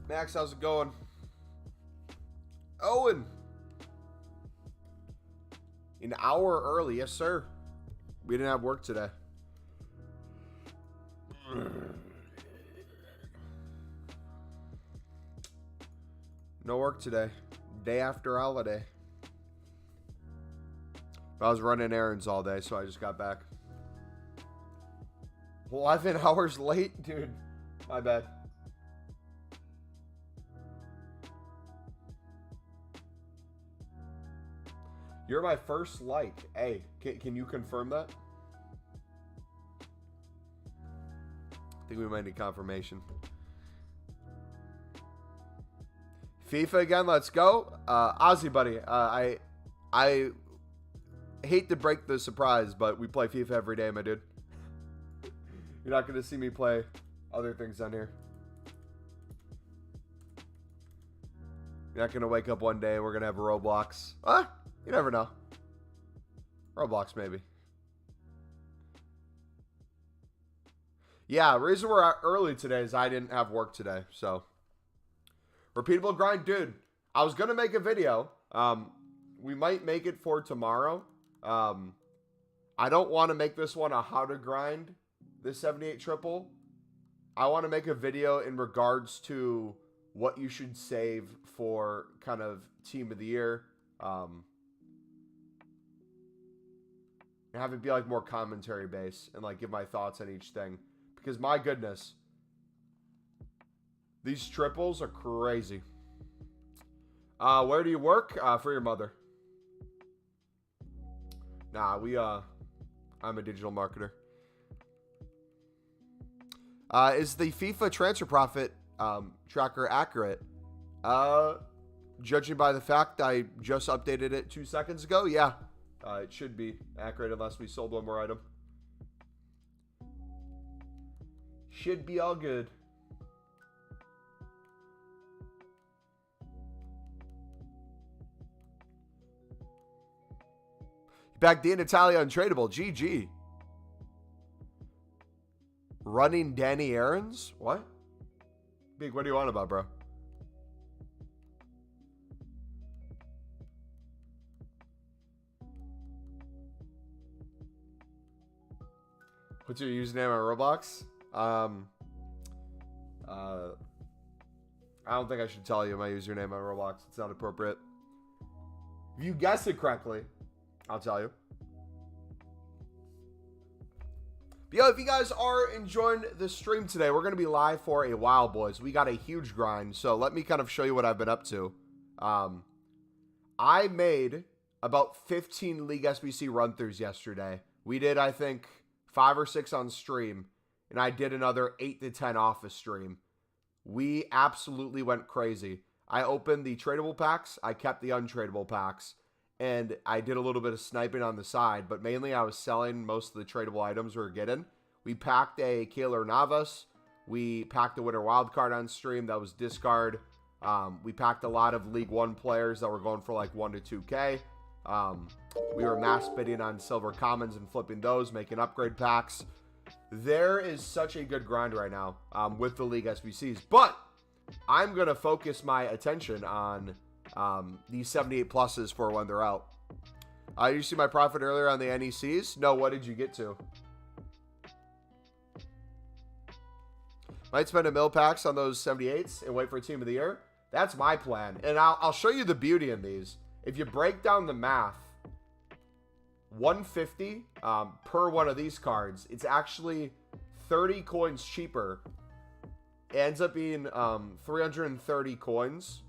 Max, how's it going? Owen. An hour early, yes, sir. We didn't have work today. No work today. Day after holiday. I was running errands all day, so I just got back. 11 hours late? Dude, my bad. You're my first like. Hey, can you confirm that? I think we might need confirmation. FIFA again, let's go. Ozzy, buddy, I hate to break the surprise, but we play FIFA every day, my dude. You're not going to see me play other things on here. You're not going to wake up one day and we're going to have a Roblox. You never know. Roblox, maybe. Yeah, the reason we're early today is I didn't have work today, so. Repeatable grind, dude. I was going to make a video. We might make it for tomorrow. I don't want to make this one a how to grind this 78 triple. I want to make a video in regards to what you should save for kind of team of the year. And have it be like more commentary based and like give my thoughts on each thing. Because my goodness, these triples are crazy. Where do you work? For your mother. Nah, I'm a digital marketer. Is the FIFA transfer profit tracker accurate? Judging by the fact I just updated it 2 seconds ago, yeah. It should be accurate unless we sold one more item. Should be all good. Back Dean Italia untradeable. GG. Running Danny errands? What? Big, what do you want about, bro? What's your username on Roblox? I don't think I should tell you my username on Roblox. It's not appropriate. If you guess it correctly, I'll tell you. But yo, if you guys are enjoying the stream today, we're going to be live for a while, boys. We got a huge grind, so let me kind of show you what I've been up to. I made about 15 League SBC run-throughs yesterday. We did, I think, 5 or 6 on stream, and I did another 8 to 10 off a stream. We absolutely went crazy. I opened the tradable packs. I kept the untradeable packs. And I did a little bit of sniping on the side, but mainly I was selling most of the tradable items we were getting. We packed a Keylor Navas. We packed a winter wildcard on stream that was discard. We packed a lot of League 1 players that were going for like 1 to 2K. We were mass bidding on silver commons and flipping those, making upgrade packs. There is such a good grind right now with the League SBCs. But I'm going to focus my attention on these 78 pluses for when they're out. You see my profit earlier on the NECs? No, what did you get to? Might spend a mil packs on those 78s and wait for a team of the year. That's my plan. And I'll show you the beauty in these. If you break down the math, 150 per one of these cards, it's actually 30 coins cheaper. It ends up being 330 coins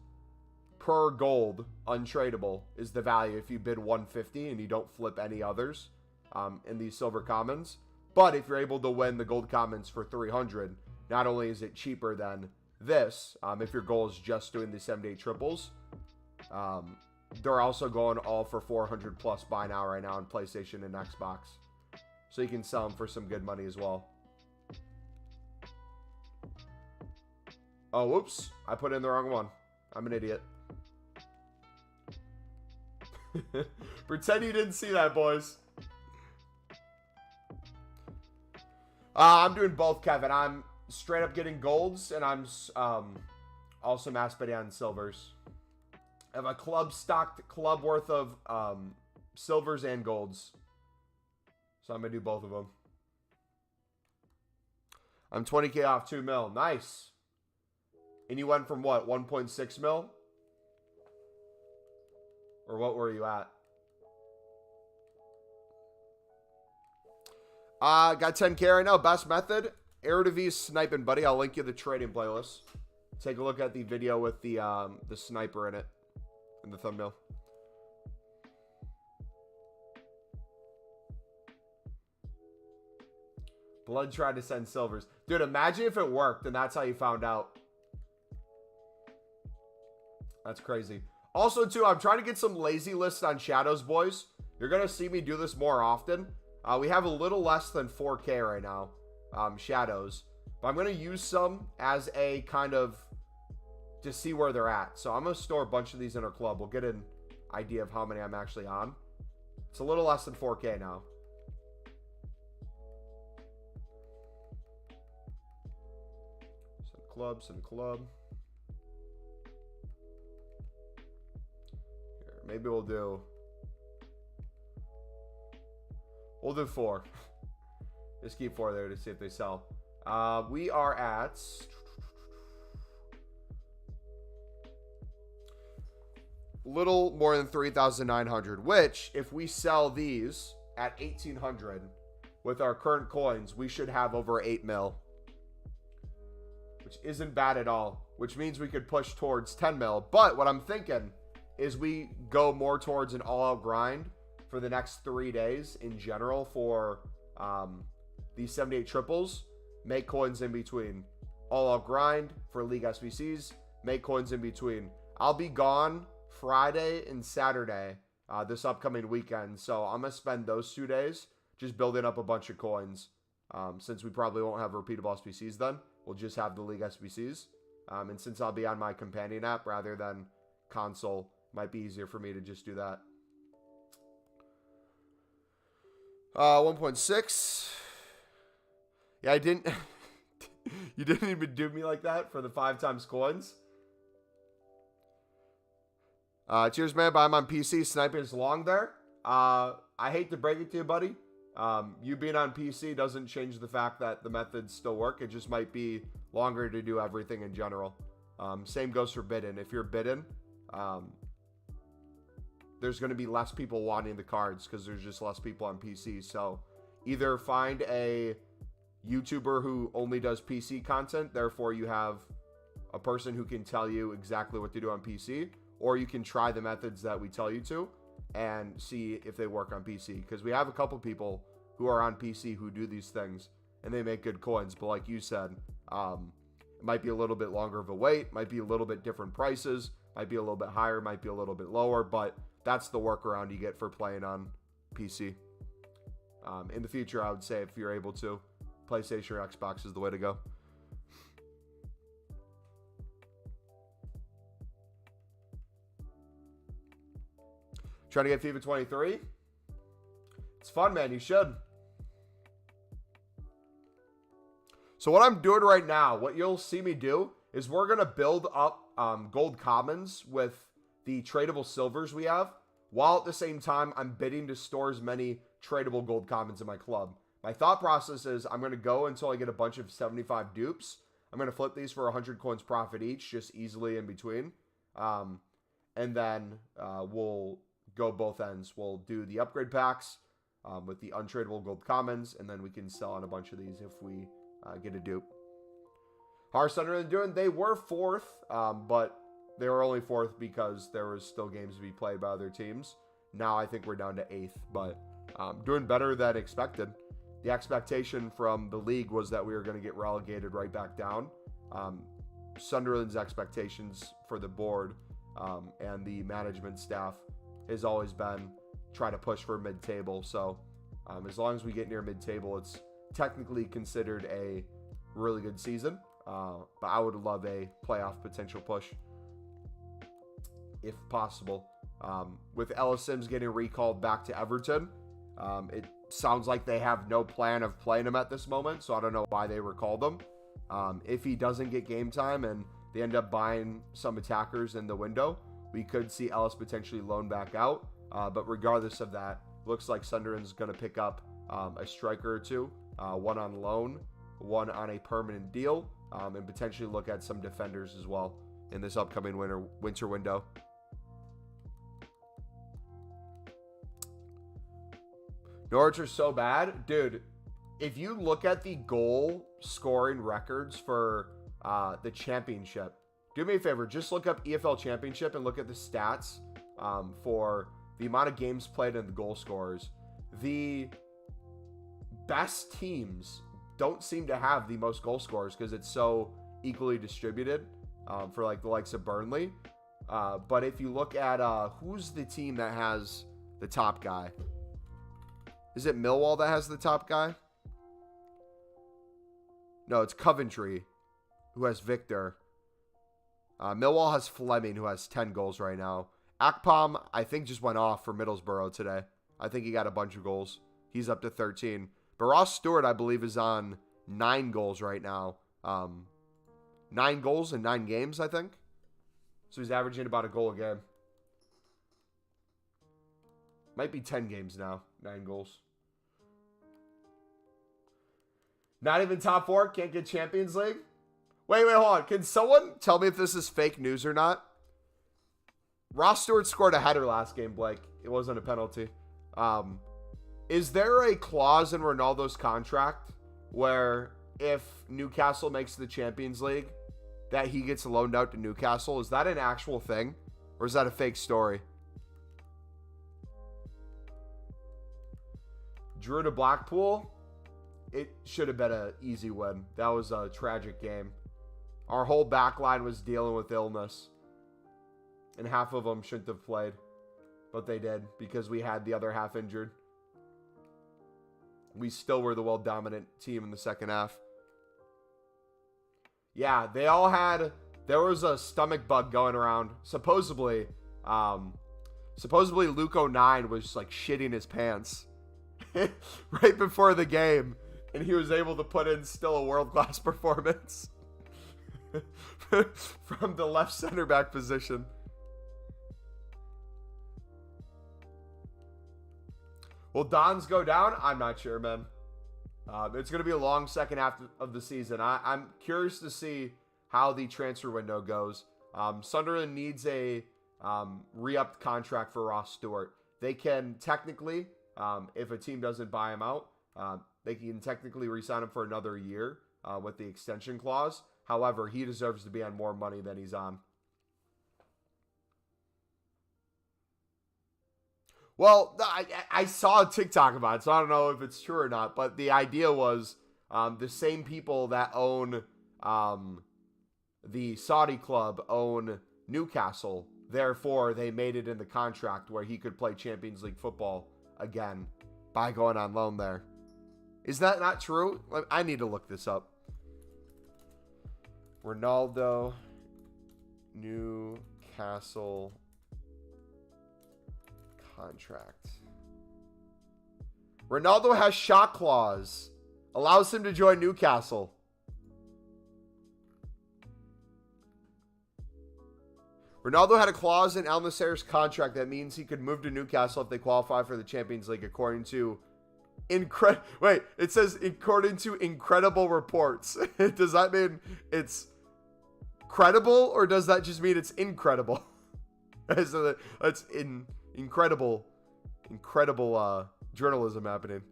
per gold untradeable is the value if you bid 150 and you don't flip any others in these silver commons. But if you're able to win the gold commons for 300, not only is it cheaper than this, if your goal is just doing the 78 triples, they're also going all for 400 plus buy now right now on PlayStation and Xbox. So you can sell them for some good money as well. Oh, whoops. I put in the wrong one. I'm an idiot. Pretend you didn't see that, boys. I'm doing both, Kevin. I'm straight up getting golds, and I'm also mass bidding on silvers. I have a club stocked club worth of silvers and golds. So I'm going to do both of them. I'm 20K off 2 mil. Nice. And you went from what? 1.6 mil? Or what were you at? Got 10K right now. Best method. Eredivisie sniping, buddy. I'll link you the trading playlist. Take a look at the video with the sniper in it. In the thumbnail. Blood tried to send silvers. Dude, imagine if it worked and that's how you found out. That's crazy. Also, too, I'm trying to get some lazy lists on shadows, boys. You're going to see me do this more often. We have a little less than 4K right now, shadows. But I'm going to use some as a kind of to see where they're at. So I'm going to store a bunch of these in our club. We'll get an idea of how many I'm actually on. It's a little less than 4K now. Send club. Here, maybe we'll do 4. Just keep 4 there to see if they sell. We are at little more than 3,900, which if we sell these at 1,800 with our current coins, we should have over 8 mil. Which isn't bad at all, which means we could push towards 10 mil. But what I'm thinking is we go more towards an all-out grind for the next 3 days in general for these 78 triples. Make coins in between. All-out grind for League SBCs. Make coins in between. I'll be gone Friday and Saturday this upcoming weekend. So I'm going to spend those 2 days just building up a bunch of coins since we probably won't have repeatable SBCs then. We'll just have the League SBCs. And since I'll be on my companion app rather than console, might be easier for me to just do that. 1.6. Yeah, I didn't... You didn't even do me like that for the 5 times coins. Cheers, man. But I'm on PC. Sniping is long there. I hate to break it to you, buddy. You being on PC doesn't change the fact that the methods still work. It just might be longer to do everything in general. Same goes for bidding. If you're bidding, there's going to be less people wanting the cards because there's just less people on PC. So either find a YouTuber who only does PC content, therefore you have a person who can tell you exactly what to do on PC, or you can try the methods that we tell you to and see if they work on PC. Because we have a couple people who are on PC who do these things, and they make good coins. But like you said, it might be a little bit longer of a wait, might be a little bit different prices, might be a little bit higher, might be a little bit lower, but that's the workaround you get for playing on PC. In the future, I would say if you're able to, PlayStation or Xbox is the way to go. Trying to get FIFA 23? It's fun, man. You should. So what I'm doing right now, what you'll see me do, is we're going to build up gold commons with the tradable silvers we have, while at the same time I'm bidding to store as many tradable gold commons in my club. My thought process is I'm going to go until I get a bunch of 75 dupes. I'm going to flip these for 100 coins profit each, just easily in between. And then we'll go both ends. We'll do the upgrade packs with the untradeable gold commons, and then we can sell on a bunch of these if we get a dupe. How's Sunderland doing? They were 4th, but they were only 4th because there was still games to be played by other teams. Now I think we're down to 8th, but doing better than expected. The expectation from the league was that we were going to get relegated right back down. Sunderland's expectations for the board and the management staff has always been try to push for mid-table. So as long as we get near mid-table, it's technically considered a really good season. But I would love a playoff potential push if possible. With Ellis Sims getting recalled back to Everton, it sounds like they have no plan of playing him at this moment, so I don't know why they recalled him. If he doesn't get game time and they end up buying some attackers in the window, we could see Ellis potentially loan back out. But regardless of that, looks like Sunderland's going to pick up a striker or two, one on loan, one on a permanent deal, and potentially look at some defenders as well in this upcoming winter window. Norwich are so bad. Dude, if you look at the goal scoring records for the championship, do me a favor, just look up EFL Championship and look at the stats for the amount of games played and the goal scorers. The best teams don't seem to have the most goal scorers because it's so equally distributed for like the likes of Burnley. But if you look at who's the team that has the top guy? Is it Millwall that has the top guy? No, it's Coventry who has Victor. Millwall has Fleming who has 10 goals right now. Akpom, I think, just went off for Middlesbrough today. I think he got a bunch of goals. He's up to 13. But Ross Stewart, I believe, is on 9 goals right now. 9 goals in 9 games, I think. So he's averaging about a goal a game. Might be 10 games now. 9 goals. Not even top 4? Can't get Champions League? Wait, hold on. Can someone tell me if this is fake news or not? Ross Stewart scored a header last game, Blake. It wasn't a penalty. Is there a clause in Ronaldo's contract where if Newcastle makes the Champions League, that he gets loaned out to Newcastle? Is that an actual thing? Or is that a fake story? Drew to Blackpool. It should have been an easy win. That was a tragic game. Our whole back line was dealing with illness. And half of them shouldn't have played. But they did because we had the other half injured. We still were the well-dominant team in the second half. Yeah, they all had... There was a stomach bug going around. Supposedly Luke 09 was like shitting his pants right before the game. And he was able to put in still a world-class performance from the left center back position. Will Dons go down? I'm not sure, man. It's going to be a long second half of the season. I'm curious to see how the transfer window goes. Sunderland needs a re-upped contract for Ross Stewart. They can technically, if a team doesn't buy him out, they can technically re-sign him for another year with the extension clause. However, he deserves to be on more money than he's on. Well, I saw a TikTok about it, so I don't know if it's true or not. But the idea was the same people that own the Saudi club own Newcastle. Therefore, they made it in the contract where he could play Champions League football again by going on loan there. Is that not true? I need to look this up. Ronaldo, Newcastle contract. Ronaldo has shot clause. Allows him to join Newcastle. Ronaldo had a clause in Al Nassr's contract that means he could move to Newcastle if they qualify for the Champions League, according to it says according to incredible reports. Does that mean it's credible, or does that just mean it's incredible? So that's incredible journalism happening.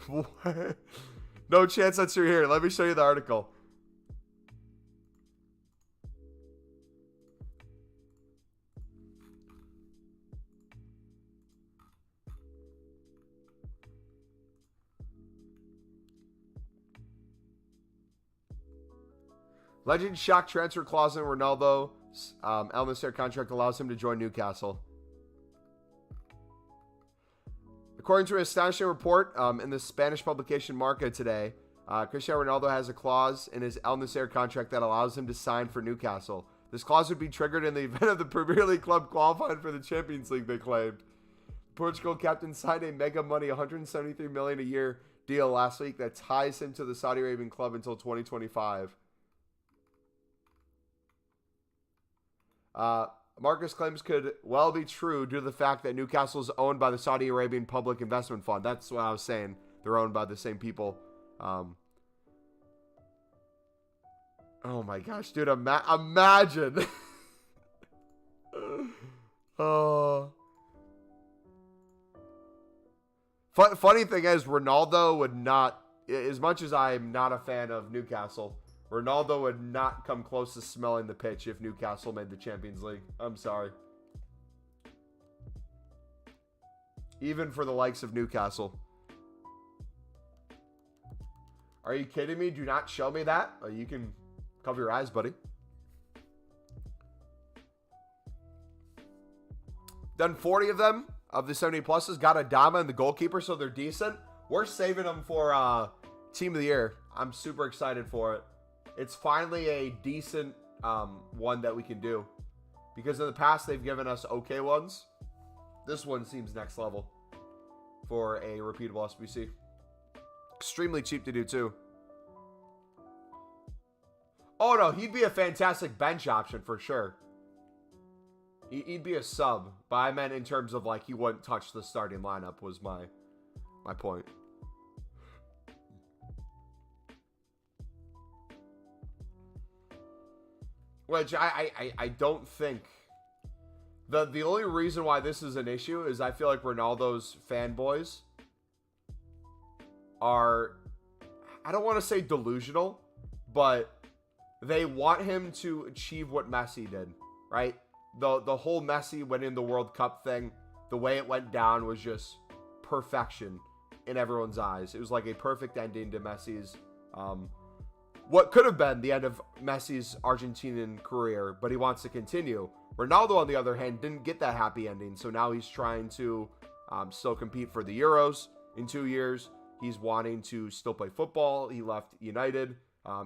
What? No chance that you're here. Let me show you the article. Legend shock transfer clause in Ronaldo's Al Nassr contract allows him to join Newcastle. According to an astonishing report in the Spanish publication Marca today, Cristiano Ronaldo has a clause in his Al Nassr contract that allows him to sign for Newcastle. This clause would be triggered in the event of the Premier League club qualifying for the Champions League, they claimed. Portugal captain signed a mega money $173 million a year deal last week that ties him to the Saudi Arabian club until 2025. Marcus claims could well be true due to the fact that Newcastle is owned by the Saudi Arabian Public Investment Fund. That's what I was saying. They're owned by the same people. Oh my gosh, dude! Imagine. Funny thing is, Ronaldo would not. As much as I'm not a fan of Newcastle, Ronaldo would not come close to smelling the pitch if Newcastle made the Champions League. I'm sorry. Even for the likes of Newcastle. Are you kidding me? Do not show me that. You can cover your eyes, buddy. Done 40 of them, of the 70 pluses. Got Adama and the goalkeeper, so they're decent. We're saving them for Team of the Year. I'm super excited for it. It's finally a decent one that we can do. Because in the past, they've given us okay ones. This one seems next level for a repeatable SBC. Extremely cheap to do, too. Oh, no, he'd be a fantastic bench option for sure. He'd be a sub. But I meant in terms of, like, he wouldn't touch the starting lineup was my point. Which I don't think... The only reason why this is an issue is I feel like Ronaldo's fanboys are... I don't want to say delusional, but they want him to achieve what Messi did, right? The whole Messi winning the World Cup thing, the way it went down was just perfection in everyone's eyes. It was like a perfect ending to Messi's, what could have been the end of Messi's Argentinian career, but he wants to continue. Ronaldo, on the other hand, didn't get that happy ending, so now he's trying to still compete for the Euros in 2 years. He's wanting to still play football. He left United,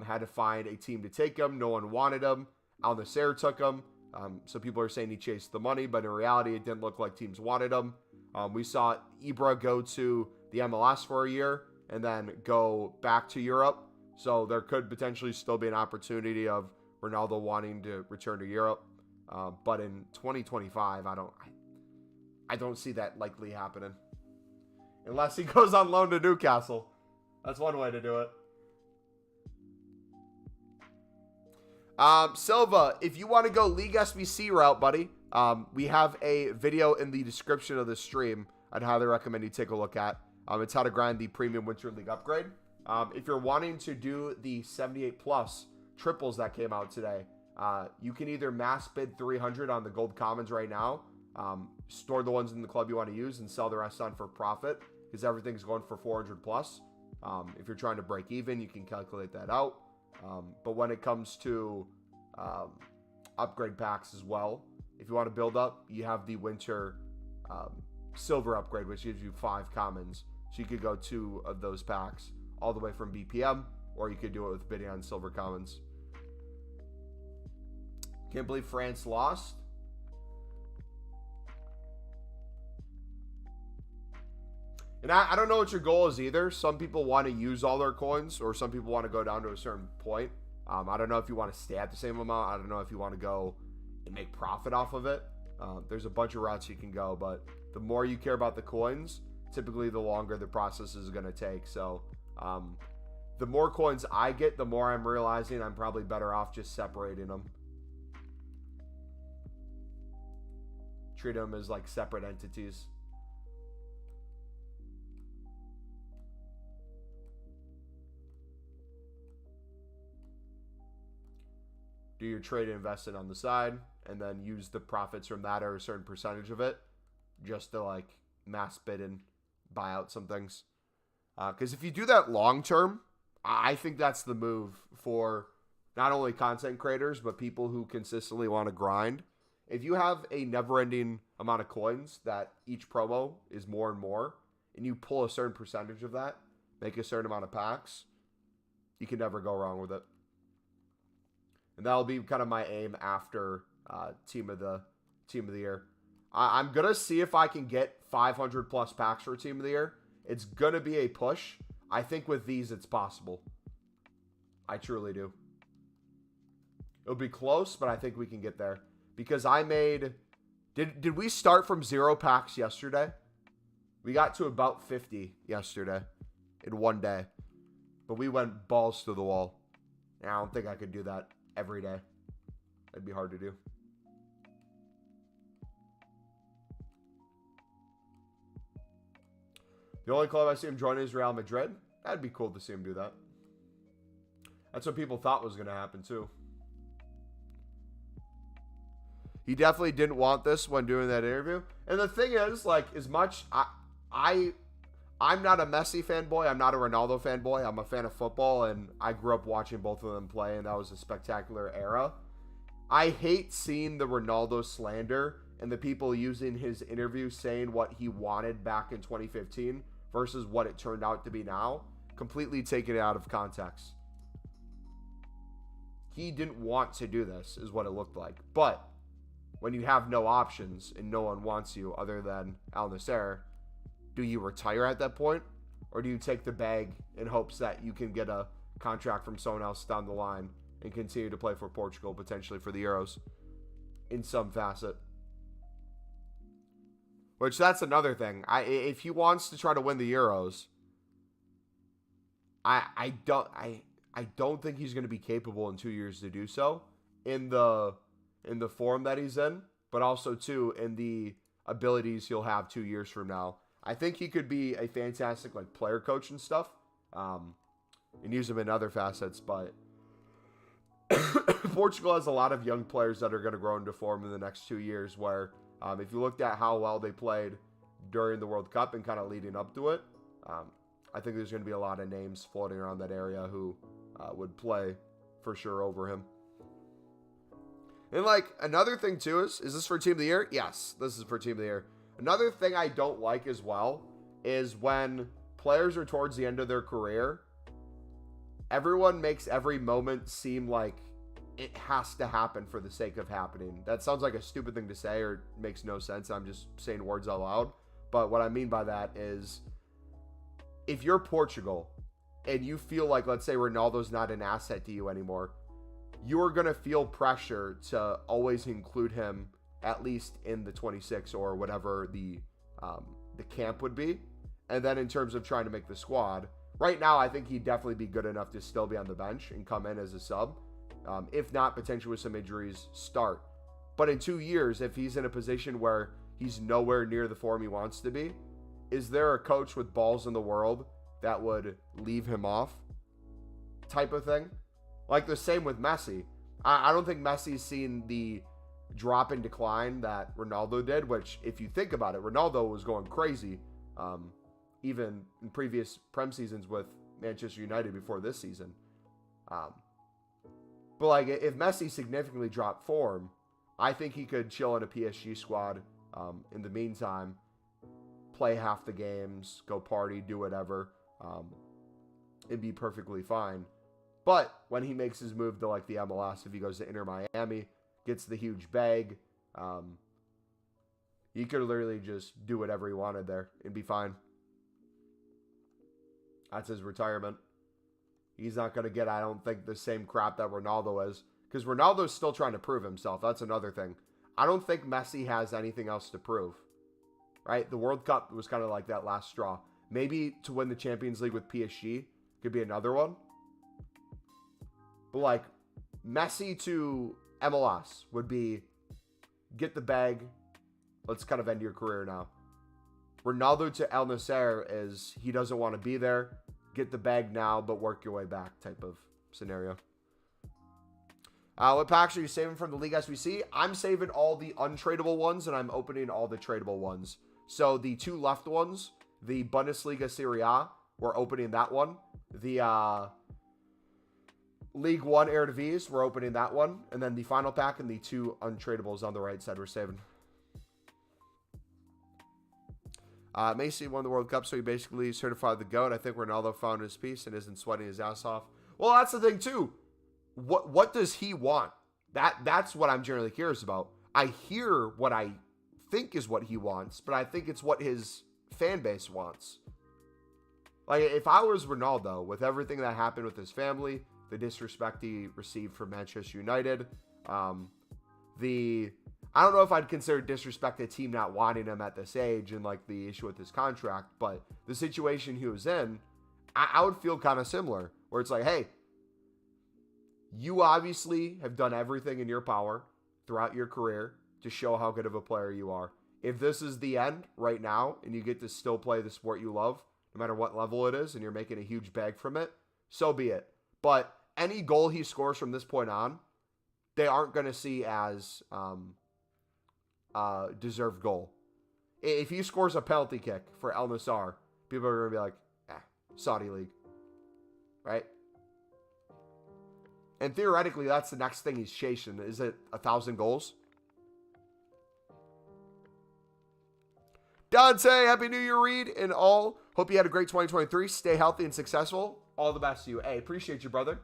had to find a team to take him. No one wanted him. Al Nassr took him. So people are saying he chased the money, but in reality, it didn't look like teams wanted him. We saw Ibra go to the MLS for a year and then go back to Europe. So there could potentially still be an opportunity of Ronaldo wanting to return to Europe. But in 2025, I don't see that likely happening. Unless he goes on loan to Newcastle. That's one way to do it. Silva, if you want to go League SBC route, buddy, we have a video in the description of the stream I'd highly recommend you take a look at. It's how to grind the Premium Winter League upgrade. If you're wanting to do the 78 plus triples that came out today, you can either mass bid 300 on the gold commons right now, store the ones in the club you want to use, and sell the rest on for profit because everything's going for 400 plus. If you're trying to break even, you can calculate that out. But when it comes to upgrade packs as well, if you want to build up, you have the winter silver upgrade, which gives you 5 commons. So you could go 2 of those packs all the way from BPM, or you could do it with bidding on silver commons. Can't believe France lost. And I don't know what your goal is either. Some people want to use all their coins, or some people want to go down to a certain point. I don't know if you want to stay at the same amount. I don't know if you want to go and make profit off of it. There's a bunch of routes you can go, but the more you care about the coins, typically the longer the process is going to take. So the more coins I get, the more I'm realizing I'm probably better off just separating them. Treat them as like separate entities. Do your trade investing on the side, and then use the profits from that or a certain percentage of it just to like mass bid and buy out some things. Because if you do that long term, I think that's the move for not only content creators, but people who consistently want to grind. If you have a never-ending amount of coins that each promo is more and more, and you pull a certain percentage of that, make a certain amount of packs, you can never go wrong with it. And that'll be kind of my aim after Team of the Year. I'm going to see if I can get 500 plus packs for Team of the Year. It's going to be a push. I think with these, it's possible. I truly do. It'll be close, but I think we can get there. Because I made... Did we start from 0 packs yesterday? We got to about 50 yesterday in one day. But we went balls to the wall. And I don't think I could do that every day. It'd be hard to do. The only club I see him join is Real Madrid. That'd be cool to see him do that. That's what people thought was going to happen too. He definitely didn't want this when doing that interview. And the thing is, like, as much... I'm not a Messi fanboy. I'm not a Ronaldo fanboy. I'm a fan of football, and I grew up watching both of them play, and that was a spectacular era. I hate seeing the Ronaldo slander and the people using his interview saying what he wanted back in 2015 versus what it turned out to be now. Completely taken it out of context. He didn't want to do this, is what it looked like. But when you have no options and no one wants you other than Al Nassr, do you retire at that point? Or do you take the bag in hopes that you can get a contract from someone else down the line and continue to play for Portugal, potentially for the Euros in some facet? Which, that's another thing. If he wants to try to win the Euros, I don't think he's going to be capable in 2 years to do so in the form that he's in, but also too in the abilities he'll have 2 years from now. I think he could be a fantastic like player coach and stuff, and use him in other facets. But Portugal has a lot of young players that are going to grow into form in the next 2 years. Where if you looked at how well they played during the World Cup and kind of leading up to it, I think there's going to be a lot of names floating around that area who would play for sure over him. And like another thing too is this for Team of the Year? Yes, this is for Team of the Year. Another thing I don't like as well is when players are towards the end of their career, everyone makes every moment seem like it has to happen for the sake of happening. That sounds like a stupid thing to say or makes no sense. I'm just saying words out loud. But what I mean by that is if you're Portugal and you feel like, let's say Ronaldo's not an asset to you anymore, you're going to feel pressure to always include him at least in the 26 or whatever the camp would be. And then in terms of trying to make the squad, right now I think he'd definitely be good enough to still be on the bench and come in as a sub. If not, potentially with some injuries, start. But in 2 years, if he's in a position where he's nowhere near the form he wants to be, is there a coach with balls in the world that would leave him off? Type of thing. Like the same with Messi. I don't think Messi's seen the drop in decline that Ronaldo did, which if you think about it, Ronaldo was going crazy even in previous Prem seasons with Manchester United before this season. But like if Messi significantly dropped form, I think he could chill in a PSG squad in the meantime, play half the games, go party, do whatever. It'd be perfectly fine. But when he makes his move to like the MLS, if he goes to Inter Miami, gets the huge bag, he could literally just do whatever he wanted there and be fine. That's his retirement. He's not going to get, I don't think, the same crap that Ronaldo is. Because Ronaldo's still trying to prove himself. That's another thing. I don't think Messi has anything else to prove. Right? The World Cup was kind of like that last straw. Maybe to win the Champions League with PSG could be another one. But like, Messi to MLS would be, get the bag, let's kind of end your career now. Ronaldo to Al Nassr is, he doesn't want to be there, get the bag now, but work your way back type of scenario. What packs are you saving from the League SBC? I'm saving all the untradeable ones, and I'm opening all the tradable ones. So the two left ones, the Bundesliga Serie A, we're opening that one. The League One Eredivisie, we're opening that one. And then the final pack and the two untradables on the right side we're saving. Messi won the World Cup, so he basically certified the GOAT. I think Ronaldo found his peace and isn't sweating his ass off. Well, that's the thing, too. What does he want? That's what I'm generally curious about. I hear what I think is what he wants, but I think it's what his fan base wants. Like, if I was Ronaldo, with everything that happened with his family, the disrespect he received from Manchester United, I don't know if I'd consider disrespect a team not wanting him at this age and, like, the issue with his contract, but the situation he was in, I would feel kind of similar, where it's like, hey, you obviously have done everything in your power throughout your career to show how good of a player you are. If this is the end right now and you get to still play the sport you love, no matter what level it is, and you're making a huge bag from it, so be it. But any goal he scores from this point on, they aren't going to see as deserved goal. If he scores a penalty kick for El Nassr, people are going to be like, Saudi League. Right? And theoretically, that's the next thing he's chasing. Is it 1,000 goals? Dante, Happy New Year, Reed, and all. Hope you had a great 2023. Stay healthy and successful. All the best to you. Hey, appreciate you, brother.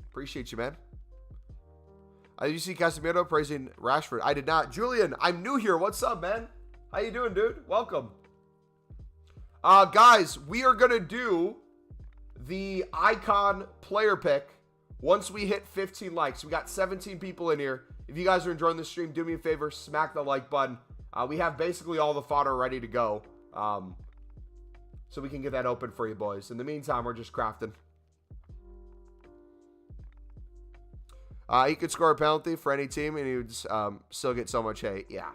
Appreciate you, man. Did you see Casemiro praising Rashford? I did not. Julian, I'm new here. What's up, man? How you doing, dude? Welcome. Guys, we are going to do the icon player pick once we hit 15 likes. We got 17 people in here. If you guys are enjoying the stream, do me a favor, smack the like button. We have basically all the fodder ready to go. So we can get that open for you boys. In the meantime, we're just crafting. He could score a penalty for any team and he would still get so much hate. Yeah.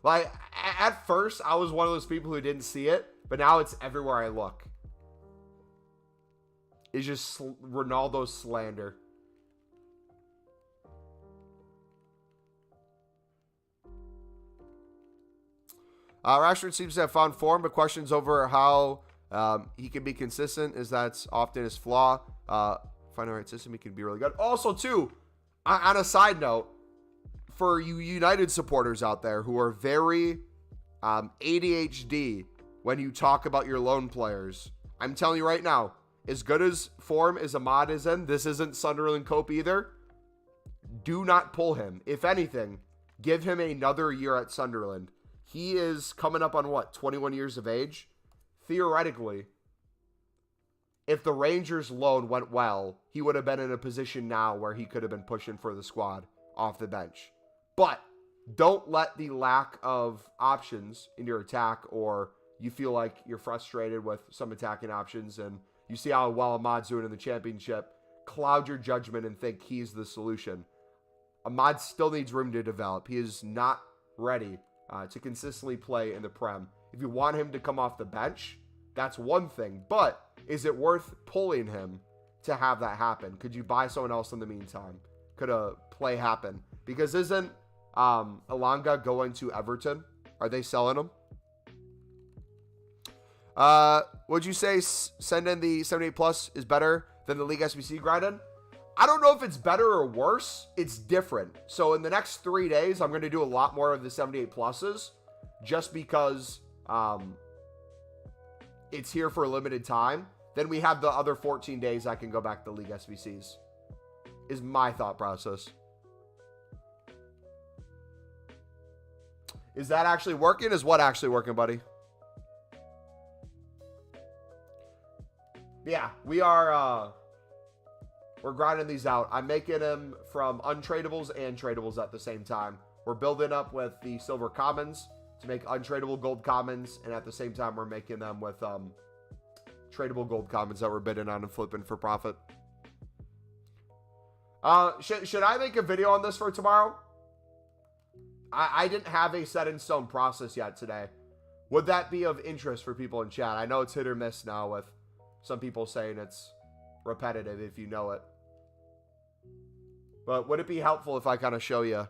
Like, at first, I was one of those people who didn't see it, but now it's everywhere I look. It's just Ronaldo slander. Rashford seems to have found form, but questions over how he can be consistent is that's often his flaw. Find the right system, he can be really good. Also, too, on a side note, for you United supporters out there who are very ADHD when you talk about your loan players, I'm telling you right now, as good as form as Ahmad is in, this isn't Sunderland Cope either. Do not pull him. If anything, give him another year at Sunderland. He is coming up on what, 21 years of age? Theoretically, if the Rangers loan went well, he would have been in a position now where he could have been pushing for the squad off the bench. But don't let the lack of options in your attack, or you feel like you're frustrated with some attacking options and you see how well Ahmad's doing in the championship, cloud your judgment and think he's the solution. Ahmad still needs room to develop. He is not ready to consistently play in the Prem. If you want him to come off the bench, that's one thing. But is it worth pulling him to have that happen? Could you buy someone else in the meantime? Could a play happen? Because isn't Elanga going to Everton? Are they selling him? Would you say send in the 78 plus is better than the League SBC grinding? I don't know if it's better or worse. It's different. So in the next 3 days, I'm going to do a lot more of the 78 pluses just because it's here for a limited time. Then we have the other 14 days I can go back to League SBCs is my thought process. Is that actually working? Is what actually working, buddy? Yeah, we are... we're grinding these out. I'm making them from untradables and tradables at the same time. We're building up with the silver commons to make untradeable gold commons, and at the same time, we're making them with tradable gold commons that we're bidding on and flipping for profit. Should I make a video on this for tomorrow? I didn't have a set in stone process yet today. Would that be of interest for people in chat? I know it's hit or miss now with some people saying it's repetitive if you know it. But would it be helpful if I kind of show you?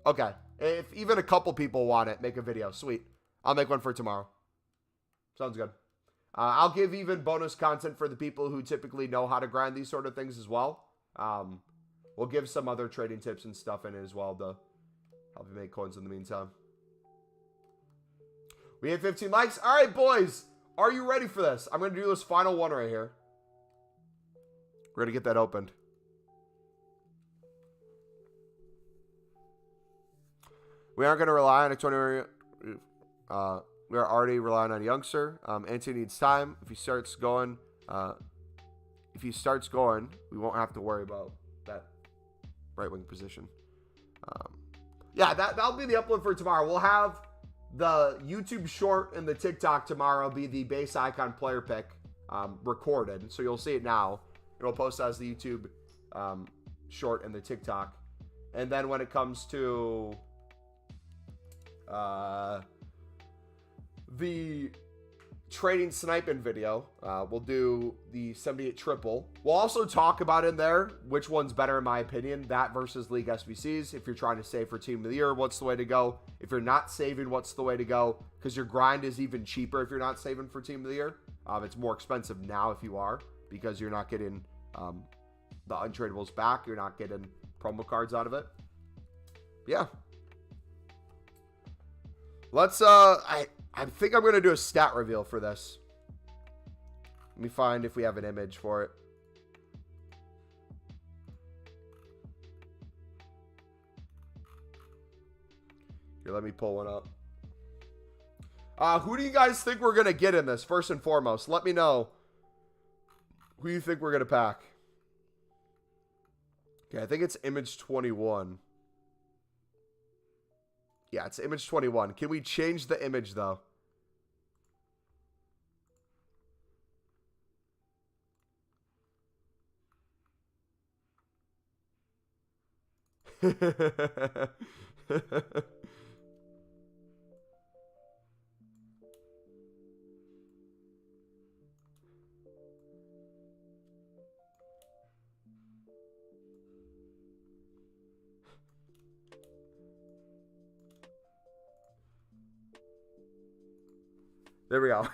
Okay. If even a couple people want it, make a video. Sweet. I'll make one for tomorrow. Sounds good. I'll give even bonus content for the people who typically know how to grind these sort of things as well. We'll give some other trading tips and stuff in it as well to help you make coins in the meantime. We hit 15 likes. All right, boys. Are you ready for this? I'm going to do this final one right here. We're going to get that opened. We aren't going to rely on a 20. We are already relying on a youngster. Anthony needs time. If he starts going, we won't have to worry about that right wing position. Yeah, that'll be the upload for tomorrow. We'll have the YouTube short and the TikTok tomorrow be the base icon player pick recorded. So you'll see it now. It'll post as the YouTube short and the TikTok. And then when it comes to the trading sniping video, we'll do the 78 triple. We'll also talk about in there which one's better in my opinion, that versus League SBCs. If you're trying to save for Team of the Year, what's the way to go? If you're not saving, what's the way to go? Because your grind is even cheaper if you're not saving for Team of the Year. It's more expensive now if you are, because you're not getting the untradables back. You're not getting promo cards out of it. Yeah. Let's I think I'm going to do a stat reveal for this. Let me find if we have an image for it. Here, let me pull one up. Who do you guys think we're going to get in this? First and foremost, let me know who you think we're going to pack. Okay, I think it's image 21. Yeah, it's image 21. Can we change the image, though? There we go.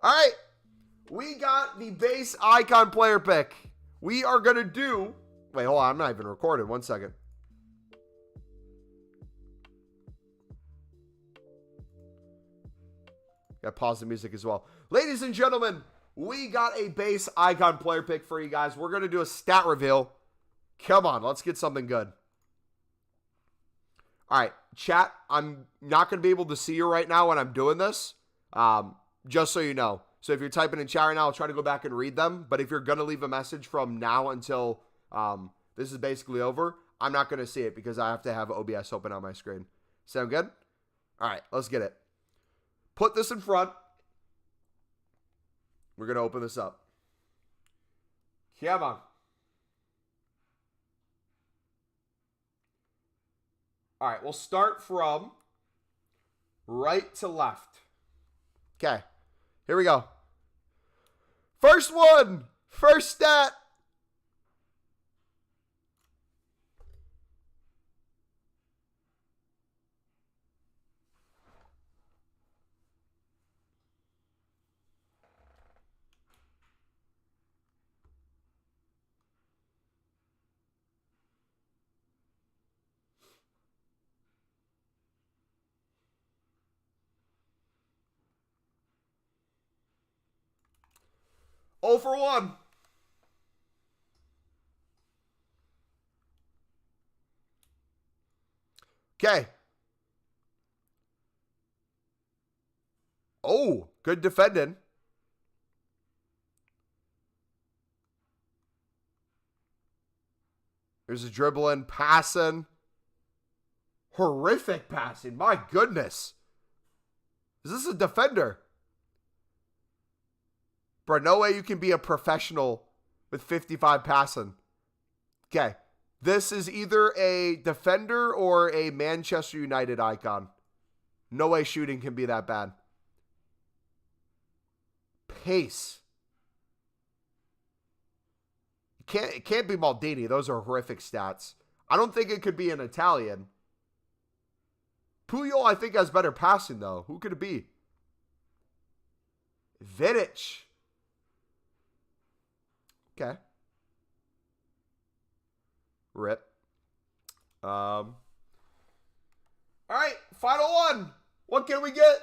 All right. We got the base icon player pick. We are going to do... Wait, hold on. I'm not even recording. 1 second. Got to pause the music as well. Ladies and gentlemen, we got a base icon player pick for you guys. We're going to do a stat reveal. Come on. Let's get something good. All right, chat, I'm not going to be able to see you right now when I'm doing this, just so you know. So if you're typing in chat right now, I'll try to go back and read them. But if you're going to leave a message from now until this is basically over, I'm not going to see it because I have to have OBS open on my screen. Sound good? All right, let's get it. Put this in front. We're going to open this up. Come on. All right, we'll start from right to left. Okay, here we go. First one, first stat. Oh for 1. Okay. Oh, good defending. There's a dribbling, passing. Horrific passing. My goodness. Is this a defender? Bro, no way you can be a professional with 55 passing. Okay. This is either a defender or a Manchester United icon. No way shooting can be that bad. Pace. It can't be Maldini. Those are horrific stats. I don't think it could be an Italian. Puyol, I think, has better passing, though. Who could it be? Vidic. Okay. Rip. All right, final one. What can we get?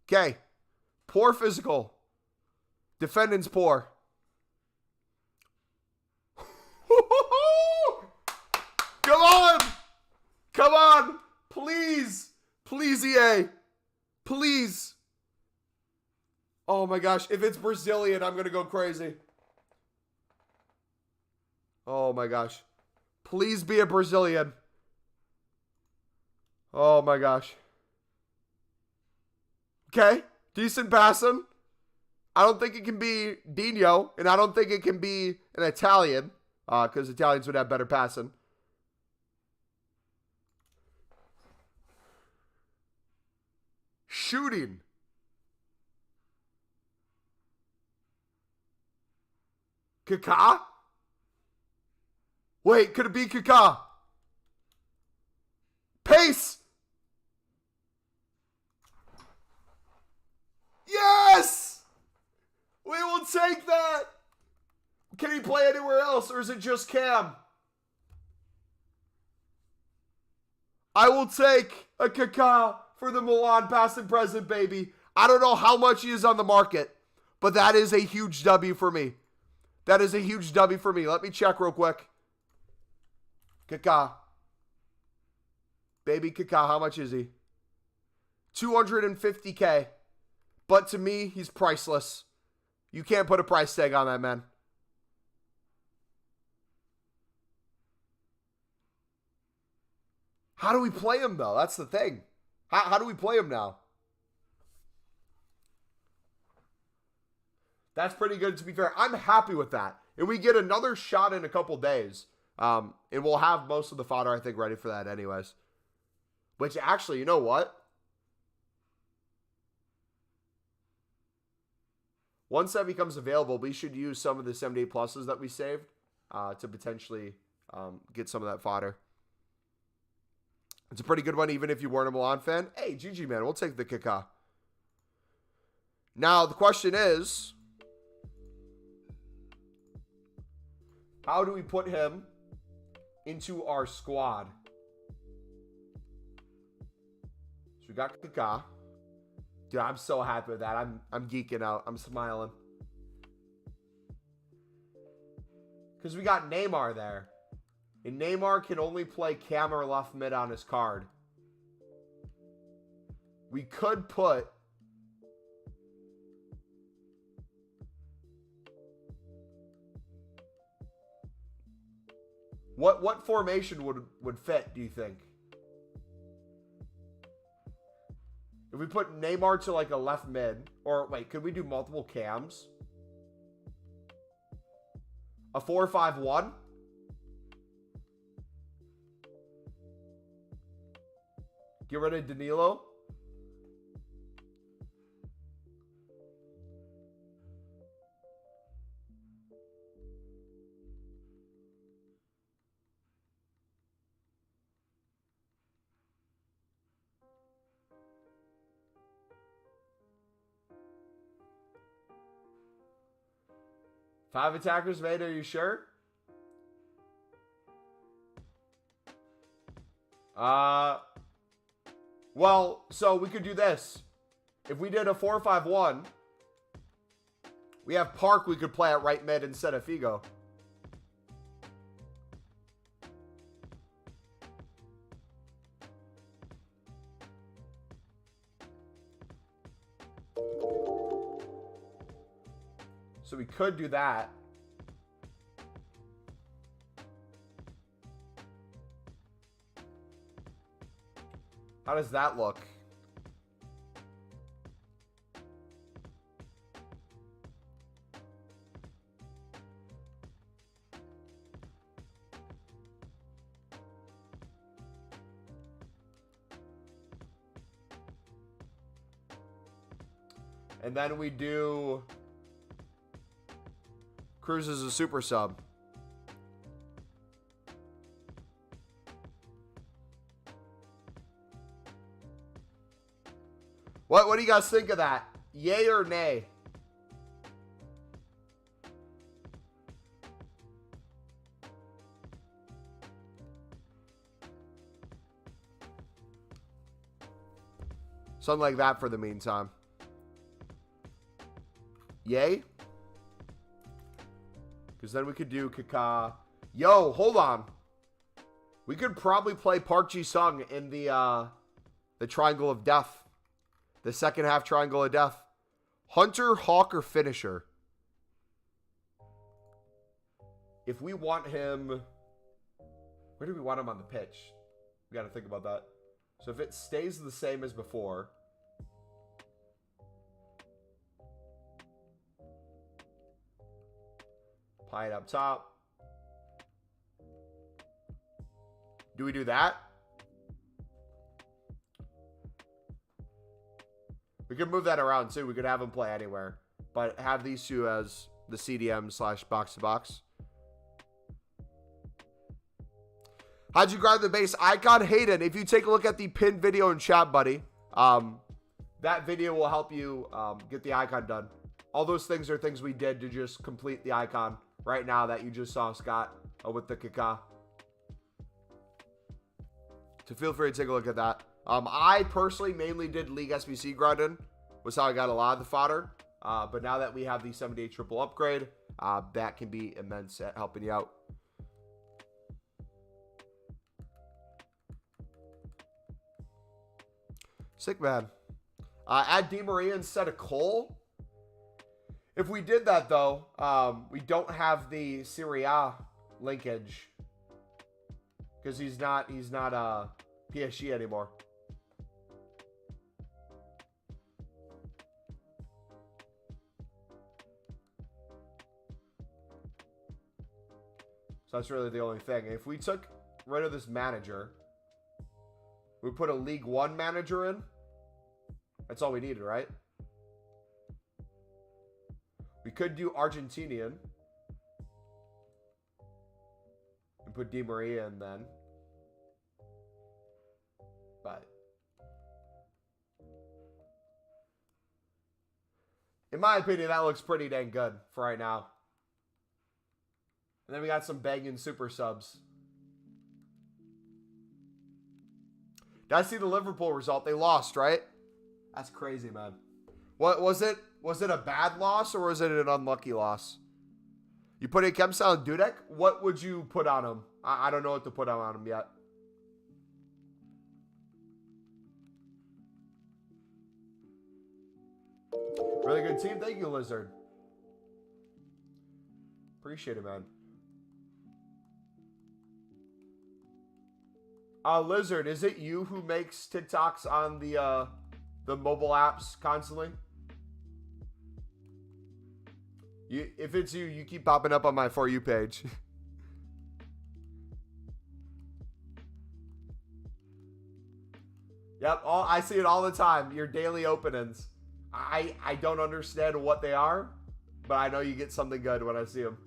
Okay. Poor physical. Defendant's poor. Please, EA. Please. Oh my gosh. If it's Brazilian, I'm going to go crazy. Oh my gosh. Please be a Brazilian. Oh my gosh. Okay. Decent passing. I don't think it can be Dino, and I don't think it can be an Italian, because Italians would have better passing. Shooting. Kaká? Wait, could it be Kaká? Pace! Yes! We will take that! Can he play anywhere else, or is it just Cam? I will take a Kaká for the Milan past and present, baby. I don't know how much he is on the market, but that is a huge W for me. That is a huge W for me. Let me check real quick. Kaká. Baby Kaká, how much is he? 250K. But to me, he's priceless. You can't put a price tag on that, man. How do we play him, though? That's the thing. How do we play him now? That's pretty good, to be fair. I'm happy with that. And we get another shot in a couple days. And we'll have most of the fodder, I think, ready for that anyways. Which, actually, you know what? Once that becomes available, we should use some of the 78 pluses that we saved to potentially get some of that fodder. It's a pretty good one, even if you weren't a Milan fan. Hey, GG, man, we'll take the Kaká. Now, the question is, how do we put him into our squad? So we got Kaká. Dude, I'm so happy with that. I'm geeking out. I'm smiling. Because we got Neymar there. And Neymar can only play cam or left mid on his card. We could put... What formation would fit, do you think? If we put Neymar to like a left mid, or wait, could we do multiple cams? A 4-5-1? Get rid of Danilo? Five attackers made, are you sure? Well, so we could do this. If we did a 4-5-1, we have Park we could play at right mid instead of Figo. So we could do that. How does that look? And then we do Cruz as a super sub. What do you guys think of that? Yay or nay? Something like that for the meantime. Yay? Because then we could do Kaká. Yo, hold on. We could probably play Park Ji-sung in the the triangle of death. The second half triangle of death. Hunter, Hawk, or Finisher. If we want him... Where do we want him on the pitch? We got to think about that. So if it stays the same as before... Apply it up top. Do we do that? We could move that around too. We could have him play anywhere. But have these two as the CDM / box-to-box. How'd you grab the base icon? Hayden, if you take a look at the pinned video in chat, buddy, that video will help you get the icon done. All those things are things we did to just complete the icon right now that you just saw, Scott, with the Kaka. So feel free to take a look at that. I personally mainly did League SBC grinding. Was how I got a lot of the fodder. But now that we have the 78 triple upgrade, that can be immense at helping you out. Sick, man. Add Di Maria instead of Cole. If we did that, though, we don't have the Serie A linkage. Because he's not PSG anymore. So that's really the only thing. If we took rid of this manager, we put a League One manager in. That's all we needed, right? We could do Argentinian. And put Di Maria in then. But in my opinion, that looks pretty dang good for right now. And then we got some banging super subs. Did I see the Liverpool result? They lost, right? That's crazy, man. What was it? Was it a bad loss or was it an unlucky loss? You put in Kemsal and Dudek? What would you put on him? I don't know what to put on him yet. Really good team. Thank you, Lizard. Appreciate it, man. Lizard, is it you who makes TikToks on the mobile apps constantly? If it's you, you keep popping up on my For You page. Yep, I see it all the time. Your daily openings. I don't understand what they are, but I know you get something good when I see them.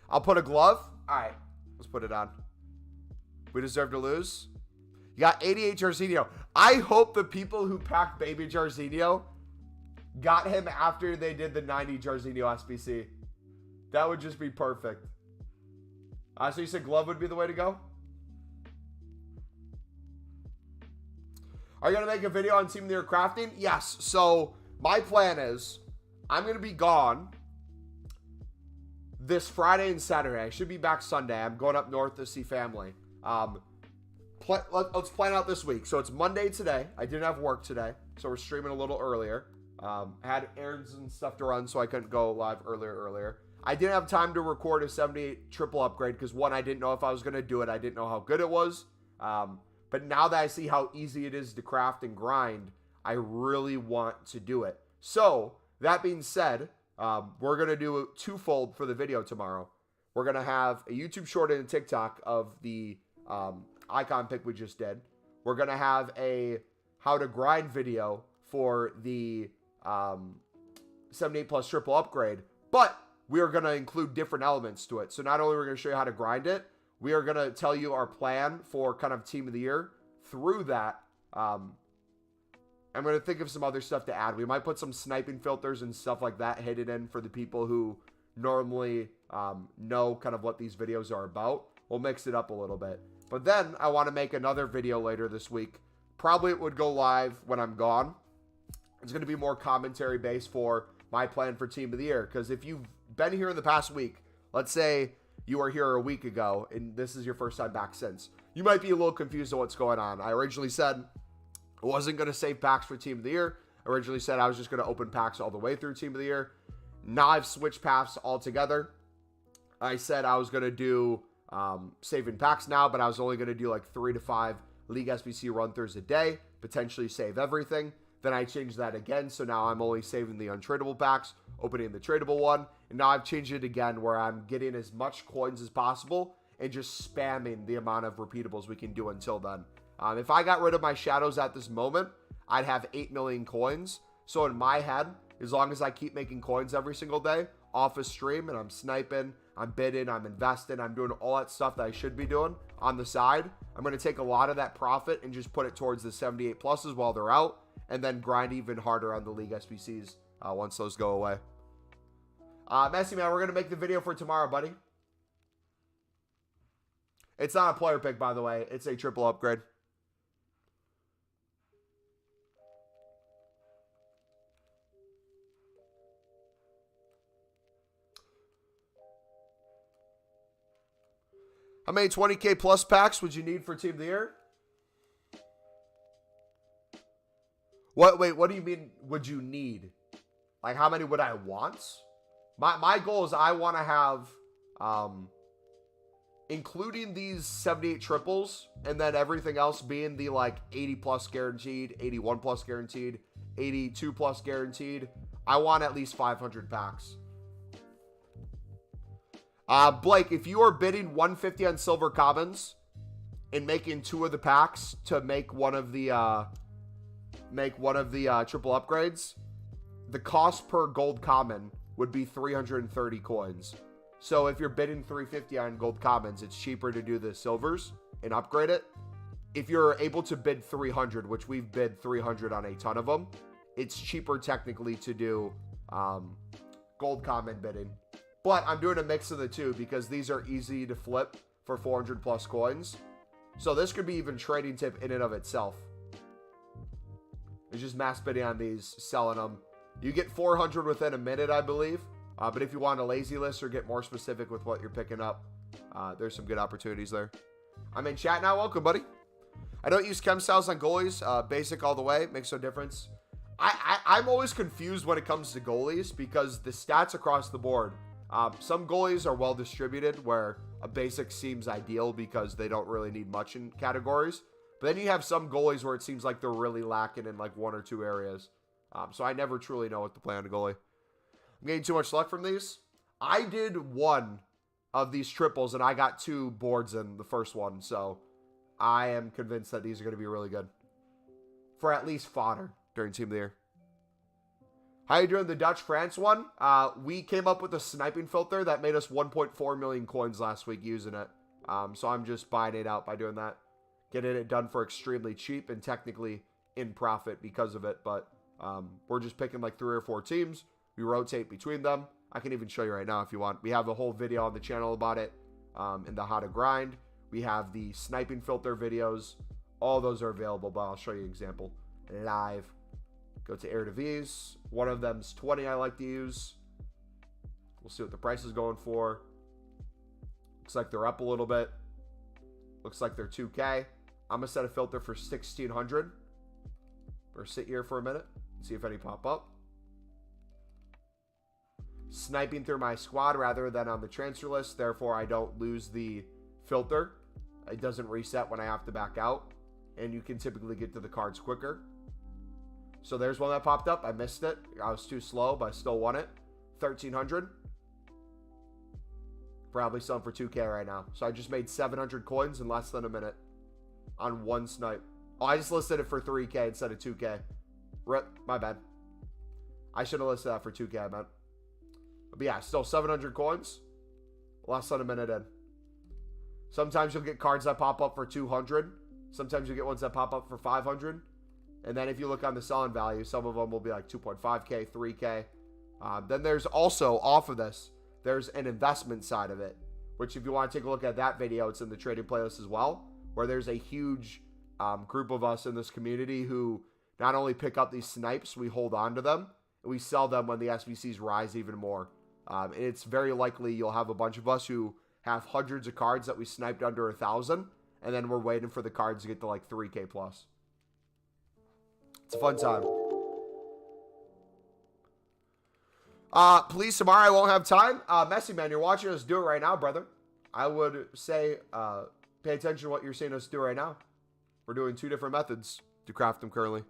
I'll put a glove. All right, let's put it on. We deserve to lose. You got 88 Jarzinho. I hope the people who packed baby Jarzinho got him after they did the 90 Jarzinho SBC. That would just be perfect. So you said glove would be the way to go? Are you going to make a video on Team of the Year crafting? Yes. So my plan is I'm going to be gone this Friday and Saturday. I should be back Sunday. I'm going up north to see family. Let's plan out this week. So it's Monday today. I didn't have work today, so we're streaming a little earlier. I had errands and stuff to run, so I couldn't go live earlier. I didn't have time to record a 78 triple upgrade because, one, I didn't know if I was going to do it. I didn't know how good it was. But now that I see how easy it is to craft and grind, I really want to do it. So, that being said, we're going to do a twofold for the video tomorrow. We're going to have a YouTube short and a TikTok of the icon pick we just did. We're going to have a how to grind video for the 78 plus triple upgrade. But we are going to include different elements to it. So, not only are we going to show you how to grind it, we are going to tell you our plan for kind of Team of the Year. Through that, I'm going to think of some other stuff to add. We might put some sniping filters and stuff like that hidden in for the people who normally know kind of what these videos are about. We'll mix it up a little bit. But then I want to make another video later this week. Probably it would go live when I'm gone. It's going to be more commentary based for my plan for Team of the Year. Because if you've been here in the past week, let's say you were here a week ago and this is your first time back since, you might be a little confused on what's going on. I originally said I wasn't going to save packs for Team of the Year. I originally said I was just going to open packs all the way through Team of the Year. Now I've switched paths altogether. I said I was going to do saving packs now, but I was only going to do like 3 to 5 League SBC run-throughs a day, potentially save everything. Then I changed that again, so now I'm only saving the untradeable packs, opening the tradable one, and now I've changed it again where I'm getting as much coins as possible and just spamming the amount of repeatables we can do until then. If I got rid of my shadows at this moment, I'd have 8 million coins. So in my head, as long as I keep making coins every single day off a stream and I'm sniping, I'm bidding, I'm investing, I'm doing all that stuff that I should be doing on the side, I'm going to take a lot of that profit and just put it towards the 78 pluses while they're out, and then grind even harder on the League SBCs once those go away. Messi, man, we're going to make the video for tomorrow, buddy. It's not a player pick, by the way. It's a triple upgrade. How many 20K plus packs would you need for Team of the Year? Wait, what do you mean would you need? Like, how many would I want? My goal is I want to have, including these 78 triples, and then everything else being the, like, 80 plus guaranteed, 81 plus guaranteed, 82 plus guaranteed. I want at least 500 packs. Blake, if you are bidding 150 on silver commons and making 2 of the packs to make one of the triple upgrades, the cost per gold common would be 330 coins. So if you're bidding 350 on gold commons, it's cheaper to do the silvers and upgrade it. If you're able to bid 300, which we've bid 300 on a ton of them, it's cheaper technically to do gold common bidding. But I'm doing a mix of the two because these are easy to flip for 400 plus coins. So this could be even trading tip in and of itself. It's just mass bidding on these, selling them. You get 400 within a minute, I believe. But if you want a lazy list or get more specific with what you're picking up, there's some good opportunities there. I'm in chat now. Welcome, buddy. I don't use chem styles on goalies. Basic all the way. Makes no difference. I'm always confused when it comes to goalies because the stats across the board, some goalies are well distributed where a basic seems ideal because they don't really need much in categories. But then you have some goalies where it seems like they're really lacking in like 1 or 2 areas. So I never truly know what to play on a goalie. I'm getting too much luck from these. I did 1 of these triples and I got 2 boards in the first one. So I am convinced that these are going to be really good for at least fodder during Team of the Year. How you doing? The Dutch-France one? We came up with a sniping filter that made us 1.4 million coins last week using it. So I'm just buying it out by doing that. Getting it done for extremely cheap and technically in profit because of it. But we're just picking like 3 or 4 teams. We rotate between them. I can even show you right now if you want. We have a whole video on the channel about it in the how to grind. We have the sniping filter videos. All those are available, but I'll show you an example live. Go to Eredivisie. One of them's 20 I like to use. We'll see what the price is going for. Looks like they're up a little bit. Looks like they're 2K. I'm going to set a filter for 1,600. Or sit here for a minute and see if any pop up. Sniping through my squad rather than on the transfer list. Therefore, I don't lose the filter. It doesn't reset when I have to back out. And you can typically get to the cards quicker. So there's one that popped up. I missed it. I was too slow, but I still won it. 1,300. Probably selling for 2K right now. So I just made 700 coins in less than a minute on 1 snipe. Oh, I just listed it for 3K instead of 2K. Rip, my bad. I should have listed that for 2K, I meant. But yeah, still 700 coins. Less than a minute in. Sometimes you'll get cards that pop up for 200. Sometimes you'll get ones that pop up for 500. And then if you look on the selling value, some of them will be like 2.5K, 3K. Then there's also, off of this, there's an investment side of it. Which if you want to take a look at that video, it's in the trading playlist as well. Where there's a huge group of us in this community who not only pick up these snipes, we hold on to them. And we sell them when the SBCs rise even more. And it's very likely you'll have a bunch of us who have hundreds of cards that we sniped under 1,000. and then we're waiting for the cards to get to like 3K plus. It's a fun time. Please, tomorrow I won't have time. Messi, man, you're watching us do it right now, brother. I would say pay attention to what you're seeing us do right now. We're doing 2 different methods to craft them currently.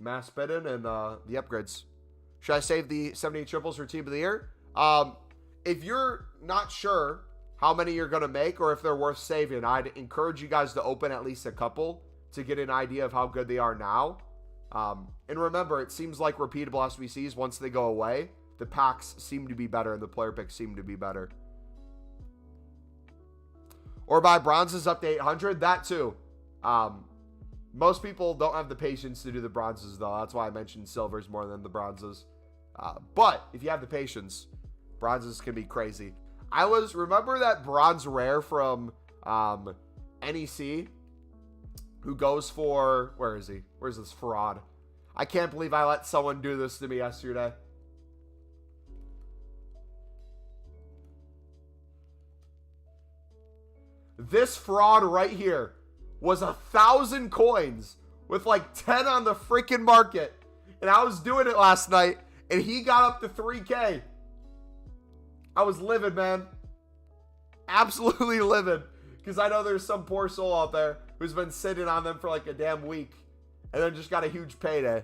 Mass bidding and the upgrades. Should I save the 78 triples for Team of the Year? If you're not sure how many you're going to make or if they're worth saving, I'd encourage you guys to open at least a couple to get an idea of how good they are now. And remember, it seems like repeatable SBCs, once they go away, the packs seem to be better and the player picks seem to be better. Or buy bronzes up to 800, that too. Most people don't have the patience to do the bronzes, though. That's why I mentioned silvers more than the bronzes. But if you have the patience, bronzes can be crazy. Remember that bronze rare from NEC who goes for, where is he? Where's this fraud? I can't believe I let someone do this to me yesterday. This fraud right here was 1,000 coins with like 10 on the freaking market. And I was doing it last night and he got up to 3K. I was livid, man. Absolutely livid. Because I know there's some poor soul out there who's been sitting on them for like a damn week and then just got a huge payday.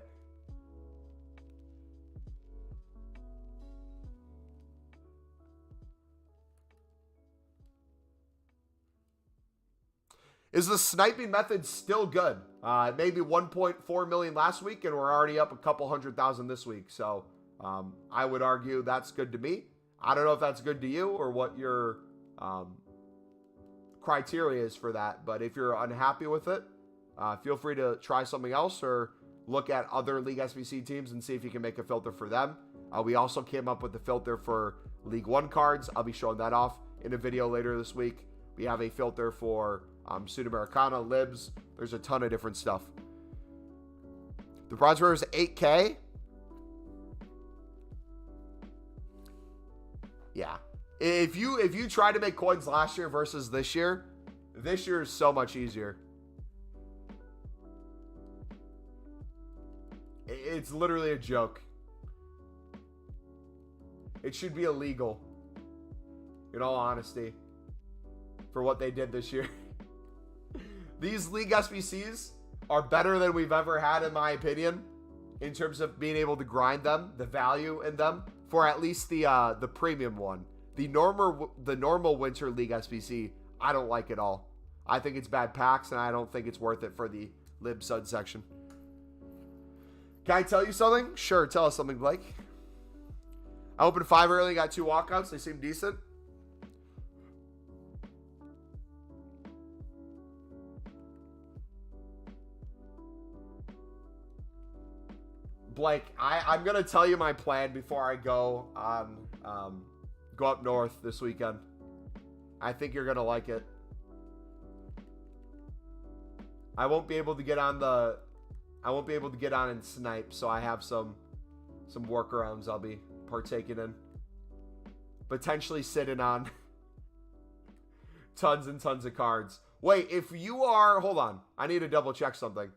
Is the sniping method still good? Maybe 1.4 million last week, and we're already up a couple 100,000 this week. So I would argue that's good to me. I don't know if that's good to you or what your criteria is for that. But if you're unhappy with it, feel free to try something else or look at other League SBC teams and see if you can make a filter for them. We also came up with the filter for League 1 cards. I'll be showing that off in a video later this week. We have a filter for Sudamericana, Libs. There's a ton of different stuff. The bronze rare is 8K. Yeah. If you try to make coins last year versus this year is so much easier. It's literally a joke. It should be illegal, in all honesty, for what they did this year. These League SBCs are better than we've ever had, in my opinion, in terms of being able to grind them, the value in them, for at least the premium one. The normal Winter League SBC, I don't like at all. I think it's bad packs, and I don't think it's worth it for the Lib Sud section. Can I tell you something? Sure, tell us something, Blake. I opened 5 early, got 2 walkouts. They seem decent. Blake, I'm going to tell you my plan before I go go up north this weekend. I think you're going to like it. I won't be able to get on and snipe, so I have some workarounds I'll be partaking in. Potentially sitting on tons and tons of cards. Wait, if you are, hold on. I need to double check something.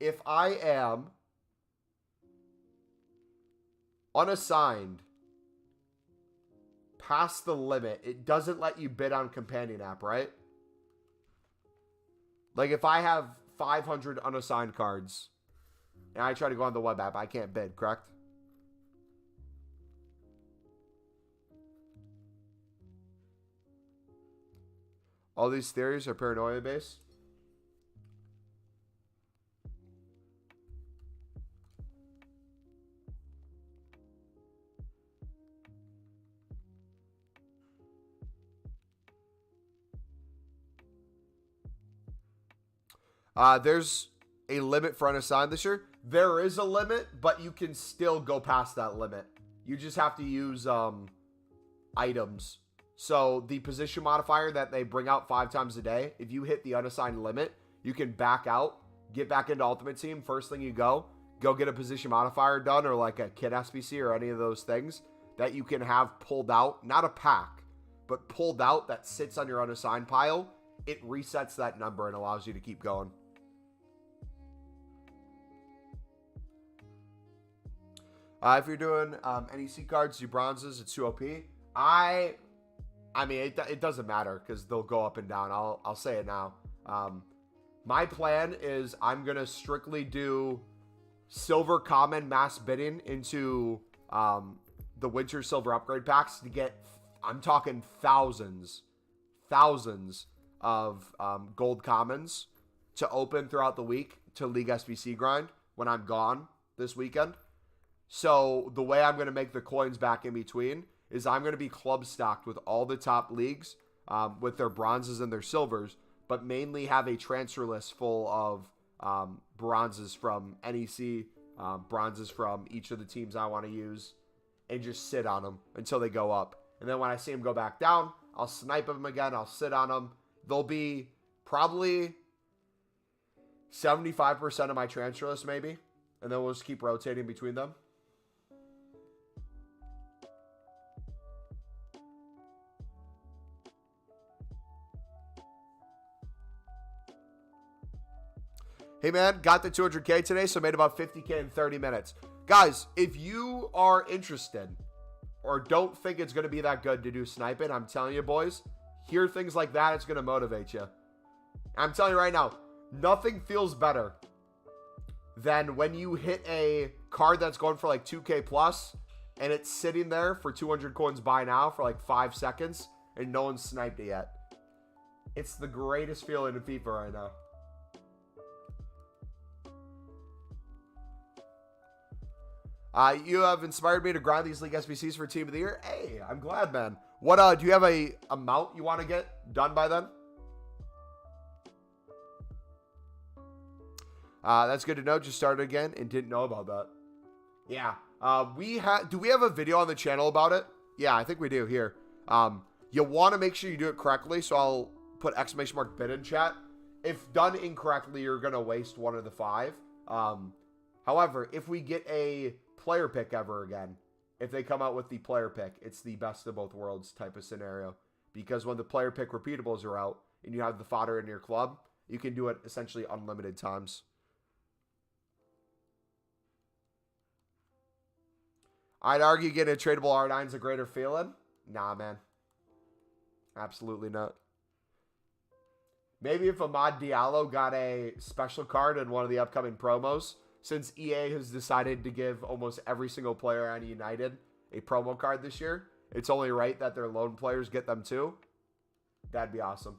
If I am unassigned past the limit, it doesn't let you bid on companion app, right? Like if I have 500 unassigned cards and I try to go on the web app, I can't bid, correct? All these theories are paranoia based. There's a limit for unassigned this year. There is a limit, but you can still go past that limit. You just have to use items. So the position modifier that they bring out 5 times a day, if you hit the unassigned limit, you can back out, get back into Ultimate Team. First thing you go get a position modifier done, or like a kit SBC or any of those things that you can have pulled out. Not a pack, but pulled out that sits on your unassigned pile, it resets that number and allows you to keep going. If you're doing NEC cards, do bronzes, it's 2 OP. I mean, it doesn't matter because they'll go up and down. I'll say it now. My plan is I'm going to strictly do silver common mass bidding into the winter silver upgrade packs to get, I'm talking thousands of gold commons to open throughout the week to League SBC grind when I'm gone this weekend. So the way I'm going to make the coins back in between is I'm going to be club stocked with all the top leagues with their bronzes and their silvers, but mainly have a transfer list full of bronzes from NEC, bronzes from each of the teams I want to use, and just sit on them until they go up. And then when I see them go back down, I'll snipe them again. I'll sit on them. They'll be probably 75% of my transfer list maybe, and then we'll just keep rotating between them. Hey man, got the 200K today, so made about 50K in 30 minutes. Guys, if you are interested or don't think it's going to be that good to do sniping, I'm telling you boys, hear things like that, it's going to motivate you. I'm telling you right now, nothing feels better than when you hit a card that's going for like 2K plus and it's sitting there for 200 coins buy now for like 5 seconds and no one's sniped it yet. It's the greatest feeling in FIFA right now. You have inspired me to grind these League SBCs for Team of the Year. Hey, I'm glad, man. What, do you have a amount you want to get done by then? That's good to know. Just started again and didn't know about that. Yeah. Do we have a video on the channel about it? Yeah, I think we do here. You want to make sure you do it correctly. So I'll put ! bid in chat. If done incorrectly, you're going to waste one of the 5. However, if we get a player pick ever again, if they come out with the player pick, it's the best of both worlds type of scenario, because when the player pick repeatables are out and you have the fodder in your club, you can do it essentially unlimited times. I'd argue getting a tradable R9 is a greater feeling. Nah, man, absolutely not. Maybe if Amad Diallo got a special card in one of the upcoming promos, since EA has decided to give almost every single player on United a promo card this year, it's only right that their lone players get them too. That'd be awesome.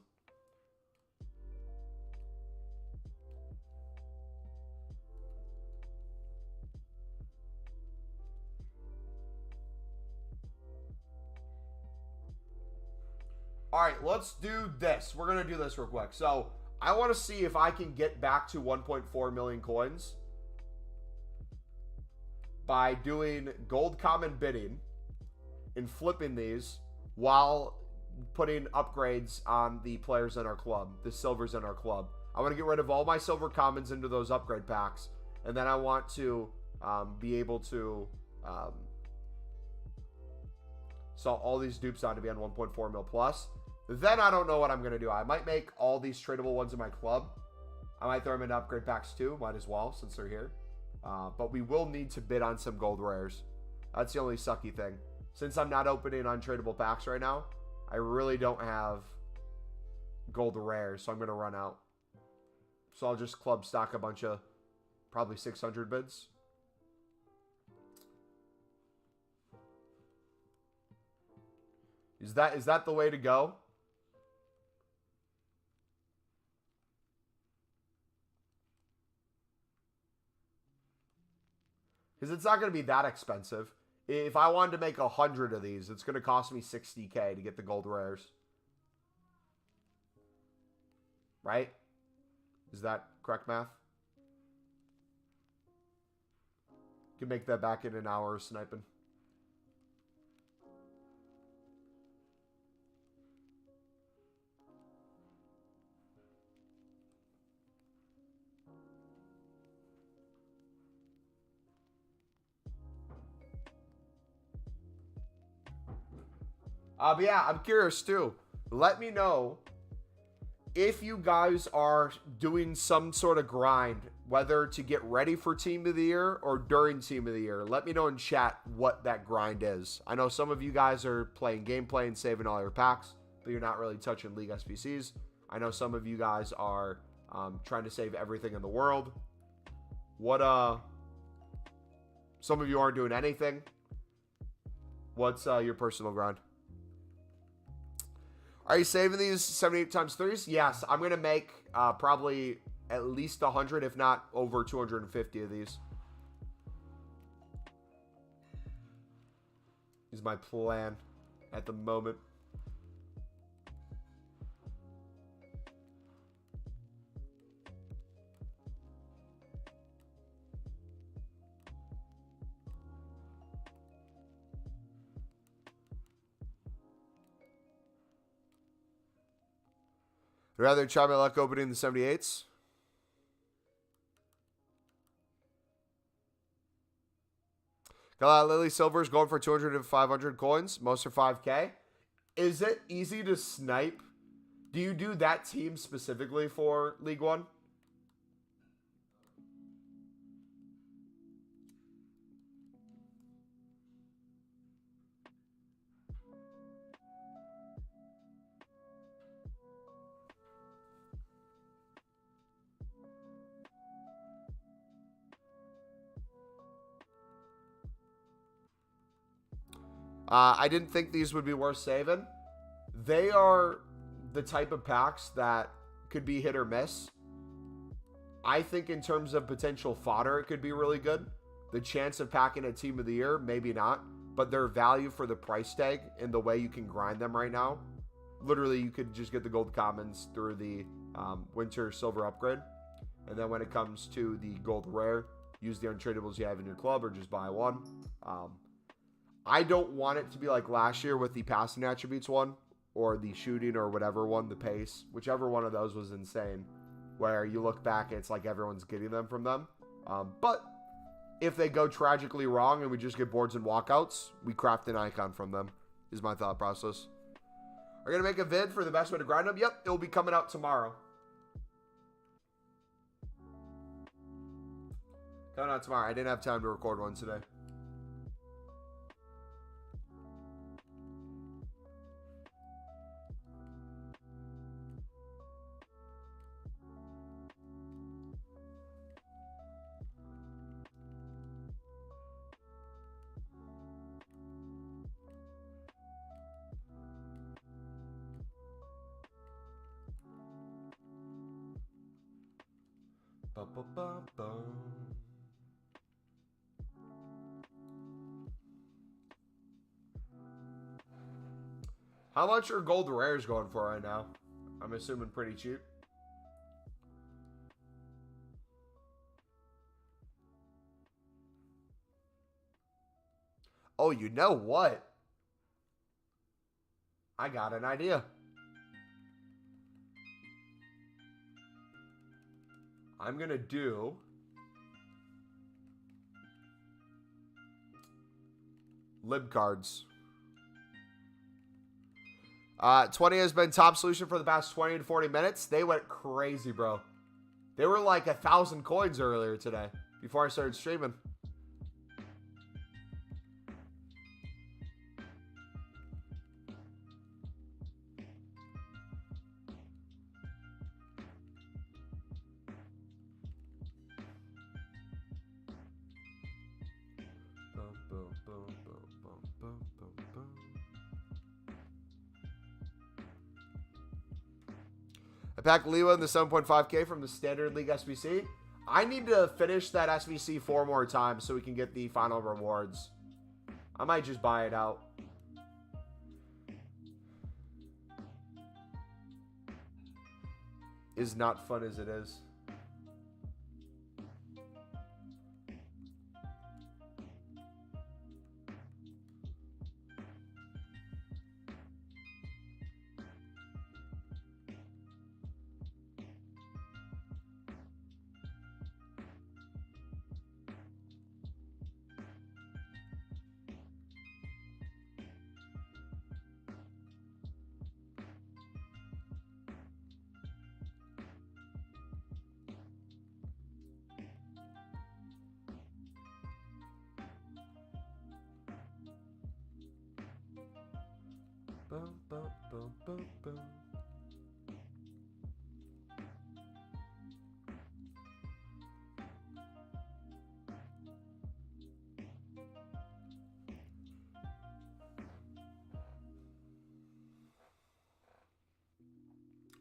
All right, let's do this. We're going to do this real quick. So I want to see if I can get back to 1.4 million coins by doing gold common bidding and flipping these while putting upgrades on the players in our club, the silvers in our club. I want to get rid of all my silver commons into those upgrade packs, and then I want to be able to sell all these dupes on to be on 1.4 mil plus. Then I don't know what I'm going to do. I might make all these tradable ones in my club. I might throw them into upgrade packs too. Might as well, since they're here. But we will need to bid on some gold rares. That's the only sucky thing. Since I'm not opening untradable packs right now, I really don't have gold rares, so I'm going to run out. So I'll just club stock a bunch of probably 600 bids. Is that the way to go? Because it's not going to be that expensive. If I wanted to make 100 of these, it's going to cost me 60K to get the gold rares. Right? Is that correct math? You can make that back in an hour of sniping. But yeah, I'm curious too. Let me know if you guys are doing some sort of grind, whether to get ready for Team of the Year or during Team of the Year. Let me know in chat what that grind is. I know some of you guys are playing gameplay and saving all your packs, but you're not really touching League SBCs. I know some of you guys are trying to save everything in the world. Some of you aren't doing anything. What's your personal grind? Are you saving these 78 times 3s? Yes, I'm going to make probably at least 100, if not over 250 of these. Is my plan at the moment. Rather try my luck opening the 78s. Lily Silver's going for 200 and 500 coins. Most are 5K. Is it easy to snipe? Do you do that team specifically for League One? I didn't think these would be worth saving. They are the type of packs that could be hit or miss. I think in terms of potential fodder, it could be really good. The chance of packing a Team of the Year, maybe not. But their value for the price tag and the way you can grind them right now. Literally, you could just get the gold commons through the winter silver upgrade. And then when it comes to the gold rare, use the untradables you have in your club or just buy one. I don't want it to be like last year with the passing attributes one or the shooting or whatever one, the pace. Whichever one of those was insane. Where you look back, it's like everyone's getting them from them. But if they go tragically wrong and we just get boards and walkouts, we craft an icon from them, is my thought process. Are you going to make a vid for the best way to grind them? Yep, it'll be coming out tomorrow. Coming out tomorrow. I didn't have time to record one today. How much are gold rares going for right now? I'm assuming pretty cheap. Oh, you know what? I got an idea. I'm going to do lib cards. 20 has been top solution for the past 20 to 40 minutes. They went crazy, bro. They were like 1,000 coins earlier today before I started streaming. I packed Lewa in the 7.5K from the Standard League SBC. I need to finish that SBC 4 more times so we can get the final rewards. I might just buy it out. Is not fun as it is. boom, boom.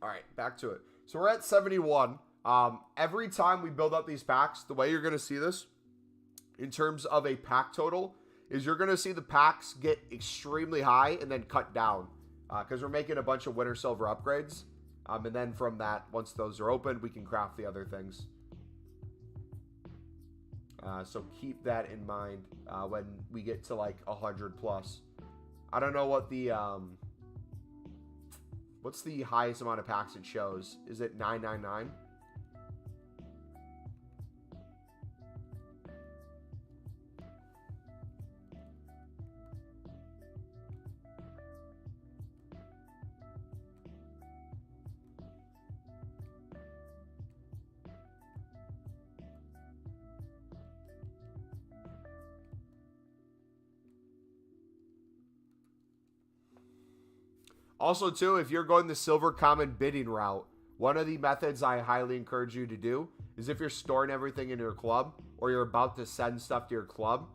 All right, back to it. So we're at 71. Every time we build up these packs, the way you're going to see this in terms of a pack total is you're going to see the packs get extremely high and then cut down because we're making a bunch of winter silver upgrades. And then from that, once those are opened, we can craft the other things. So keep that in mind when we get to like 100 plus. I don't know what the... what's the highest amount of packs it shows? Is it 999? Also, too, if you're going the silver common bidding route, one of the methods I highly encourage you to do is if you're storing everything in your club or you're about to send stuff to your club,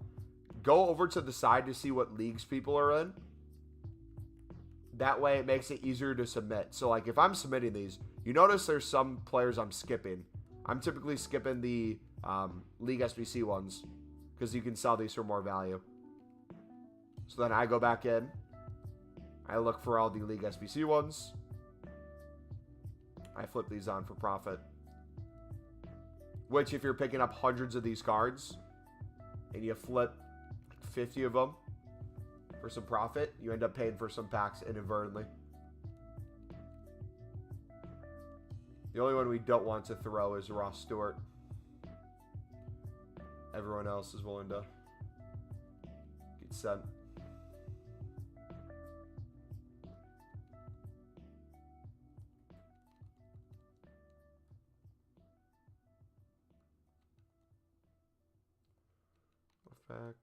go over to the side to see what leagues people are in. That way it makes it easier to submit. So, like, if I'm submitting these, you notice there's some players I'm skipping. I'm typically skipping the League SBC ones because you can sell these for more value. So then I go back in. I look for all the League SBC ones. I flip these on for profit. Which, if you're picking up hundreds of these cards, and you flip 50 of them for some profit, you end up paying for some packs inadvertently. The only one we don't want to throw is Ross Stewart. Everyone else is willing to get sent. Back.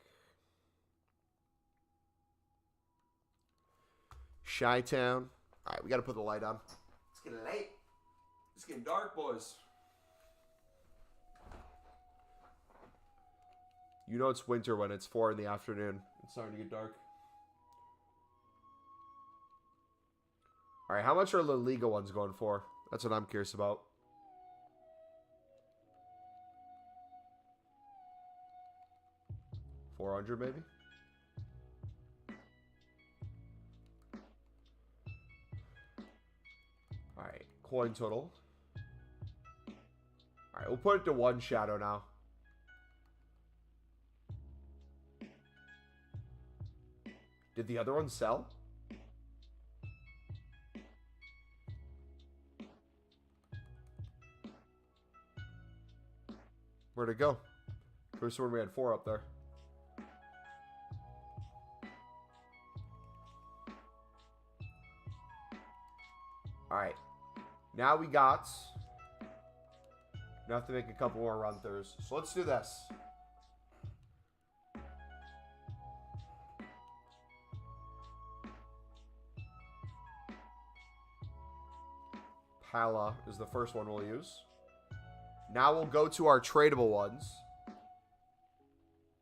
Chi-Town. Alright, we gotta put the light on. It's getting late. It's getting dark, boys. You know it's winter when it's 4 in the afternoon. It's starting to get dark. Alright, how much are La Liga ones going for? That's what I'm curious about. $400 maybe? Alright, coin total. Alright, we'll put it to 1 shadow now. Did the other one sell? Where'd it go? First one we had 4 up there. Alright, now we got, we have to make a couple more run-throughs. So let's do this. Pala is the first one we'll use. Now we'll go to our tradable ones.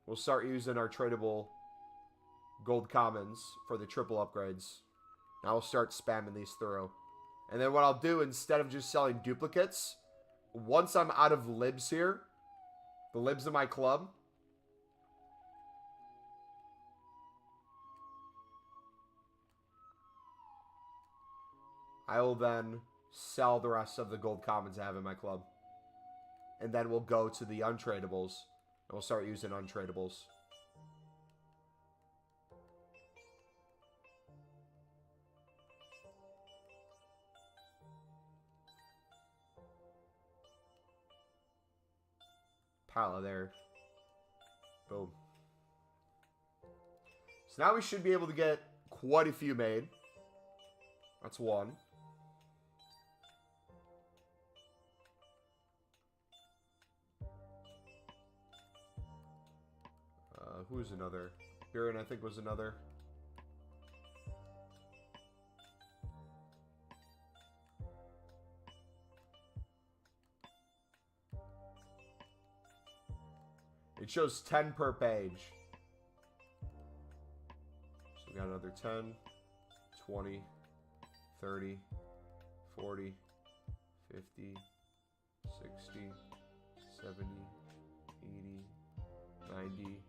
We'll start using our tradable gold commons for the triple upgrades. Now we'll start spamming these through. And then what I'll do, instead of just selling duplicates, once I'm out of libs here, the libs in my club, I will then sell the rest of the gold commons I have in my club. And then we'll go to the untradables, and we'll start using untradables. Pala there. Boom. So now we should be able to get quite a few made. That's one. Who's another? Buren, I think, was another. shows 10 per page. So we got another 10, 20, 30, 40, 50, 60, 70, 80, 90.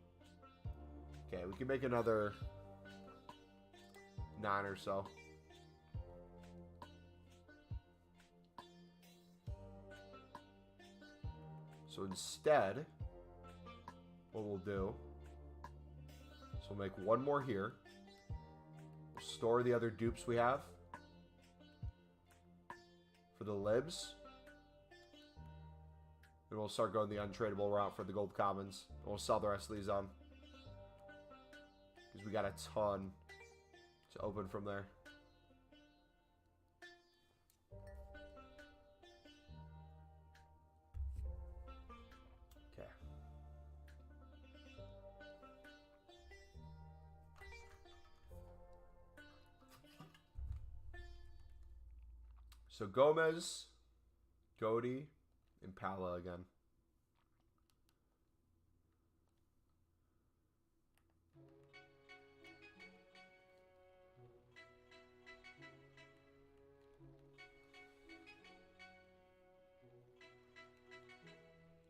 Okay, we can make another 9 or so. So instead, what we'll do is we'll make one more here. We'll store the other dupes we have for the libs. And we'll start going the untradeable route for the gold commons. And we'll sell the rest of these on. Because we got a ton to open from there. Okay. So Gomez, Goody, Impala again.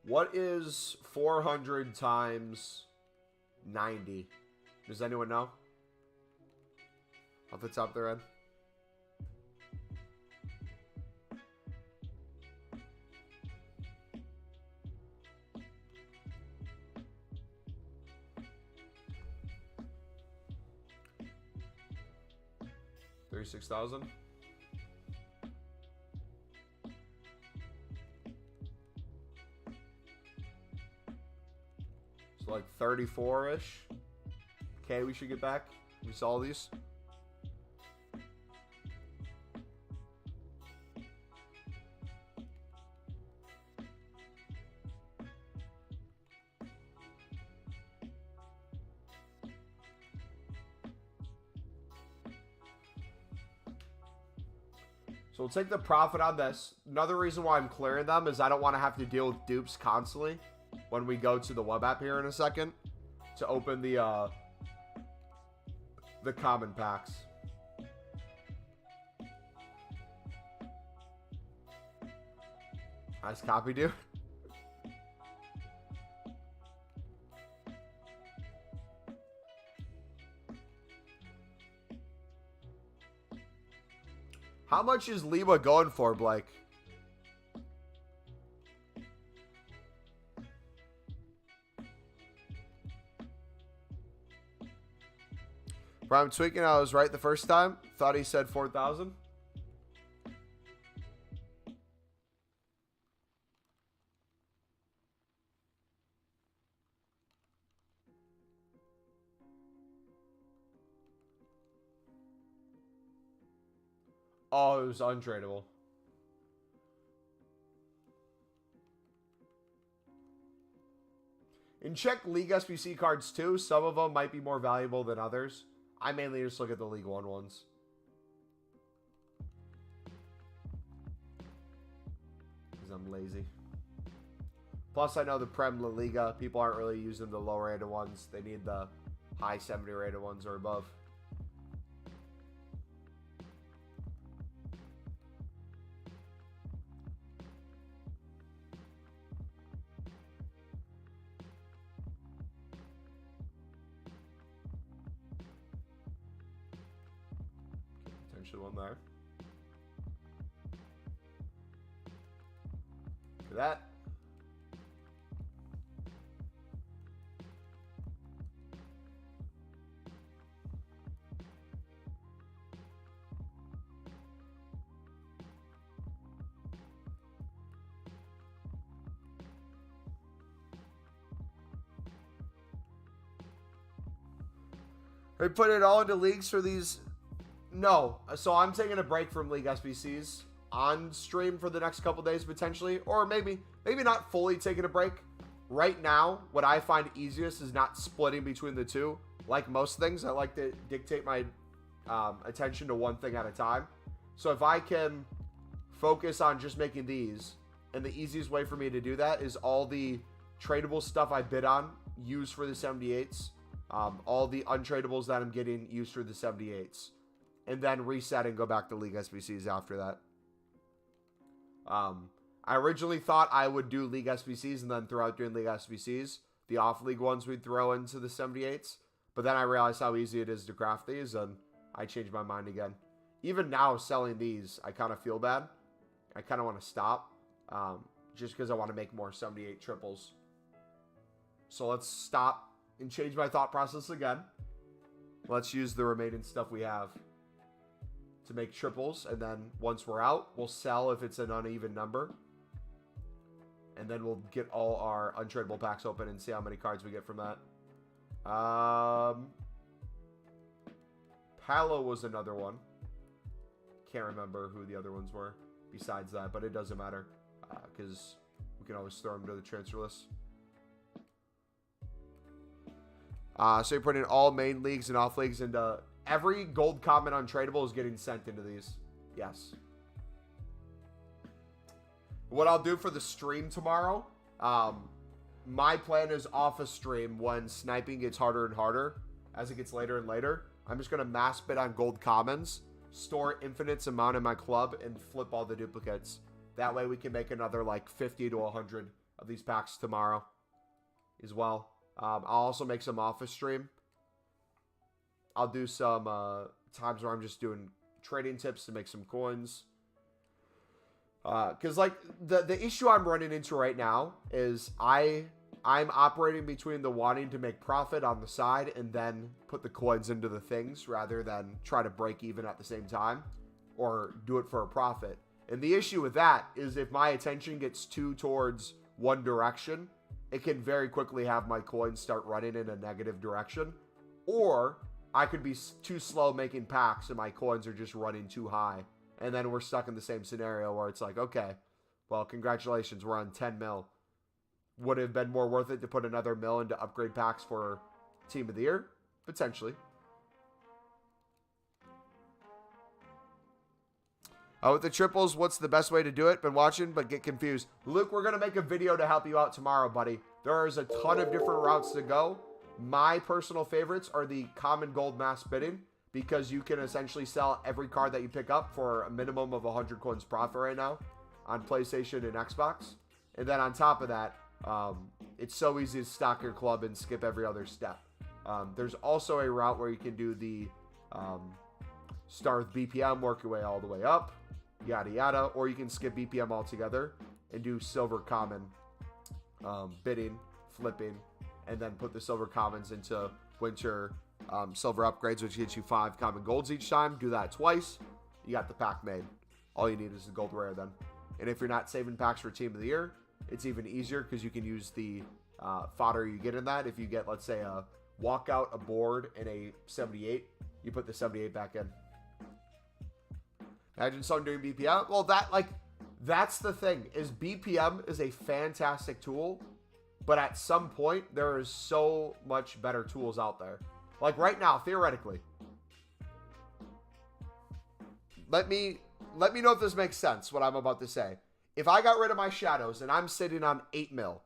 What is 400 times 90? Does anyone know? Off the top of their head. $36,000. So like 34-ish. Okay, we should get back. We saw these. So we'll take the profit on this. Another reason why I'm clearing them is I don't want to have to deal with dupes constantly when we go to the web app here in a second to open the common packs. Nice copy, dude. How much is Lima going for, Blake? Prime tweaking, I was right the first time. Thought he said 4,000. Oh, it was untradeable. And check League SBC cards too. Some of them might be more valuable than others. I mainly just look at the League One ones. Because I'm lazy. Plus, I know the Prem La Liga, people aren't really using the low rated ones. They need the high 70 rated ones or above. One there. Look at that. They put it all into leagues for these. No, so I'm taking a break from League SBCs on stream for the next couple days potentially, or maybe not fully taking a break. Right now, what I find easiest is not splitting between the two. Like most things, I like to dictate my attention to one thing at a time. So if I can focus on just making these, and the easiest way for me to do that is all the tradable stuff I bid on used for the 78s. All the untradables that I'm getting used for the 78s. And then reset and go back to League SBCs after that. I originally thought I would do League SBCs and then throughout doing League SBCs, the off-league ones we'd throw into the 78s. But then I realized how easy it is to craft these, and I changed my mind again. Even now, selling these, I kind of feel bad. I kind of want to stop, just because I want to make more 78 triples. So let's stop and change my thought process again. Let's use the remaining stuff we have to make triples, and then once we're out, we'll sell if it's an uneven number. And then we'll get all our untradable packs open and see how many cards we get from that. Palo was another one. Can't remember who the other ones were besides that, but it doesn't matter because we can always throw them to the transfer list. So you're putting all main leagues and off leagues into every gold common untradable is getting sent into these. Yes. What I'll do for the stream tomorrow, my plan is off a stream when sniping gets harder and harder as it gets later and later. I'm just going to mass bid on gold commons, store infinite amount in my club, and flip all the duplicates. That way we can make another like 50 to 100 of these packs tomorrow as well. I'll also make some office stream. I'll do some times where I'm just doing trading tips to make some coins. Because like the issue I'm running into right now is I'm operating between the wanting to make profit on the side and then put the coins into the things rather than try to break even at the same time or do it for a profit. And the issue with that is if my attention gets too towards one direction, it can very quickly have my coins start running in a negative direction, or I could be too slow making packs and my coins are just running too high. And then we're stuck in the same scenario where it's like, okay, well, congratulations, we're on 10 mil. Would it have been more worth it to put another mil into upgrade packs for Team of the Year? Potentially. With the triples, what's the best way to do it? Been watching, but get confused. Luke, we're going to make a video to help you out tomorrow, buddy. There is a ton of different routes to go. My personal favorites are the common gold mass bidding, because you can essentially sell every card that you pick up for a minimum of 100 coins profit right now on PlayStation and Xbox. And then on top of that, it's so easy to stock your club and skip every other step. There's also a route where you can do the start with BPM, work your way all the way up, yada yada, or you can skip BPM altogether and do silver common bidding, flipping, and then put the silver commons into winter silver upgrades, which gets you 5 common golds each time. Do that twice, you got the pack made. All you need is the gold rare then. And if you're not saving packs for Team of the Year, it's even easier because you can use the fodder you get in that. If you get, let's say, a walkout, a board, and a 78, you put the 78 back in. Imagine someone doing BPM. Well, that's the thing, is BPM is a fantastic tool, but at some point, there is so much better tools out there. Like right now, theoretically. Let me know if this makes sense, what I'm about to say. If I got rid of my shadows and I'm sitting on 8 mil,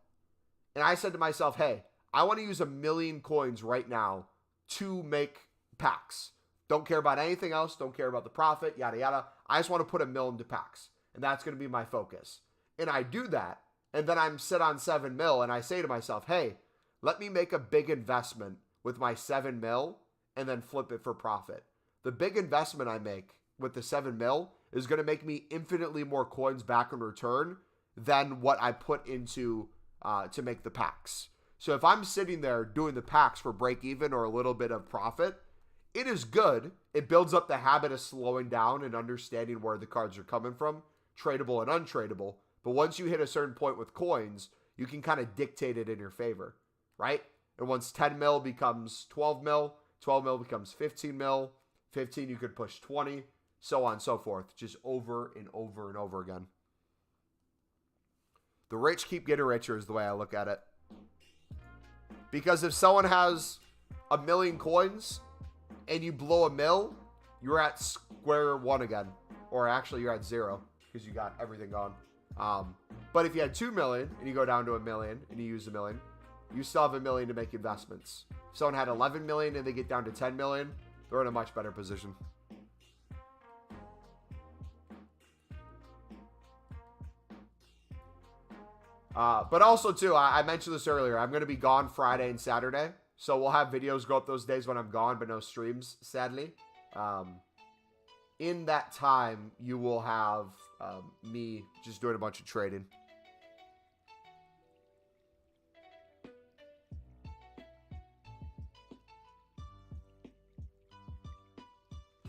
and I said to myself, hey, I want to use 1 million coins right now to make packs. Don't care about anything else. Don't care about the profit, yada, yada. I just want to put 1 mil into packs. And that's going to be my focus. And I do that. And then I'm sit on 7 mil and I say to myself, hey, let me make a big investment with my 7 mil and then flip it for profit. The big investment I make with the 7 mil is going to make me infinitely more coins back in return than what I put into to make the packs. So if I'm sitting there doing the packs for break even or a little bit of profit, it is good. It builds up the habit of slowing down and understanding where the cards are coming from, tradable and untradable. But once you hit a certain point with coins, you can kind of dictate it in your favor, right? And once 10 mil becomes 12 mil, 12 mil becomes 15 mil, 15 you could push 20, so on and so forth, just over and over and over again. The rich keep getting richer is the way I look at it. Because if someone has 1 million coins and you blow 1 mil, you're at square one again. Or actually you're at 0 because you got everything gone. But if you had 2 million and you go down to 1 million and you use 1 million, You still have $1 million to make investments. If someone had 11 million and they get down to 10 million, they're in a much better position. But also, too, I mentioned this earlier. I'm going to be gone Friday and Saturday. So we'll have videos go up those days when I'm gone, but no streams, sadly. In that time, you will have me just doing a bunch of trading.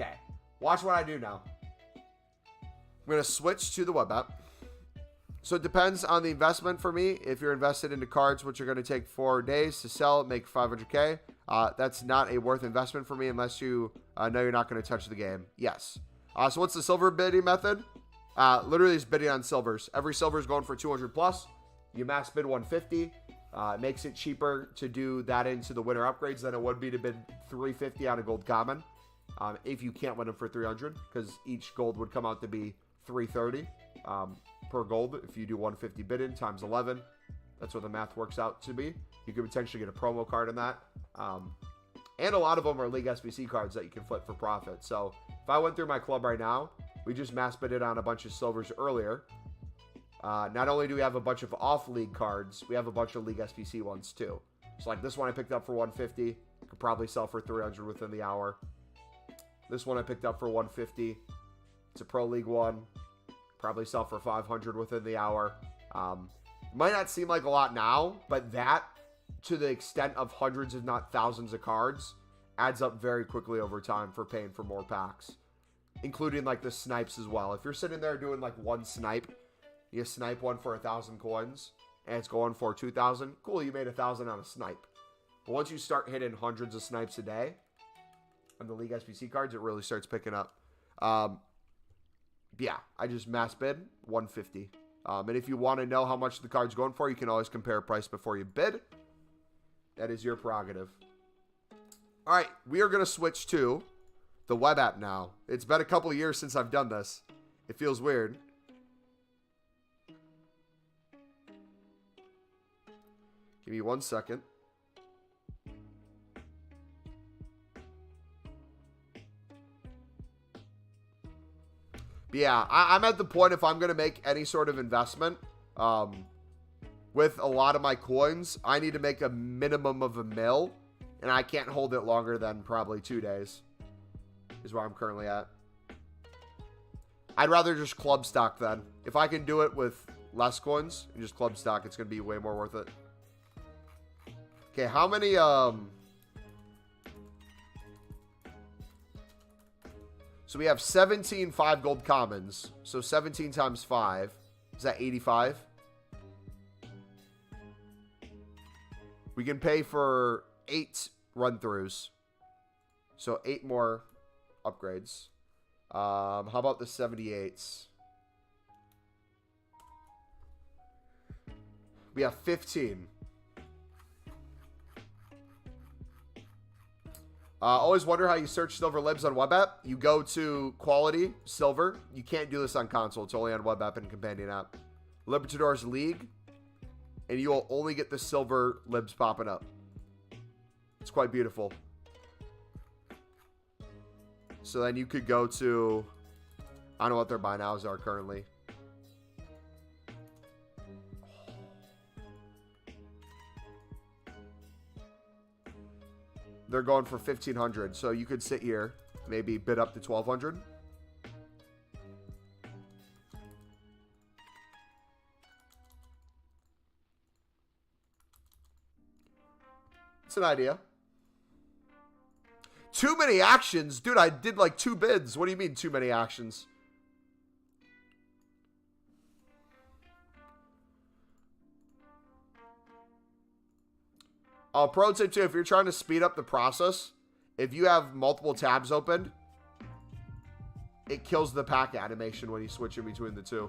Okay, watch what I do now. I'm going to switch to the web app. So it depends on the investment for me. If you're invested into cards, which are going to take 4 days to sell, make 500K, that's not a worth investment for me unless you know you're not going to touch the game. Yes. So what's the silver bidding method? Literally is bidding on silvers. Every silver is going for 200 plus. You max bid 150. It makes it cheaper to do that into the winner upgrades than it would be to bid 350 on a gold common. If you can't win them for 300, because each gold would come out to be 330 per gold. If you do 150 bid in times 11, that's what the math works out to be. You could potentially get a promo card in that. And a lot of them are League SBC cards that you can flip for profit. So if I went through my club right now, we just mass bidded on a bunch of silvers earlier. Not only do we have a bunch of off-league cards, we have a bunch of League SBC ones too. So like this one I picked up for 150. Could probably sell for 300 within the hour. This one I picked up for 150. It's a Pro League one. Probably sell for 500 within the hour. Might not seem like a lot now, but that, to the extent of hundreds if not thousands of cards, adds up very quickly over time for paying for more packs. Including like the snipes as well. If you're sitting there doing like one snipe, you snipe one for 1,000 coins, and it's going for 2,000. Cool, you made 1,000 on a snipe. But once you start hitting hundreds of snipes a day on the League SBC cards, it really starts picking up. Yeah, I just mass bid 150. And if you want to know how much the card's going for, you can always compare price before you bid. That is your prerogative. All right, we are going to switch to the web app now. It's been a couple of years since I've done this. It feels weird. Give me 1 second. But yeah, I'm at the point if I'm going to make any sort of investment with a lot of my coins, I need to make a minimum of $1 mil, and I can't hold it longer than probably 2 days is where I'm currently at. I'd rather just club stock then. If I can do it with less coins and just club stock, it's going to be way more worth it. Okay, how many... So we have 17 5 gold commons. So 17 times 5. Is that 85? We can pay for 8 run-throughs. So 8 more upgrades. How about the 78s? We have 15. Always wonder how you search silver libs on web app. You go to quality, silver. You can't do this on console. It's only on web app and companion app. Libertadores League. And you will only get the silver libs popping up. It's quite beautiful. So then you could go to... I don't know what their buy nows are currently. They're going for 1,500. So you could sit here, maybe bid up to 1,200. It's an idea. Too many actions? Dude, I did like 2 bids. What do you mean too many actions? Pro tip too, if you're trying to speed up the process, if you have multiple tabs open, it kills the pack animation when you switch in between the two.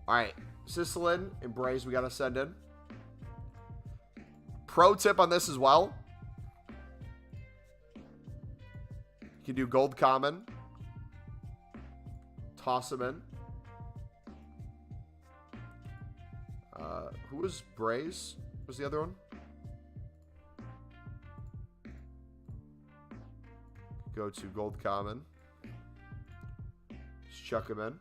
All right, Sicilin and Braze, we got to send in. Pro tip on this as well. You can do gold common. Toss them in. Who was Braze? What was the other one? Go to gold common. Just chuck them in.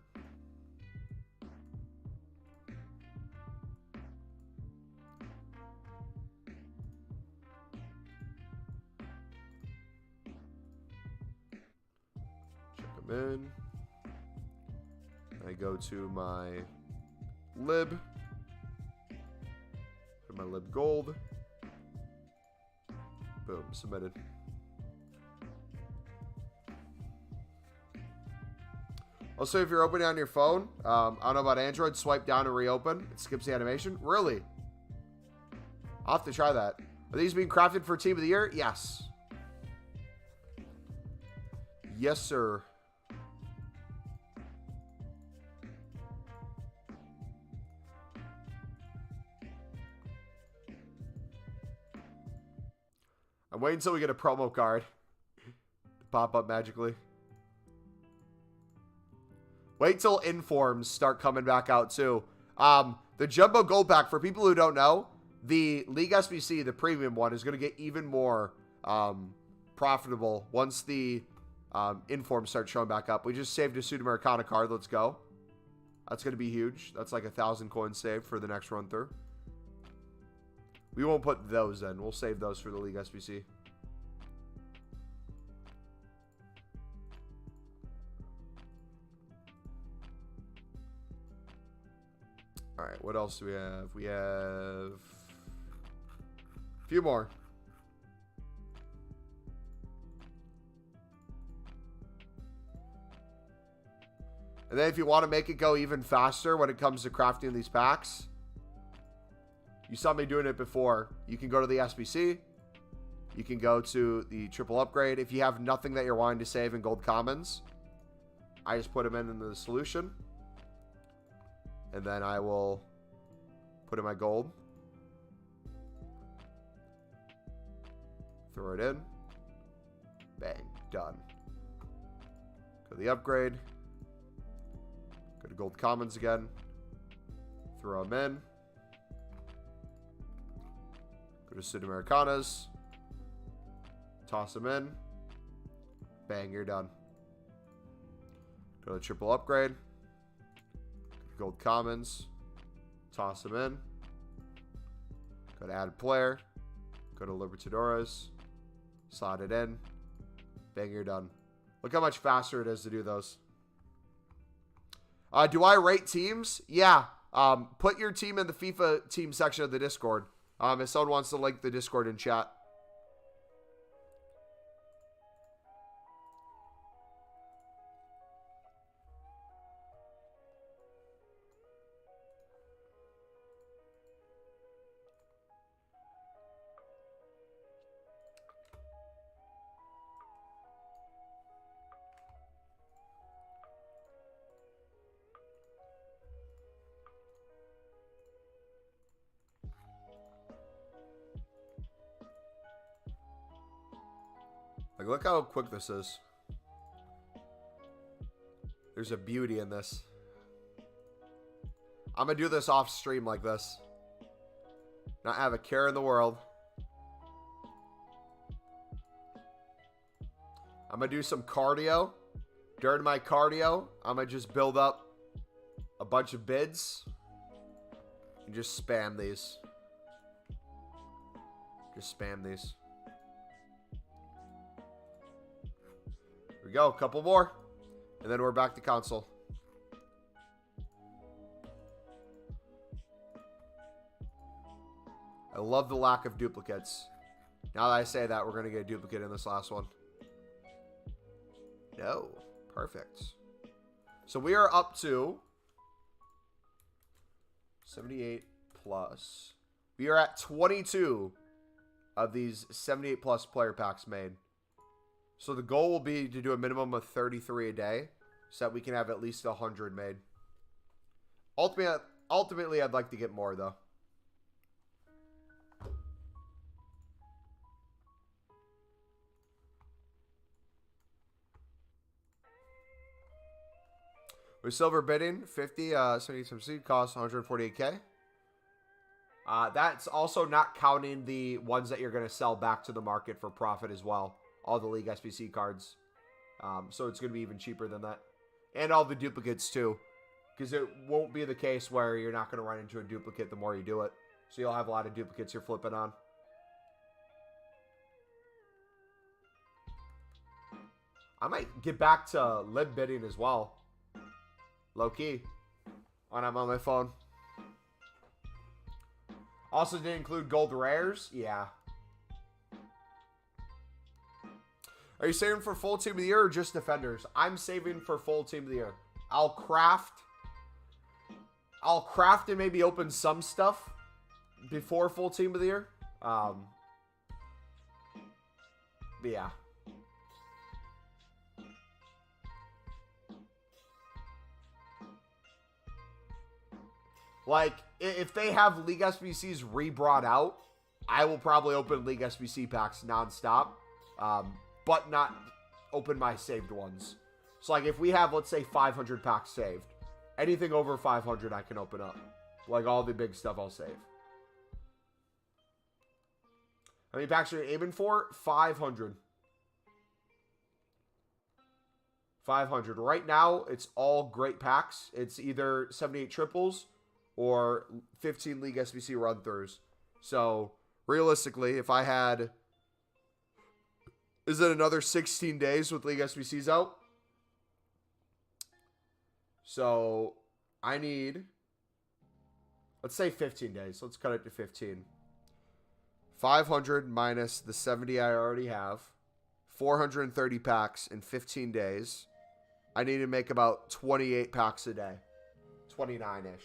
Chuck them in. I go to my lib. Put my lib gold. Boom, submitted. Also, if you're opening on your phone, I don't know about Android, swipe down and reopen. It skips the animation. Really? I'll have to try that. Are these being crafted for Team of the Year? Yes. Yes, sir. I'm waiting until we get a promo card to pop up magically. Wait till informs start coming back out too. The Jumbo Gold Pack, for people who don't know, the League SBC, the premium one, is going to get even more profitable once the informs start showing back up. We just saved a Sudamericana card. Let's go. That's going to be huge. That's like 1,000 coins saved for the next run through. We won't put those in. We'll save those for the League SBC. All right, what else do we have? We have a few more. And then if you want to make it go even faster when it comes to crafting these packs, you saw me doing it before. You can go to the SBC. You can go to the triple upgrade. If you have nothing that you're wanting to save in gold commons, I just put them in the solution. And then I will put in my gold. Throw it in. Bang. Done. Go to the upgrade. Go to gold commons again. Throw them in. Go to Sudamericanas. Toss them in. Bang, you're done. Go to triple upgrade. Gold commons. Toss them in. Go to add player. Go to Libertadores. Slot it in. Bang, you're done. Look how much faster it is to do those. Do I rate teams? Yeah. Put your team in the FIFA team section of the Discord. If someone wants to link the Discord in chat. Like, look how quick this is. There's a beauty in this. I'm going to do this off stream like this. Not have a care in the world. I'm going to do some cardio. During my cardio, I'm going to just build up a bunch of bids. And just spam these. Just spam these. Here we go, a couple more. And then we're back to console. I love the lack of duplicates. Now that I say that, we're going to get a duplicate in this last one. No. Perfect. So we are up to 78 plus. We are at 22 of these 78 plus player packs made. So the goal will be to do a minimum of 33 a day so that we can have at least 100 made. Ultimately, I'd like to get more, though. With silver bidding, 50, 70 some seed costs 148K. That's also not counting the ones that you're going to sell back to the market for profit as well. All the League SBC cards. So it's going to be even cheaper than that. And all the duplicates too. Because it won't be the case where you're not going to run into a duplicate the more you do it. So you'll have a lot of duplicates you're flipping on. I might get back to lib bidding as well. Low key. When I'm on my phone. Also didn't include gold rares. Yeah. Are you saving for full team of the year or just defenders? I'm saving for full team of the year. I'll craft and maybe open some stuff before full team of the year. But yeah. Like, if they have League SBCs re-brought out, I will probably open League SBC packs nonstop, but not open my saved ones. So, like, if we have, let's say, 500 packs saved, anything over 500 I can open up. Like, all the big stuff I'll save. How many packs are you aiming for? 500. 500. Right now, it's all great packs. It's either 78 triples or 15 League SBC run-throughs. So, realistically, if I had... Is it another 16 days with League SBCs out? So, I need... Let's say 15 days. Let's cut it to 15. 500 minus the 70 I already have. 430 packs in 15 days. I need to make about 28 packs a day. 29-ish.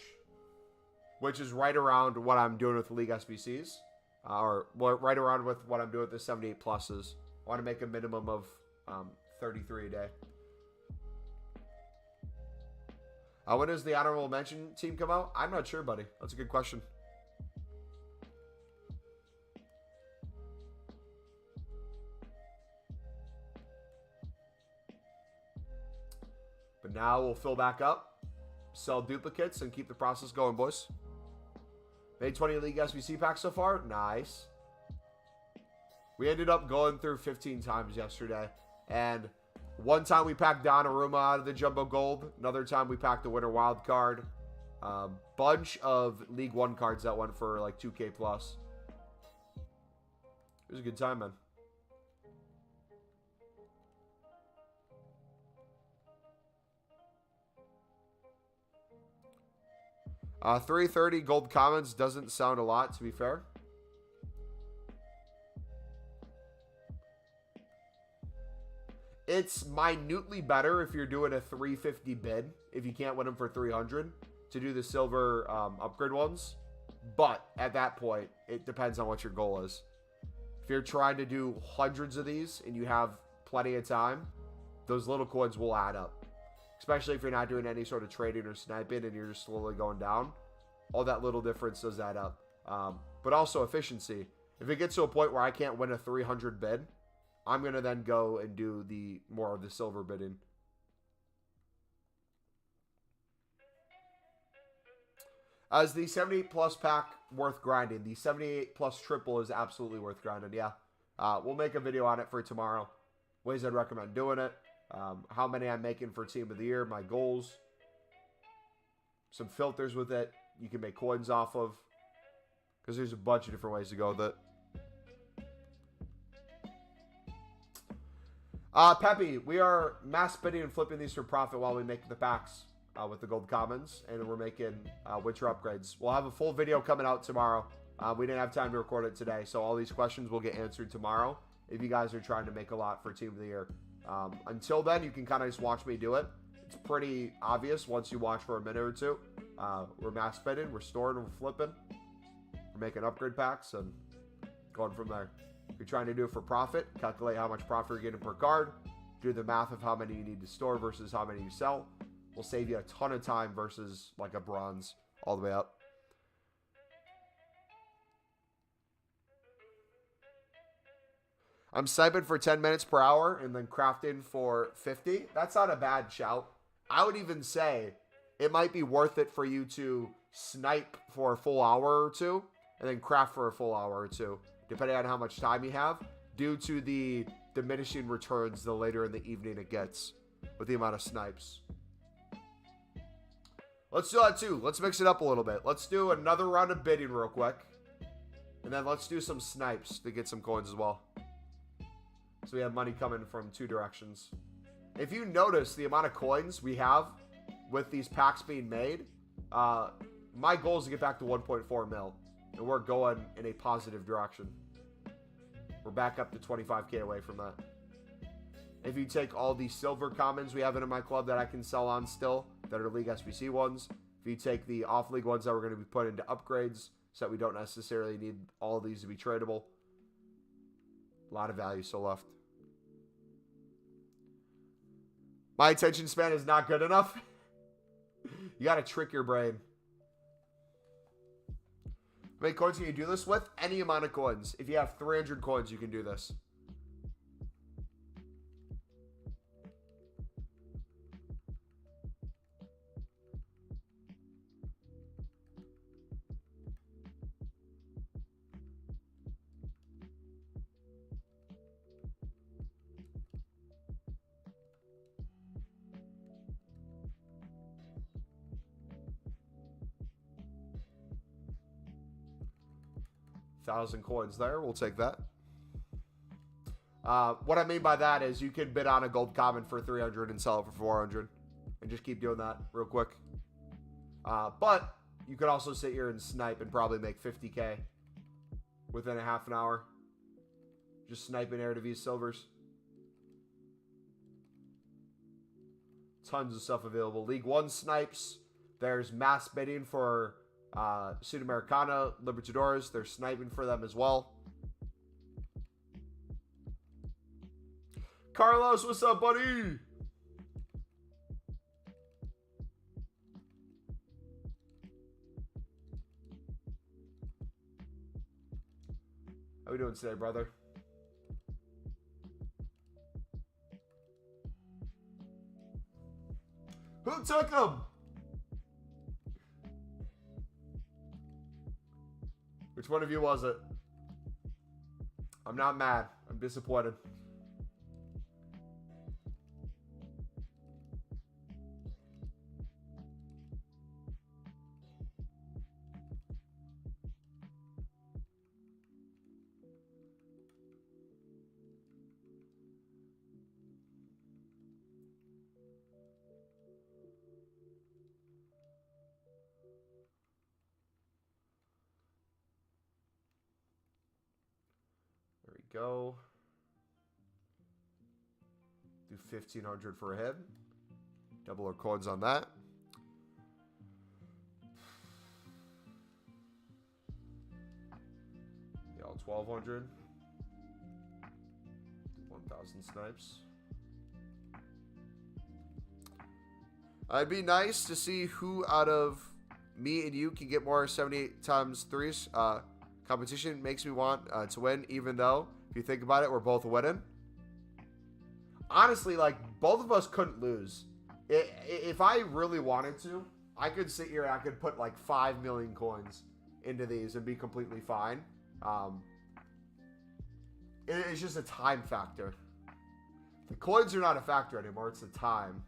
Which is right around what I'm doing with the League SBCs. Or right around with what I'm doing with the 78 pluses. I want to make a minimum of 33 a day. When does the honorable mention team come out? I'm not sure, buddy. That's a good question. But now we'll fill back up, sell duplicates, and keep the process going, boys. Made 20 League SBC packs so far. Nice. We ended up going through 15 times yesterday. And one time we packed Donnarumma out of the Jumbo Gold. Another time we packed the Winter Wild Card. Bunch of League 1 cards that went for like 2K plus. It was a good time, man. $330 gold commons doesn't sound a lot, to be fair. It's minutely better if you're doing a 350 bid, if you can't win them for 300, to do the silver upgrade ones. But at that point, it depends on what your goal is. If you're trying to do hundreds of these and you have plenty of time, those little coins will add up. Especially if you're not doing any sort of trading or sniping and you're just slowly going down. All that little difference does add up. But also efficiency. If it gets to a point where I can't win a 300 bid, I'm going to then go and do the more of the silver bidding. Is the 78 plus pack worth grinding? The 78 plus triple is absolutely worth grinding, yeah. We'll make a video on it for tomorrow. Ways I'd recommend doing it. How many I'm making for team of the year, my goals, some filters with it you can make coins off of, because there's a bunch of different ways to go with it. Peppy, we are mass bidding and flipping these for profit while we make the packs with the gold commons, and we're making winter upgrades. We'll have a full video coming out tomorrow. We didn't have time to record it today, so all these questions will get answered tomorrow if you guys are trying to make a lot for team of the year. Until then, you can kind of just watch me do it. It's pretty obvious once you watch for a minute or two. We're mass bidding, we're storing, we're flipping. We're making upgrade packs and going from there. If you're trying to do it for profit, calculate how much profit you're getting per card. Do the math of how many you need to store versus how many you sell. Will save you a ton of time versus like a bronze all the way up. I'm sniping for 10 minutes per hour and then crafting for 50. That's not a bad shout. I would even say it might be worth it for you to snipe for a full hour or two and then craft for a full hour or two, depending on how much time you have, due to the diminishing returns the later in the evening it gets with the amount of snipes. Let's do that too. Let's mix it up a little bit. Let's do another round of bidding real quick. And then let's do some snipes to get some coins as well. So we have money coming from two directions. If you notice the amount of coins we have with these packs being made, my goal is to get back to 1.4 mil. And we're going in a positive direction. We're back up to 25k away from that. If you take all the silver commons we have in my club that I can sell on still, that are League SBC ones, if you take the off-league ones that we're going to be put into upgrades, so that we don't necessarily need all of these to be tradable, a lot of value still left. My attention span is not good enough. You got to trick your brain. How many coins can you do this with? Any amount of coins. If you have 300 coins, you can do this. $1,000 coins there. We'll take that. What I mean by that is you can bid on a gold common for 300 and sell it for 400, and just keep doing that real quick. But you could also sit here and snipe and probably make 50k within a half an hour. Just sniping Eredivisie silvers. Tons of stuff available. League One snipes. There's mass bidding for Sudamericana, Libertadores. They're sniping for them as well. Carlos, what's up, buddy? How we doing today, brother? Who took them? Which one of you was it? I'm not mad. I'm disappointed. Go. Do 1,500 for a head. Double our coins on that. Yeah, 1,200. 1,000 snipes. It'd be nice to see who out of me and you can get more 78 times threes. Competition makes me want to win, even though, if you think about it, we're both winning. Honestly, like, both of us couldn't lose. If I really wanted to, I could sit here and I could put like 5 million coins into these and be completely fine. It's just a time factor. The coins are not a factor anymore. It's the time.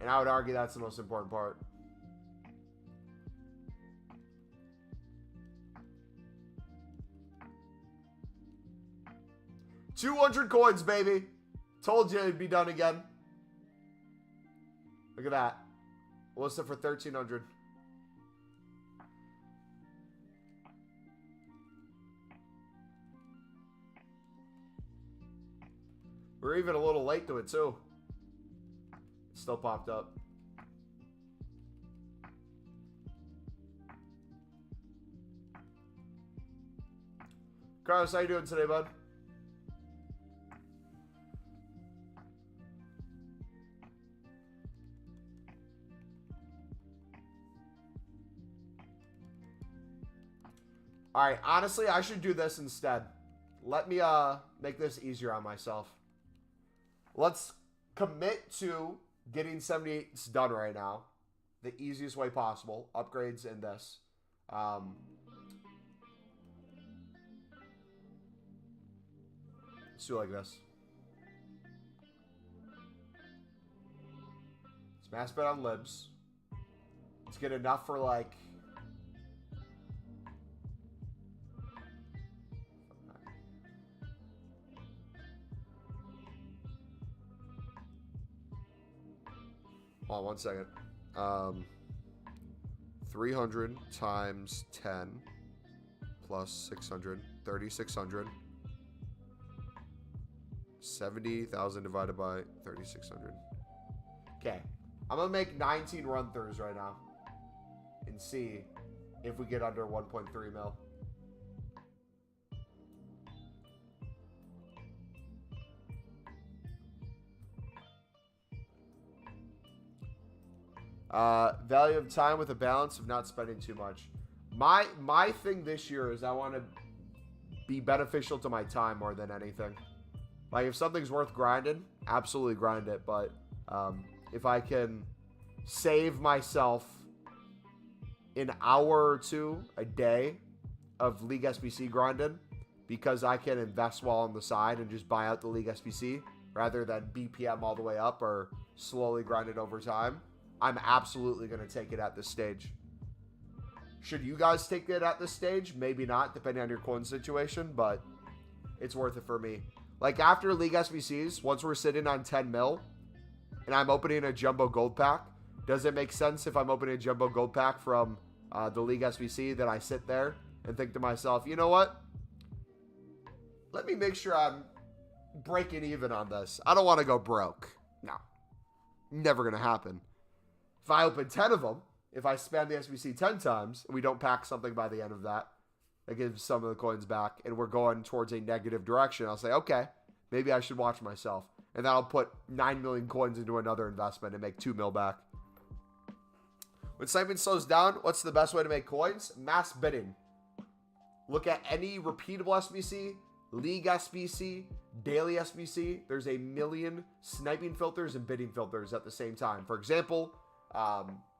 And I would argue that's the most important part. $200 coins, baby. Told you it'd be done again. Look at that. We'll list it for 1,300. We're even a little late to it, too. It still popped up. Carlos, how you doing today, bud? All right, honestly, I should do this instead. Let me make this easier on myself. Let's commit to getting 78s done right now. The easiest way possible. Upgrades in this. Let's do it like this. Smash bet on libs. Let's get enough for like... Hold on 1 second. 300 times 10 plus 600, 3,600. 70,000 divided by 3,600. Okay. I'm going to make 19 run-throughs right now and see if we get under 1.3 mil. Value of time with a balance of not spending too much. My thing this year is I want to be beneficial to my time more than anything. Like, if something's worth grinding, absolutely grind it. But if I can save myself an hour or two a day of League SBC grinding, because I can invest while on the side and just buy out the League SBC rather than BPM all the way up or slowly grind it over time, I'm absolutely going to take it at this stage. Should you guys take it at this stage? Maybe not, depending on your coin situation, but it's worth it for me. Like, after League SBCs, once we're sitting on 10 mil, and I'm opening a Jumbo Gold Pack, does it make sense if I'm opening a Jumbo Gold Pack from the League SBC that I sit there and think to myself, you know what? Let me make sure I'm breaking even on this. I don't want to go broke. No. Never going to happen. If I open 10 of them, if I spam the SBC 10 times, and we don't pack something by the end of that, that gives some of the coins back, and we're going towards a negative direction, I'll say, okay, maybe I should watch myself. And then I'll put 9 million coins into another investment and make 2 mil back. When sniping slows down, what's the best way to make coins? Mass bidding. Look at any repeatable SBC, League SBC, Daily SBC. There's a million sniping filters and bidding filters at the same time. For example,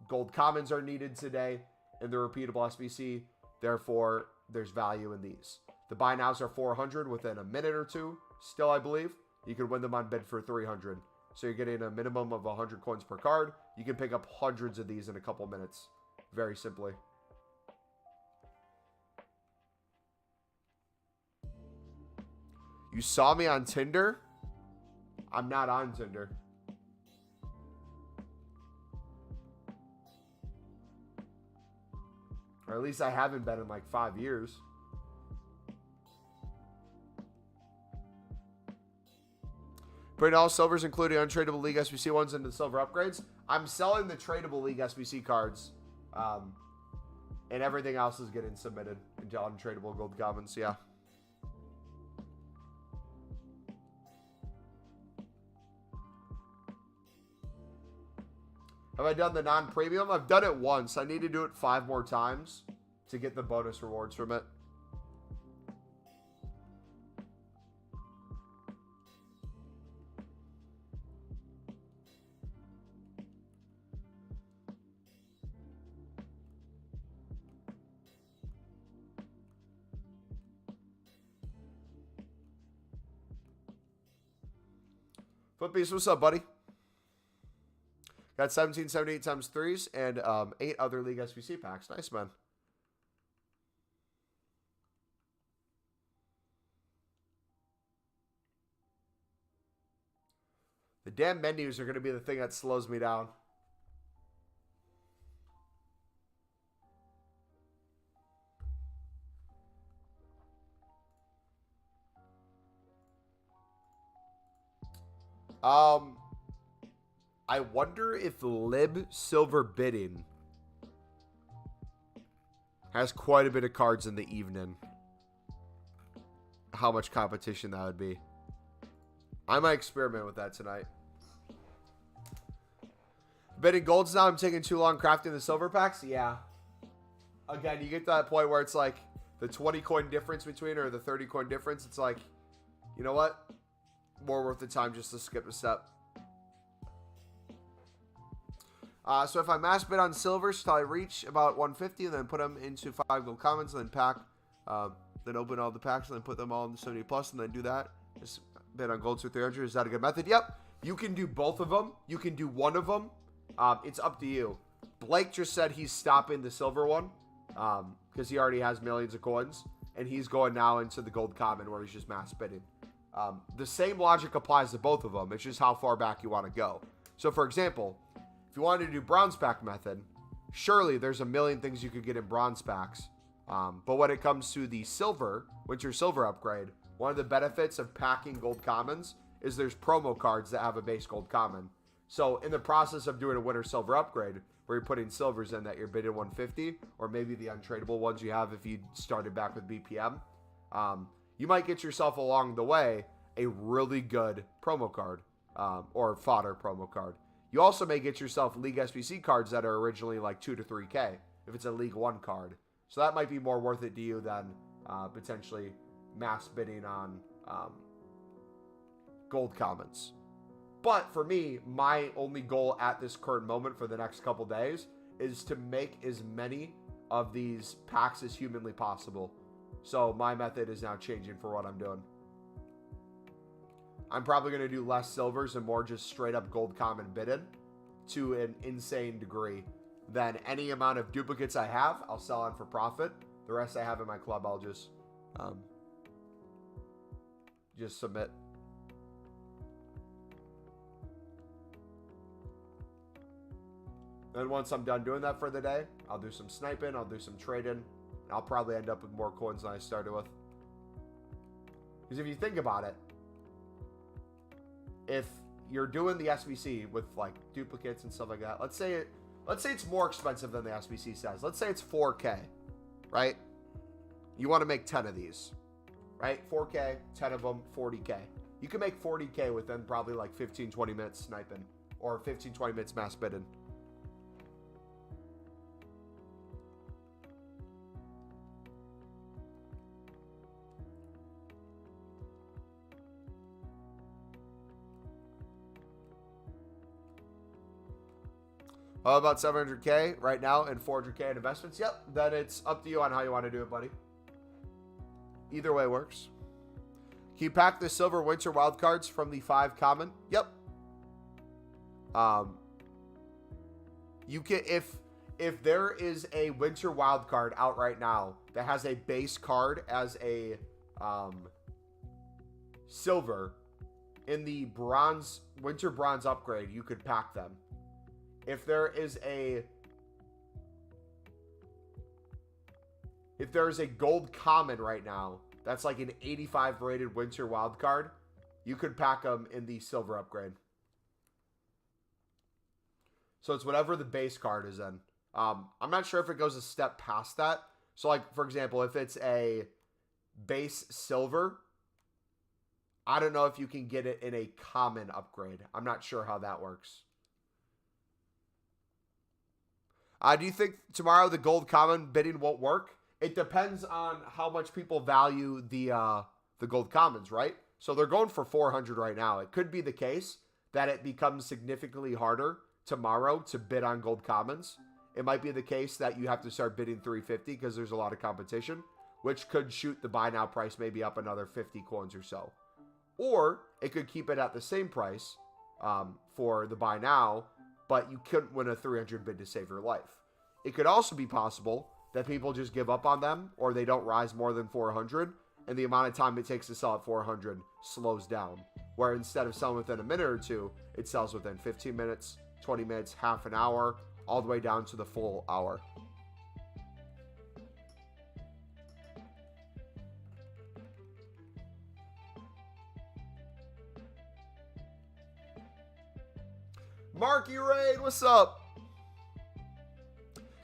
gold commons are needed today in the repeatable SBC. Therefore, there's value in these. The buy nows are 400 within a minute or two. Still, I believe you could win them on bid for 300. So you're getting a minimum of 100 coins per card. You can pick up hundreds of these in a couple minutes. Very simply. You saw me on Tinder? I'm not on Tinder. Or at least I haven't been in like 5 years. Putting all silvers, including untradeable League SBC ones, into the silver upgrades. I'm selling the tradable League SBC cards. And everything else is getting submitted into untradeable gold commons. Yeah. Have I done the non-premium? I've done it once. I need to do it 5 more times to get the bonus rewards from it. Footpiece, what's up, buddy? Got 1778 times 3s and 8 other League SBC packs. Nice, man. The damn menus are going to be the thing that slows me down. I wonder if lib silver bidding has quite a bit of cards in the evening. How much competition that would be. I might experiment with that tonight. Bidding golds now. I'm taking too long crafting the silver packs. Yeah. Again, you get to that point where it's like the 20 coin difference between, or the 30 coin difference. It's like, you know what? More worth the time just to skip a step. So if I mass bid on silvers till I reach about 150, and then put them into 5 gold commons, and then pack, then open all the packs, and then put them all in the 70 plus, and then do that. Just bid on golds for 300. Is that a good method? Yep. You can do both of them. You can do one of them. It's up to you. Blake just said he's stopping the silver one because he already has millions of coins, and he's going now into the gold common where he's just mass bidding. The same logic applies to both of them. It's just how far back you want to go. So, for example, if you wanted to do bronze pack method, surely there's a million things you could get in bronze packs. But when it comes to the silver, winter silver upgrade, one of the benefits of packing gold commons is there's promo cards that have a base gold common. So in the process of doing a winter silver upgrade, where you're putting silvers in that you're bidding 150, or maybe the untradeable ones you have if you started back with BPM, you might get yourself along the way a really good promo card, or fodder promo card. You also may get yourself League SBC cards that are originally like 2 to 3K if it's a League 1 card. So that might be more worth it to you than potentially mass bidding on gold commons. But for me, my only goal at this current moment for the next couple days is to make as many of these packs as humanly possible. So my method is now changing for what I'm doing. I'm probably going to do less silvers and more just straight up gold common bidding to an insane degree. Then any amount of duplicates I have, I'll sell on for profit. The rest I have in my club, I'll just submit. Then once I'm done doing that for the day, I'll do some sniping, I'll do some trading, and I'll probably end up with more coins than I started with. Because if you think about it, if you're doing the SBC with like duplicates and stuff like that, let's say it's more expensive than the SBC says. Let's say it's 4K, right? You want to make 10 of these, right? 4K, 10 of them, 40K. You can make 40K within probably like 15, 20 minutes sniping, or 15, 20 minutes mass bidding. About 700K right now and 400K in investments. Yep, then it's up to you on how you want to do it, buddy. Either way works. Can you pack the silver winter wildcards from the 5 common? Yep. You can, if there is a winter wildcard out right now that has a base card as a silver in the bronze winter bronze upgrade, you could pack them. If there is a gold common right now that's like an 85 rated winter wild card, you could pack them in the silver upgrade. So it's whatever the base card is in. I'm not sure if it goes a step past that. So like, for example, if it's a base silver, I don't know if you can get it in a common upgrade. I'm not sure how that works. Do you think tomorrow the gold common bidding won't work? It depends on how much people value the gold commons, right? So they're going for 400 right now. It could be the case that it becomes significantly harder tomorrow to bid on gold commons. It might be the case that you have to start bidding 350 because there's a lot of competition, which could shoot the buy now price maybe up another 50 coins or so. Or it could keep it at the same price for the buy now, but you couldn't win a 300 bid to save your life. It could also be possible that people just give up on them, or they don't rise more than 400, and the amount of time it takes to sell at 400 slows down. Where instead of selling within a minute or two, it sells within 15 minutes, 20 minutes, half an hour, all the way down to the full hour. Marky Raid, what's up?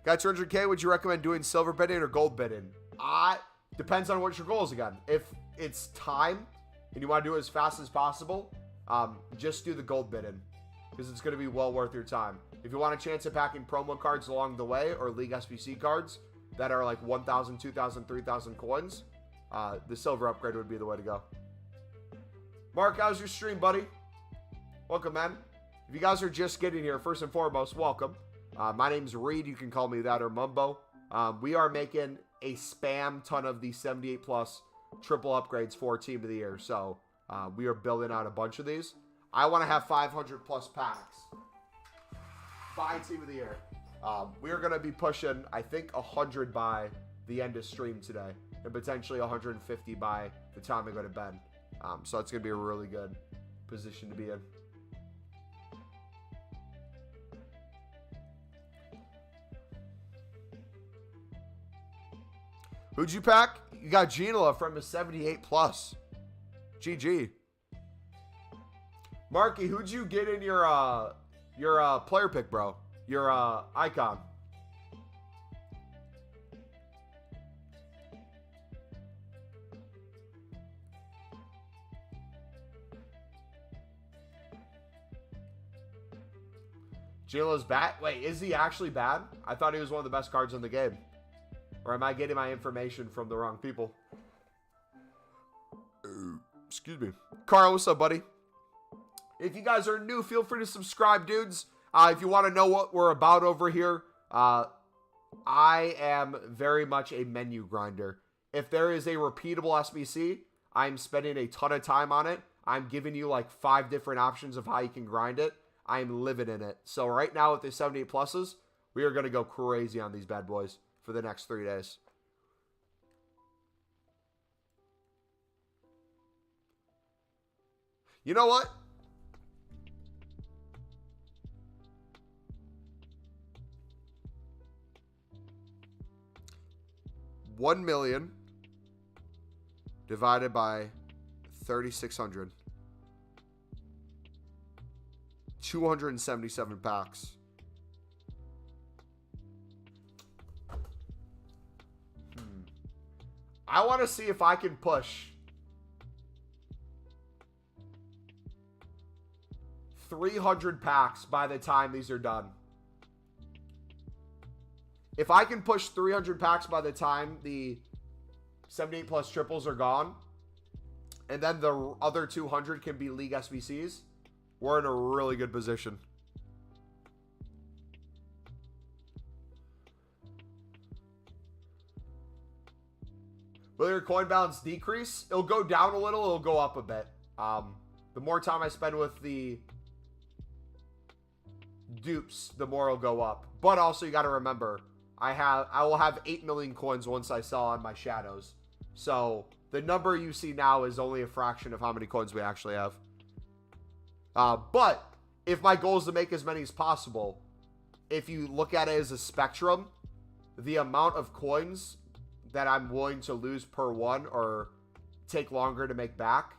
Got 200K. Would you recommend doing silver bidding or gold bidding? Depends on what your goal is again. If it's time and you want to do it as fast as possible, just do the gold bidding because it's going to be well worth your time. If you want a chance at packing promo cards along the way or League SBC cards that are like 1,000, 2,000, 3,000 coins, the silver upgrade would be the way to go. Mark, how's your stream, buddy? Welcome, man. If you guys are just getting here, first and foremost, welcome. My name's Reed. You can call me that or Mumbo. We are making a spam ton of the 78 plus triple upgrades for Team of the Year. So we are building out a bunch of these. I want to have 500 plus packs by Team of the Year. We're going to be pushing, I think, 100 by the end of stream today. And potentially 150 by the time I go to bed. So it's going to be a really good position to be in. Who'd you pack? You got Ginola from a 78 plus. GG. Marky, who'd you get in your player pick, bro? Your icon. Ginola's bad? Wait, is he actually bad? I thought he was one of the best cards in the game. Or am I getting my information from the wrong people? Excuse me. Carl, what's up, buddy? If you guys are new, feel free to subscribe, dudes. If you want to know what we're about over here, I am very much a menu grinder. If there is a repeatable SBC, I'm spending a ton of time on it. I'm giving you like 5 different options of how you can grind it. I'm living in it. So right now with the 78 pluses, we are going to go crazy on these bad boys for the next 3 days. You know what? $1 million divided by 3,600. 277 packs. I want to see if I can push 300 packs by the time these are done. If I can push 300 packs by the time the 78 plus triples are gone, and then the other 200 can be League SBCs, we're in a really good position. Will your coin balance decrease? It'll go down a little. It'll go up a bit. The more time I spend with the dupes, the more it'll go up. But also, you got to remember, I will have 8 million coins once I sell on my shadows. So the number you see now is only a fraction of how many coins we actually have. But if my goal is to make as many as possible, if you look at it as a spectrum, the amount of coins that I'm willing to lose per one or take longer to make back,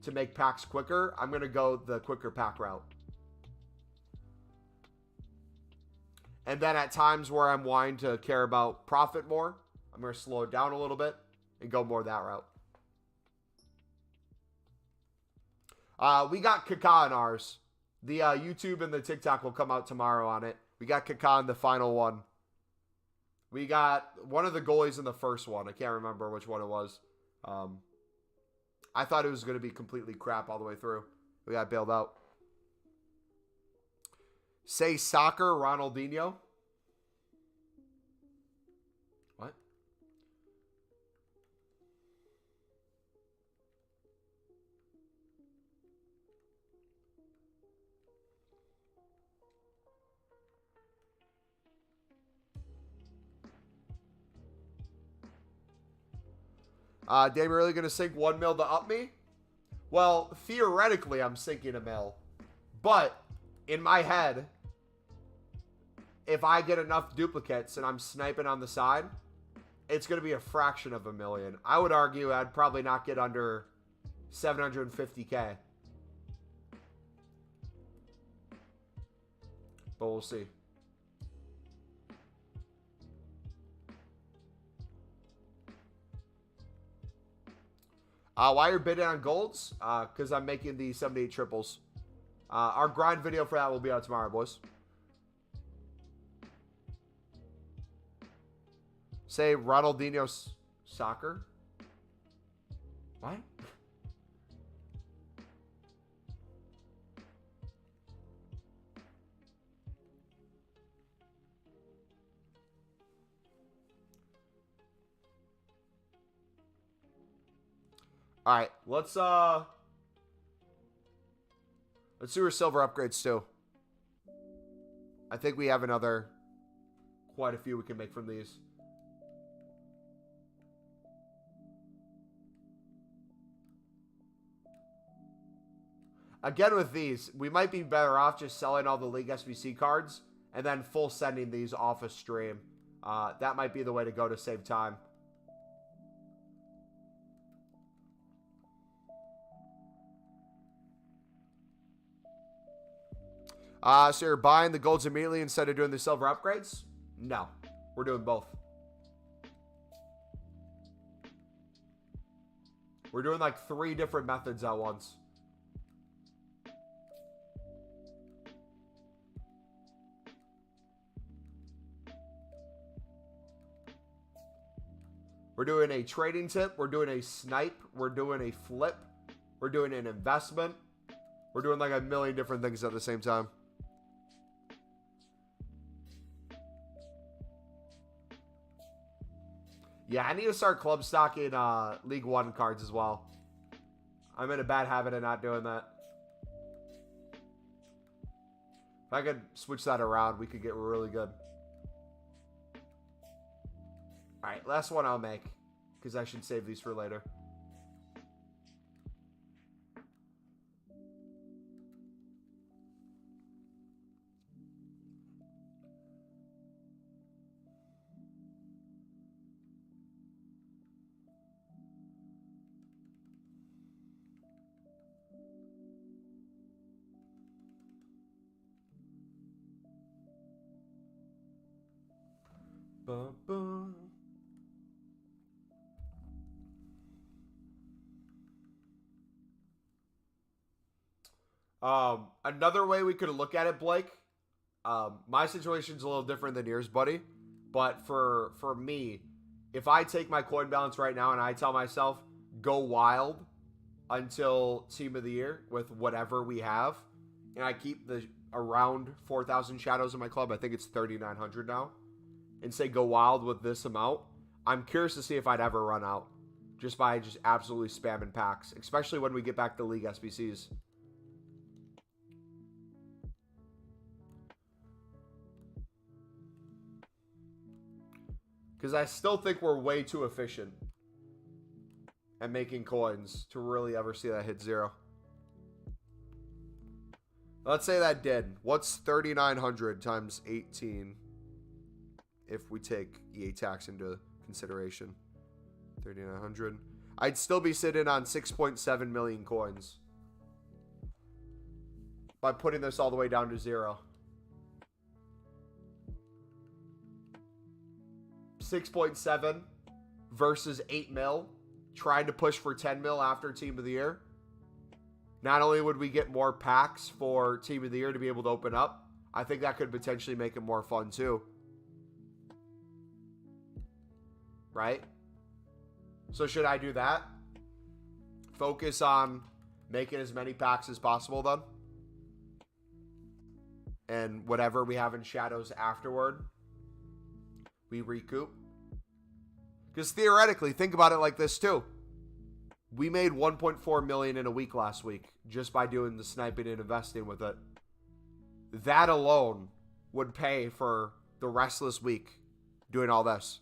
to make packs quicker, I'm going to go the quicker pack route. And then at times where I'm wanting to care about profit more, I'm going to slow it down a little bit and go more that route. We got Kaká in ours. The YouTube and the TikTok will come out tomorrow on it. We got Kaká in the final one. We got one of the goalies in the first one. I can't remember which one it was. I thought it was going to be completely crap all the way through. We got bailed out. Say soccer, Ronaldinho. What? Dave, really going to sink 1 mil to up me? Well, theoretically, I'm sinking a mil. But in my head, if I get enough duplicates and I'm sniping on the side, it's going to be a fraction of a million. I would argue I'd probably not get under 750K. But we'll see. Why are you bidding on golds? Because I'm making the 78 triples. Our grind video for that will be out tomorrow, boys. Say Ronaldinho soccer. What? right, let's do our silver upgrades too. I think we have quite a few we can make from these. Again, with these, we might be better off just selling all the League SBC cards and then full sending these off a stream. That might be the way to go to save time. So you're buying the golds immediately instead of doing the silver upgrades? No, we're doing both. We're doing like 3 different methods at once. We're doing a trading tip. We're doing a snipe. We're doing a flip. We're doing an investment. We're doing like a million different things at the same time. Yeah, I need to start club stocking League One cards as well. I'm in a bad habit of not doing that. If I could switch that around, we could get really good. Alright, last one I'll make, because I should save these for later. Bum, bum. Another way we could look at it, Blake. My situation's a little different than yours, buddy. But for me, if I take my coin balance right now and I tell myself, go wild until Team of the Year with whatever we have, and I keep the around 4,000 shadows in my club, I think it's 3,900 now, and say go wild with this amount, I'm curious to see if I'd ever run out just by just absolutely spamming packs, especially when we get back to League SBCs. Because I still think we're way too efficient at making coins to really ever see that hit 0. Let's say that did. What's 3,900 times 18 if we take EA tax into consideration? 3,900. I'd still be sitting on 6.7 million coins by putting this all the way down to 0. 6.7 versus 8 mil, trying to push for 10 mil after Team of the Year. Not only would we get more packs for Team of the Year to be able to open up, I think that could potentially make it more fun too. Right? So should I do that? Focus on making as many packs as possible then? And whatever we have in shadows afterward, we recoup. Because theoretically, think about it like this too. We made 1.4 million in a week last week just by doing the sniping and investing with it. That alone would pay for the rest of this week doing all this.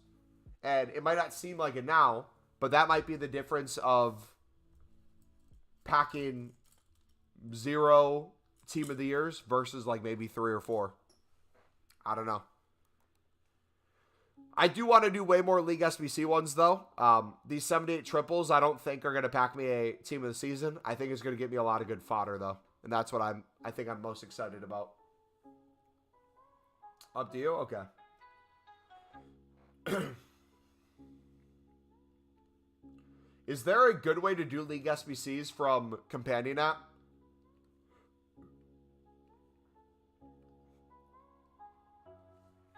And it might not seem like it now, but that might be the difference of packing 0 Team of the Years versus like maybe 3 or 4. I don't know. I do want to do way more League SBC ones, though. These 78 triples, I don't think are going to pack me a Team of the Season. I think it's going to get me a lot of good fodder, though. And that's what I think I'm most excited about. Up to you? Okay. Is there a good way to do League SBCs from Companion app?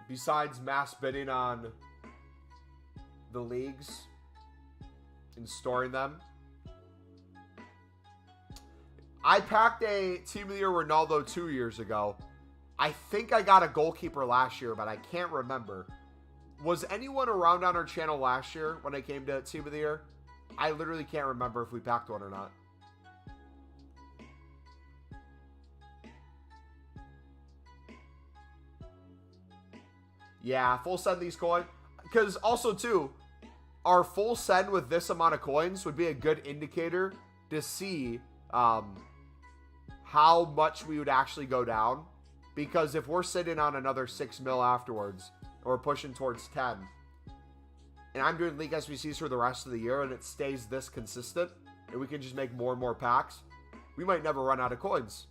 Besides mass bidding on the leagues and storing them. I packed a Team of the Year Ronaldo 2 years ago. I think I got a goalkeeper last year, but I can't remember. Was anyone around on our channel last year when I came to Team of the Year? I literally can't remember if we packed one or not. Yeah, full send these coins. Because also, too, our full send with this amount of coins would be a good indicator to see how much we would actually go down. Because if we're sitting on another 6 mil afterwards, or pushing towards 10, and I'm doing League SBCs for the rest of the year, and it stays this consistent, and we can just make more and more packs, we might never run out of coins.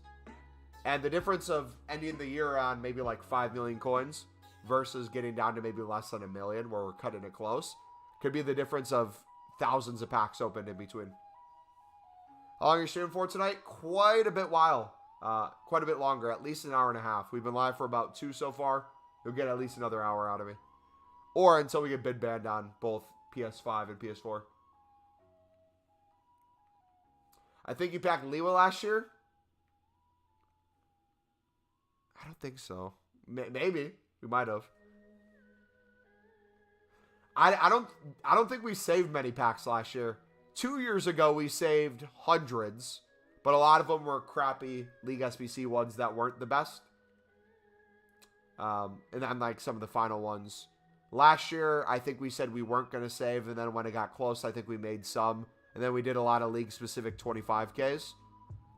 And the difference of ending the year on maybe like 5 million coins versus getting down to maybe less than 1 million, where we're cutting it close, could be the difference of thousands of packs opened in between. How long are you streaming for tonight? Quite a bit while. Quite a bit longer, at least an hour and a half. We've been live for about 2 so far. You'll get at least another hour out of me. Or until we get bid banned on both PS5 and PS4. I think you packed Liwa last year. I don't think so. Maybe. We might have. I don't think we saved many packs last year. 2 years ago, we saved hundreds. But a lot of them were crappy League SBC ones that weren't the best. And then like some of the final ones. Last year, I think we said we weren't going to save. And then when it got close, I think we made some. And then we did a lot of league-specific 25Ks.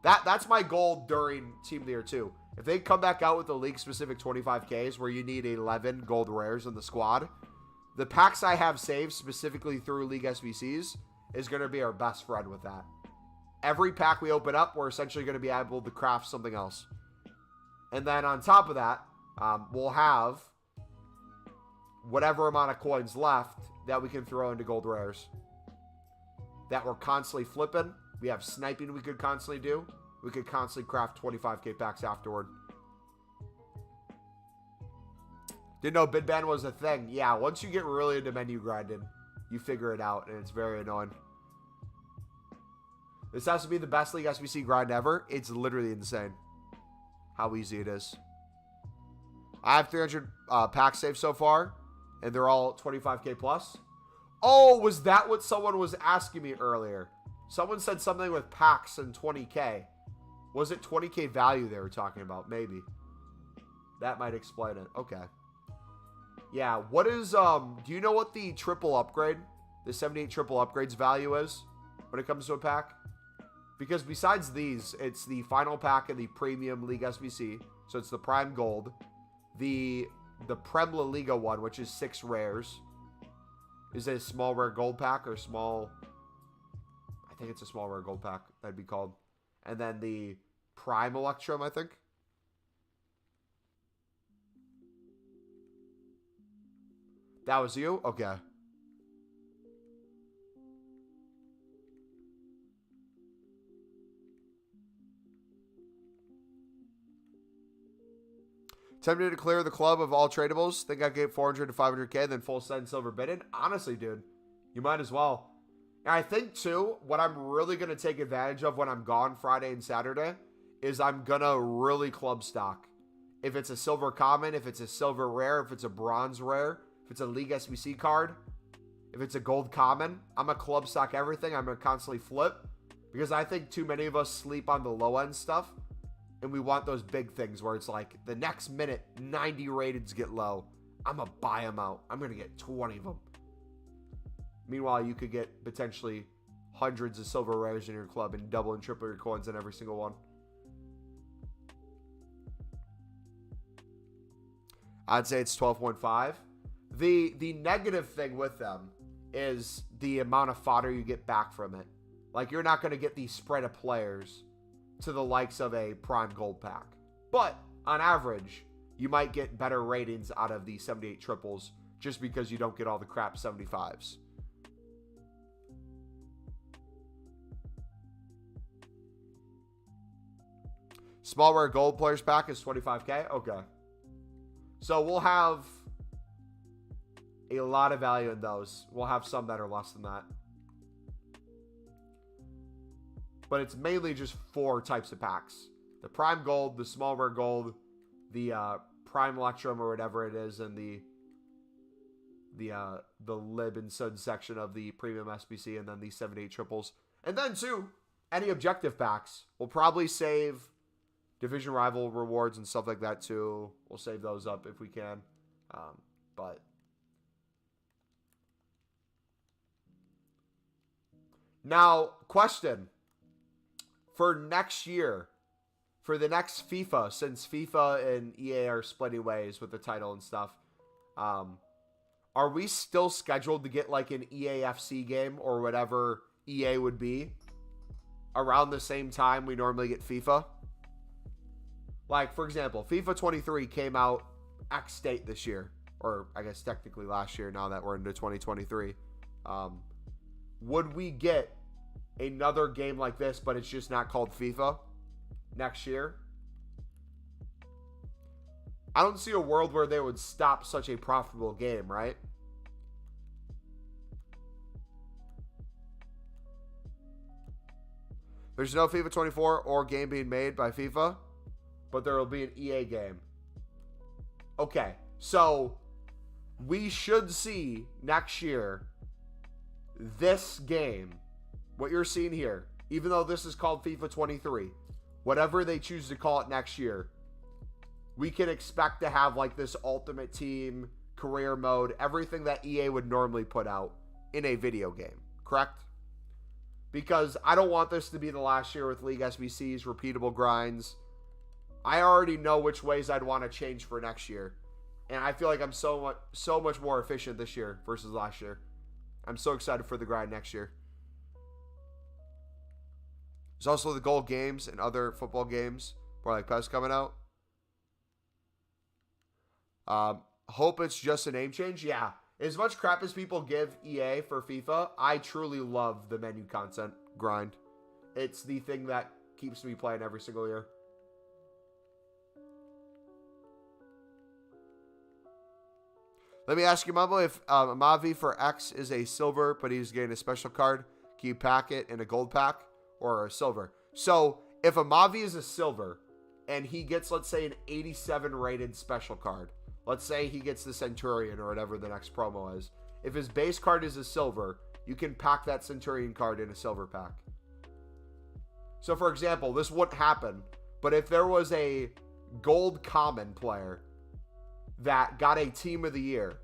That's my goal during Team of the Year, too. If they come back out with the league-specific 25Ks where you need 11 gold rares in the squad, the packs I have saved specifically through League SBCs is going to be our best friend with that. Every pack we open up, we're essentially going to be able to craft something else. And then on top of that, we'll have whatever amount of coins left that we can throw into gold rares. That we're constantly flipping. We have sniping we could constantly do. We could constantly craft 25k packs afterward. Didn't know bid ban was a thing. Yeah, once you get really into menu grinding, you figure it out, and it's very annoying. This has to be the best League SBC grind ever. It's literally insane how easy it is. I have 300 packs saved so far, and they're all 25k plus. Oh, was that what someone was asking me earlier? Someone said something with packs and 20k. Was it 20k value they were talking about? Maybe. That might explain it. Okay. Yeah, what is, do you know what the triple upgrade, the 78 triple upgrades value is when it comes to a pack? Because besides these, it's the final pack of the premium League SBC. So it's the prime gold. The Prem La Liga one, which is 6 rares. Is it a small rare gold pack or small? I think it's a small rare gold pack. That'd be called. And then the Prime Electrum, I think. That was you? Okay. Tempted to clear the club of all tradables. Think I get 400 to 500k, then full send silver bidden. Honestly, dude, you might as well. And I think, too, what I'm really going to take advantage of when I'm gone Friday and Saturday is I'm going to really club stock. If it's a silver common, if it's a silver rare, if it's a bronze rare, if it's a League SBC card, if it's a gold common, I'm going to club stock everything. I'm going to constantly flip because I think too many of us sleep on the low end stuff. And we want those big things where it's like the next minute 90 rateds get low. I'm going to buy them out. I'm going to get 20 of them. Meanwhile, you could get potentially hundreds of silver rares in your club and double and triple your coins in every single one. I'd say it's 12.5. The negative thing with them is the amount of fodder you get back from it. Like, you're not going to get the spread of players to the likes of a prime gold pack. But on average, you might get better ratings out of the 78 triples just because you don't get all the crap 75s. Small rare gold players pack is 25k. Okay. So we'll have a lot of value in those. We'll have some that are less than that. But it's mainly just 4 types of packs. The prime gold, the small rare gold, the prime electrum or whatever it is, and the the lib and sud section of the premium SBC, and then the 78 triples. And then too, any objective packs. We'll probably save division rival rewards and stuff like that too. We'll save those up if we can. But now, question for next year, for the next FIFA, since FIFA and EA are splitting ways with the title and stuff, are we still scheduled to get like an EAFC game or whatever EA would be around the same time we normally get FIFA? Like, for example, FIFA 23 came out X date this year, or I guess technically last year now that we're into 2023. Would we get another game like this, but it's just not called FIFA next year? I don't see a world where they would stop such a profitable game, right? There's no FIFA 24 or game being made by FIFA, but there will be an EA game. Okay, so we should see next year this game, what you're seeing here, even though this is called FIFA 23, whatever they choose to call it next year, we can expect to have like this ultimate team, career mode, everything that EA would normally put out in a video game, correct? Because I don't want this to be the last year with League SBCs, repeatable grinds. I already know which ways I'd want to change for next year. And I feel like I'm so much more efficient this year versus last year. I'm so excited for the grind next year. There's also the gold games and other football games where like PES coming out. Hope it's just a name change. Yeah. As much crap as people give EA for FIFA, I truly love the menu content grind. It's the thing that keeps me playing every single year. Let me ask you, Mumbo, if Mavi for X is a silver, but he's getting a special card, can you pack it in a gold pack or a silver? So if a Mavi is a silver and he gets, let's say, an 87 rated special card, let's say he gets the Centurion or whatever the next promo is. If his base card is a silver, you can pack that Centurion card in a silver pack. So for example, this wouldn't happen, but if there was a gold common player that got a Team of the Year,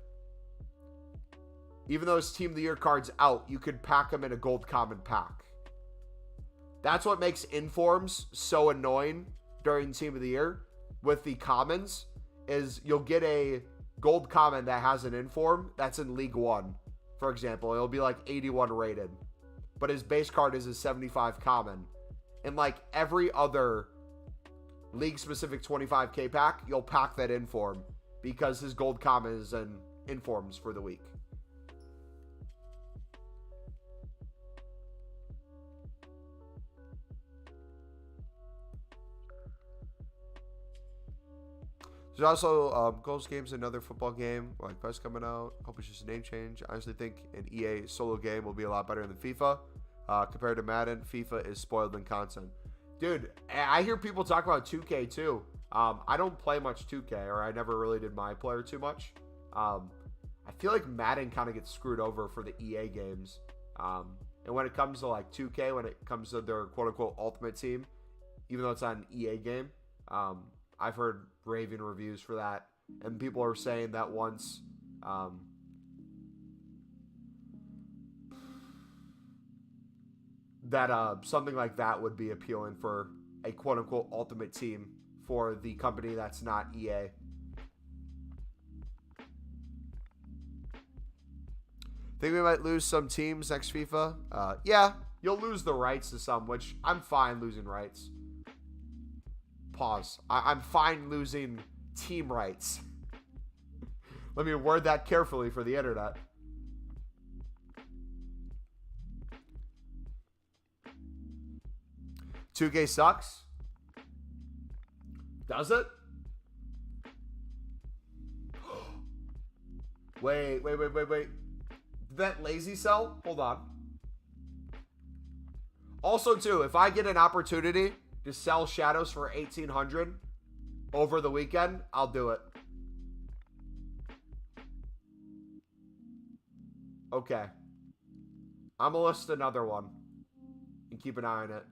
even though his Team of the Year card's out, you could pack him in a gold common pack. That's what makes informs so annoying during Team of the Year with the commons, is you'll get a gold common that has an inform that's in League 1. For example, it'll be like 81 rated, but his base card is a 75 common. And like every other league specific 25k pack, you'll pack that inform because his gold common is in informs for the week. There's also Goals Games, another football game, like PES coming out. Hope it's just a name change. I honestly think an EA solo game will be a lot better than FIFA. Compared to Madden, FIFA is spoiled in content. Dude, I hear people talk about 2K too. I don't play much 2K, or I never really did my player too much. I feel like Madden kind of gets screwed over for the EA games. And when it comes to like 2K, when it comes to their quote-unquote ultimate team, even though it's not an EA game, I've heard raving reviews for that, and people are saying that once something like that would be appealing for a quote-unquote ultimate team for the company that's not EA. Think we might lose some teams next FIFA? Yeah, you'll lose the rights to some, which I'm fine losing rights. Pause. I'm fine losing team rights. Let me word that carefully for the internet. $2K sucks? Does it? Wait. Did that lazy sell? Hold on. Also, too, if I get an opportunity to sell shadows for 1,800 over the weekend, I'll do it. Okay. I'm going to list another one and keep an eye on it.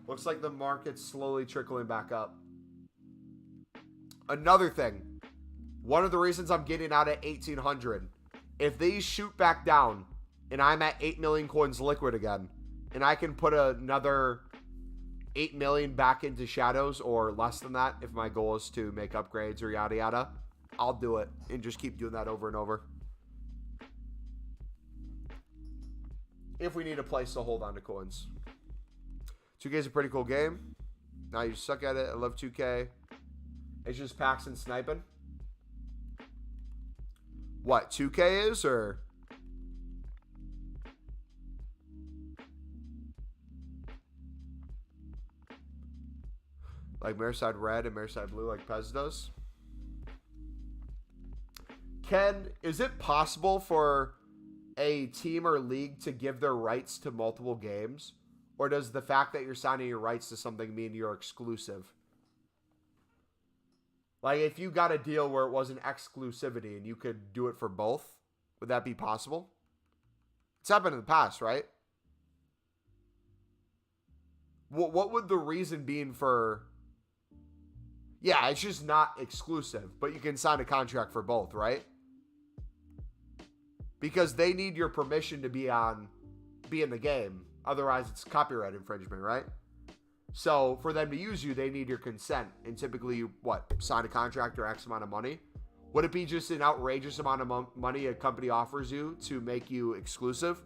Looks like the market's slowly trickling back up. Another thing. One of the reasons I'm getting out at 1,800. If these shoot back down and I'm at 8 million coins liquid again, and I can put another 8 million back into shadows or less than that if my goal is to make upgrades or yada yada, I'll do it and just keep doing that over and over. If we need a place to hold on to coins. 2K is a pretty cool game. Now you suck at it. I love 2K. It's just packs and sniping. What, 2K is, or? Like Mareside Red and Mareside Blue like Pez does? Ken, is it possible for a team or league to give their rights to multiple games? Or does the fact that you're signing your rights to something mean you're exclusive? Like, if you got a deal where it wasn't exclusivity and you could do it for both, would that be possible? It's happened in the past, right? What would the reason be for... Yeah, it's just not exclusive, but you can sign a contract for both, right? Because they need your permission to be in the game. Otherwise, it's copyright infringement, right? So, for them to use you, they need your consent. And typically, you, sign a contract or X amount of money? Would it be just an outrageous amount of money a company offers you to make you exclusive?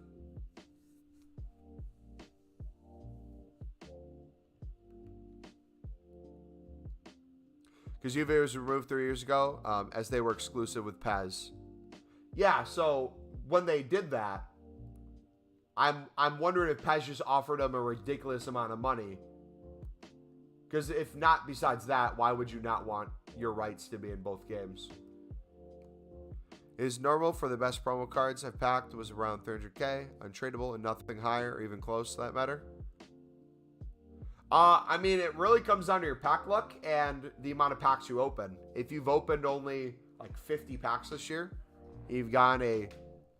Because UVA was removed 3 years ago, as they were exclusive with Pez. Yeah, so when they did that, I'm wondering if Pez just offered them a ridiculous amount of money. Because if not, besides that, why would you not want your rights to be in both games? It is normal for the best promo cards I've packed was around 300k, untradeable, and nothing higher or even close to that matter. I mean, it really comes down to your pack luck and the amount of packs you open. If you've opened only like 50 packs this year, you've gotten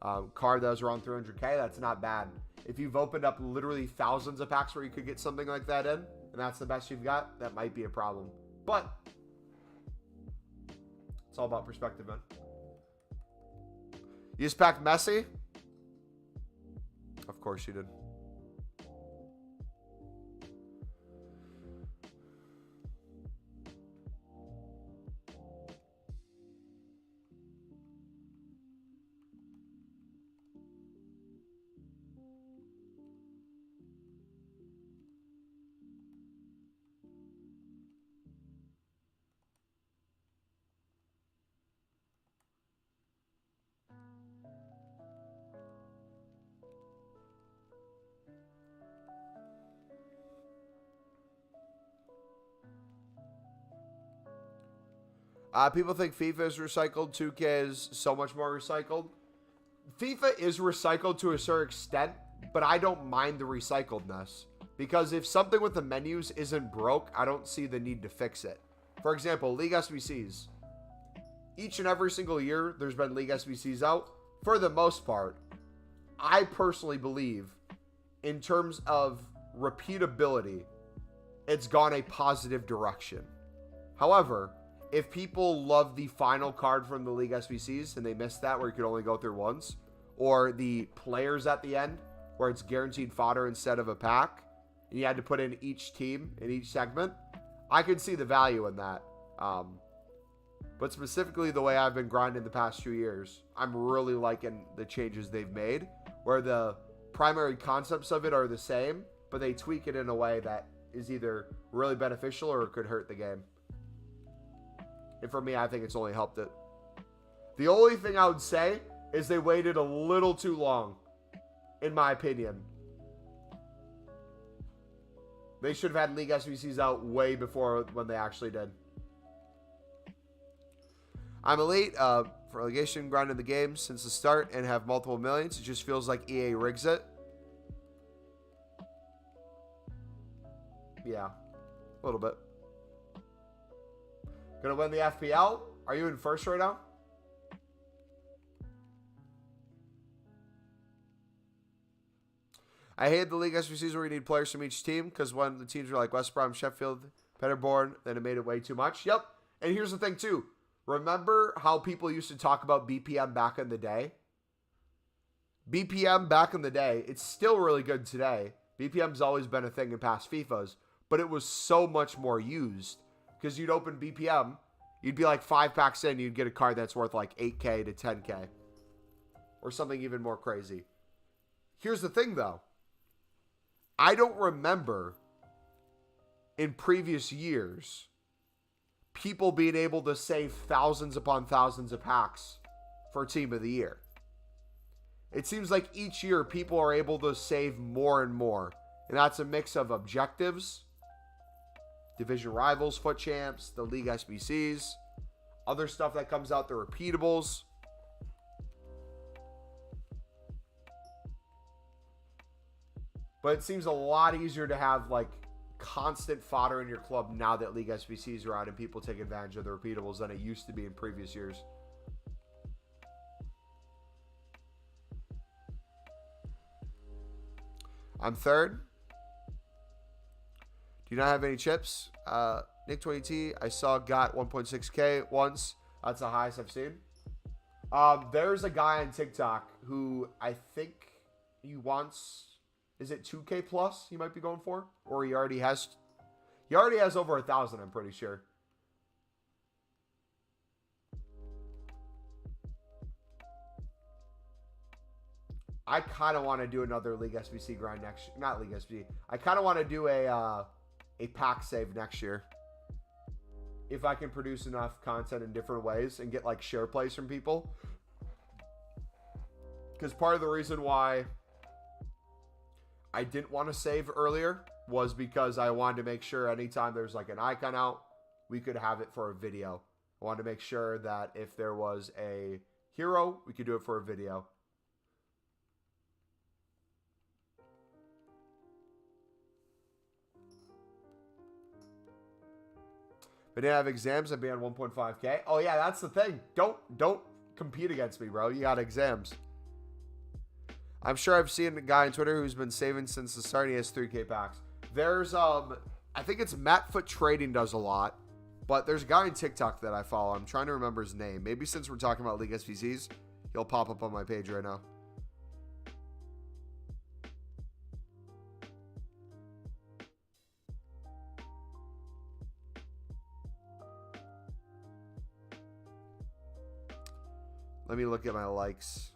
a card that was around 300k, that's not bad. If you've opened up literally thousands of packs where you could get something like that in, and that's the best you've got, that might be a problem. But it's all about perspective, man. You just packed Messi? Of course you did. People think FIFA is recycled. 2K is so much more recycled. FIFA is recycled to a certain extent, but I don't mind the recycledness. Because if something with the menus isn't broke, I don't see the need to fix it. For example, League SBCs. Each and every single year, there's been League SBCs out. For the most part, I personally believe, in terms of repeatability, it's gone a positive direction. However, if people love the final card from the League SBCs and they missed that where you could only go through once, or the players at the end where it's guaranteed fodder instead of a pack, and you had to put in each team in each segment, I could see the value in that. But specifically the way I've been grinding the past 2 years, I'm really liking the changes they've made, where the primary concepts of it are the same, but they tweak it in a way that is either really beneficial or it could hurt the game. And for me, I think it's only helped it. The only thing I would say is they waited a little too long, in my opinion. They should have had League SBCs out way before when they actually did. I'm elite for relegation, grinding the game since the start and have multiple millions. It just feels like EA rigs it. Yeah, a little bit. Gonna win the FPL? Are you in first right now? I hate the league SBCs where you need players from each team because when the teams are like West Brom, Sheffield, Peterborough, then it made it way too much. Yep. And here's the thing too. Remember how people used to talk about BPM back in the day? BPM back in the day, it's still really good today. BPM's always been a thing in past FIFAs, but it was so much more used because you'd open BPM, you'd be like 5 packs in, you'd get a card that's worth like 8K to 10K or something even more crazy. Here's the thing though. I don't remember in previous years people being able to save thousands upon thousands of packs for Team of the Year. It seems like each year people are able to save more and more. And that's a mix of objectives, division rivals, foot champs, the league SBCs, other stuff that comes out, the repeatables. But it seems a lot easier to have like constant fodder in your club now that league SBCs are out and people take advantage of the repeatables than it used to be in previous years. I'm third. Do you not have any chips? Nick 20T, I saw got 1.6K once. That's the highest I've seen. There's a guy on TikTok who I think he wants, is it 2K plus he might be going for? Or he already has over 1,000, I'm pretty sure. I kind of want to do another League SBC grind next year. Not League SBC. I kind of want to do a pack save next year. If I can produce enough content in different ways and get like share plays from people. Because part of the reason why I didn't want to save earlier was because I wanted to make sure anytime there's like an icon out, we could have it for a video. I wanted to make sure that if there was a hero, we could do it for a video. If I didn't have exams, I'd be on 1.5K. Oh yeah, that's the thing. Don't compete against me, bro. You got exams. I'm sure I've seen a guy on Twitter who's been saving since the start. He has 3K packs. There's I think it's Matt Foot Trading does a lot, but there's a guy on TikTok that I follow. I'm trying to remember his name. Maybe since we're talking about League SBCs, he'll pop up on my page right now. Let me look at my likes.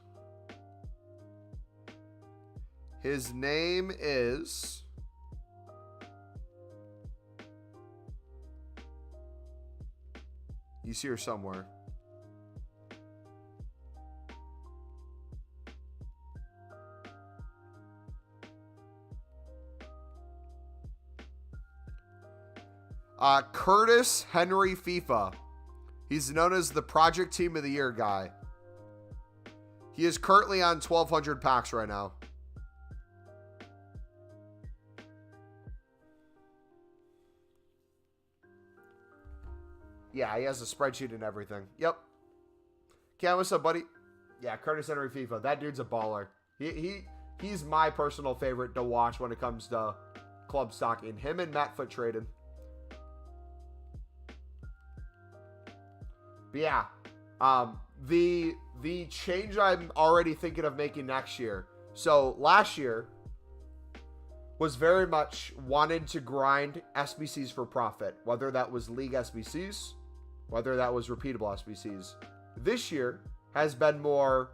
His name is... He's here somewhere. Curtis Henry FIFA. He's known as the Project Team of the Year guy. He is currently on 1,200 packs right now. Yeah, he has a spreadsheet and everything. Yep. Cam, what's up, buddy? Yeah, Curtis Henry FIFA. That dude's a baller. He's my personal favorite to watch when it comes to club stock. In him and Matt Foot Trading. But yeah, the change I'm already thinking of making next year. So last year was very much wanted to grind SBCs for profit, whether that was league SBCs, whether that was repeatable SBCs. This year has been more,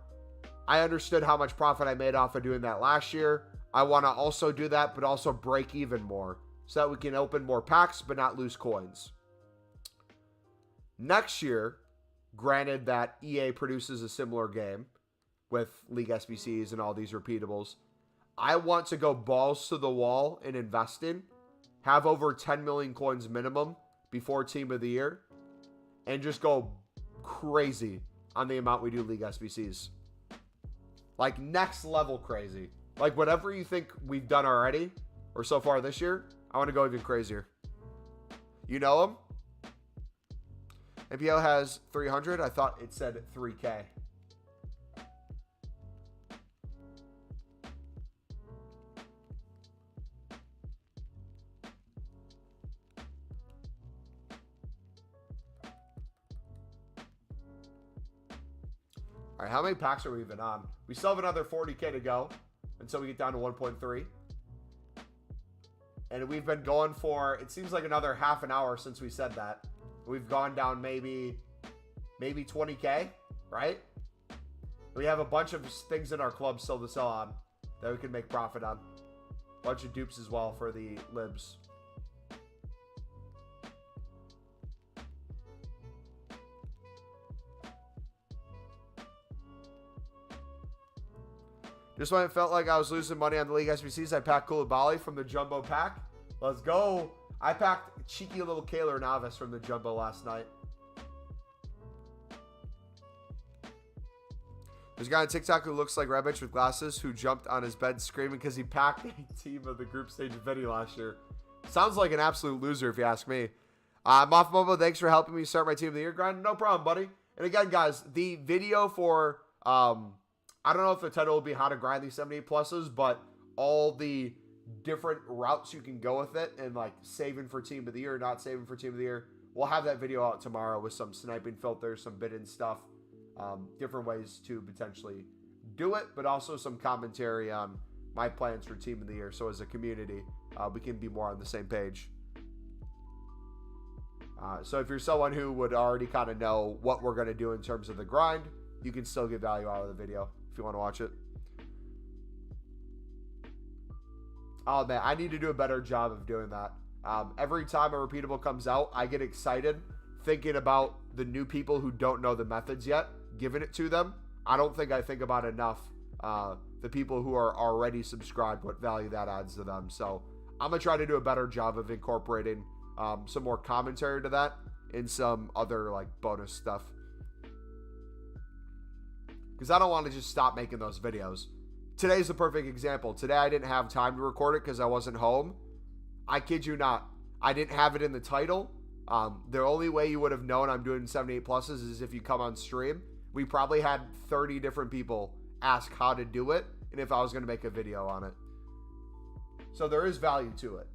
I understood how much profit I made off of doing that last year. I want to also do that, but also break even more so that we can open more packs but not lose coins. Next year, granted that EA produces a similar game with league SBCs and all these repeatables, I want to go balls to the wall and invest in, have over 10 million coins minimum before Team of the Year, and just go crazy on the amount we do league SBCs. Like next level crazy. Like whatever you think we've done already, or so far this year, I want to go even crazier. You know him? MPL has 300. I thought it said 3K. All right, how many packs are we even on? We still have another 40K to go until we get down to 1.3. And we've been going for, it seems like another half an hour since we said that. We've gone down maybe 20K, right? We have a bunch of things in our club still to sell on that we can make profit on. Bunch of dupes as well for the libs. Just when it felt like I was losing money on the League SBCs, I packed Koulibaly from the Jumbo pack. Let's go. I packed cheeky little Keylor Navas from the Jumbo last night. There's a guy on TikTok who looks like Rebic with glasses who jumped on his bed screaming because he packed a team of the group stage Infinity last year. Sounds like an absolute loser if you ask me. Moff Mobo, thanks for helping me start my team of the year grind. No problem, buddy. And again, guys, the video for... I don't know if the title will be how to grind these 78 pluses, but all the different routes you can go with it and like saving for team of the year, not saving for team of the year. We'll have that video out tomorrow with some sniping filters, some bid-in stuff, different ways to potentially do it, but also some commentary on my plans for team of the year. So as a community, we can be more on the same page. So if you're someone who would already kind of know what we're going to do in terms of the grind, you can still get value out of the video if you want to watch it. Oh man, I need to do a better job of doing that. Every time a repeatable comes out, I get excited thinking about the new people who don't know the methods yet, giving it to them. I don't think I think about enough the people who are already subscribed, what value that adds to them. So I'm going to try to do a better job of incorporating some more commentary to that and some other like bonus stuff. Because I don't want to just stop making those videos. Today's the perfect example. Today I didn't have time to record it because I wasn't home. I kid you not. I didn't have it in the title. The only way you would have known I'm doing 78 pluses is if you come on stream. We probably had 30 different people ask how to do it and if I was going to make a video on it. So there is value to it.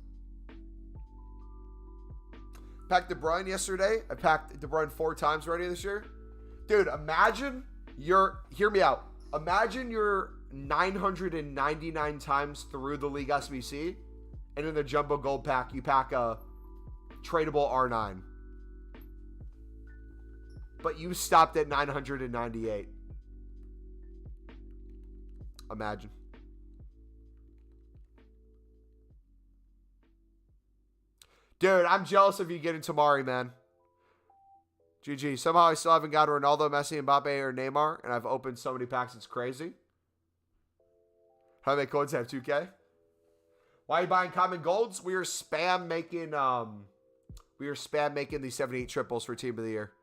Packed De Bruyne yesterday. I packed De Bruyne 4 times already this year. Dude, imagine hear me out. Imagine you're 999 times through the League SBC, and in the Jumbo Gold pack, you pack a tradable R9. But you stopped at 998. Imagine. Dude, I'm jealous of you getting Tamari, man. GG. Somehow I still haven't got Ronaldo, Messi, Mbappe, or Neymar, and I've opened so many packs, it's crazy. How many codes have 2K? Why are you buying common golds? We are spam making the 78 triples for team of the year.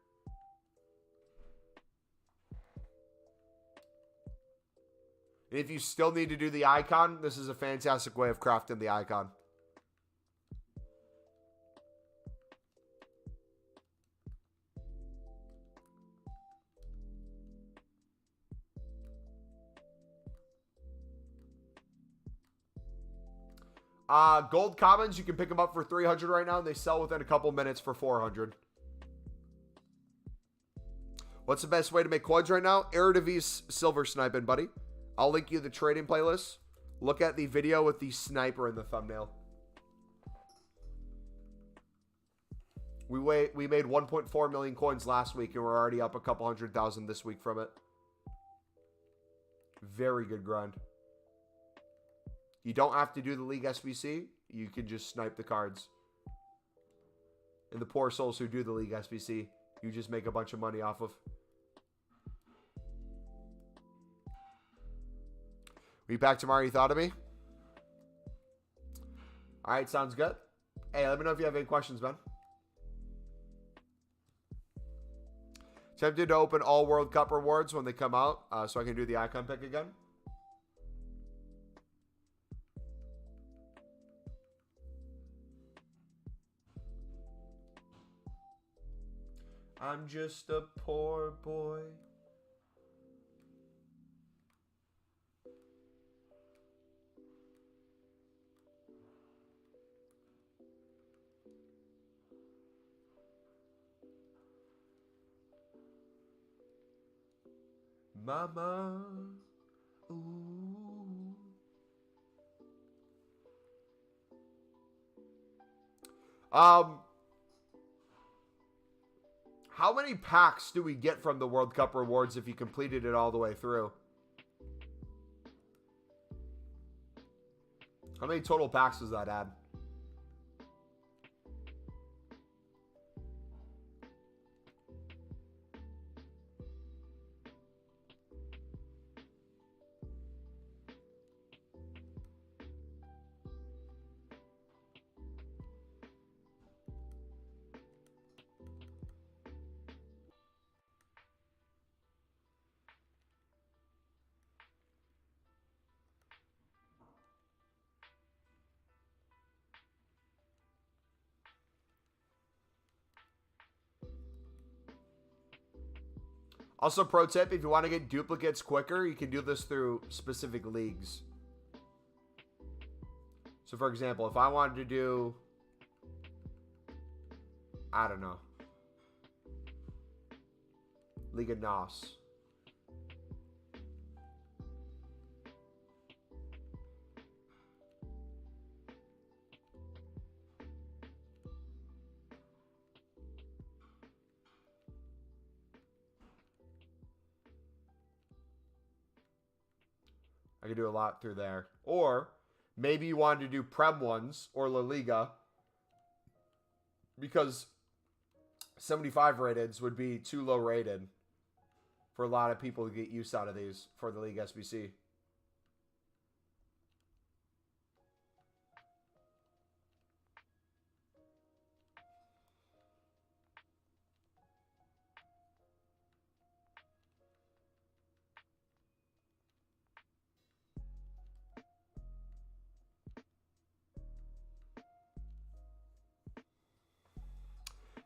And if you still need to do the icon, this is a fantastic way of crafting the icon. Gold commons, you can pick them up for 300 right now, and they sell within a couple minutes for 400. What's the best way to make quads right now? Eredivisie silver sniping, buddy. I'll link you the trading playlist. Look at the video with the sniper in the thumbnail. We made 1.4 million coins last week, and we're already up a couple 100,000 this week from it. Very good grind. You don't have to do the League SBC. You can just snipe the cards. And the poor souls who do the League SBC, you just make a bunch of money off of. We back tomorrow, you thought of me? All right, sounds good. Hey, let me know if you have any questions, man. Tempted to open all World Cup rewards when they come out so I can do the icon pick again. I'm just a poor boy. mama. Ooh. How many packs do we get from the World Cup rewards if you completed it all the way through? How many total packs does that add? Also, pro tip, if you want to get duplicates quicker, you can do this through specific leagues. So, for example, if I wanted to do, I don't know, Liga NOS. I could do a lot through there. Or maybe you wanted to do Prem ones or La Liga because 75 rateds would be too low rated for a lot of people to get use out of these for the League SBC.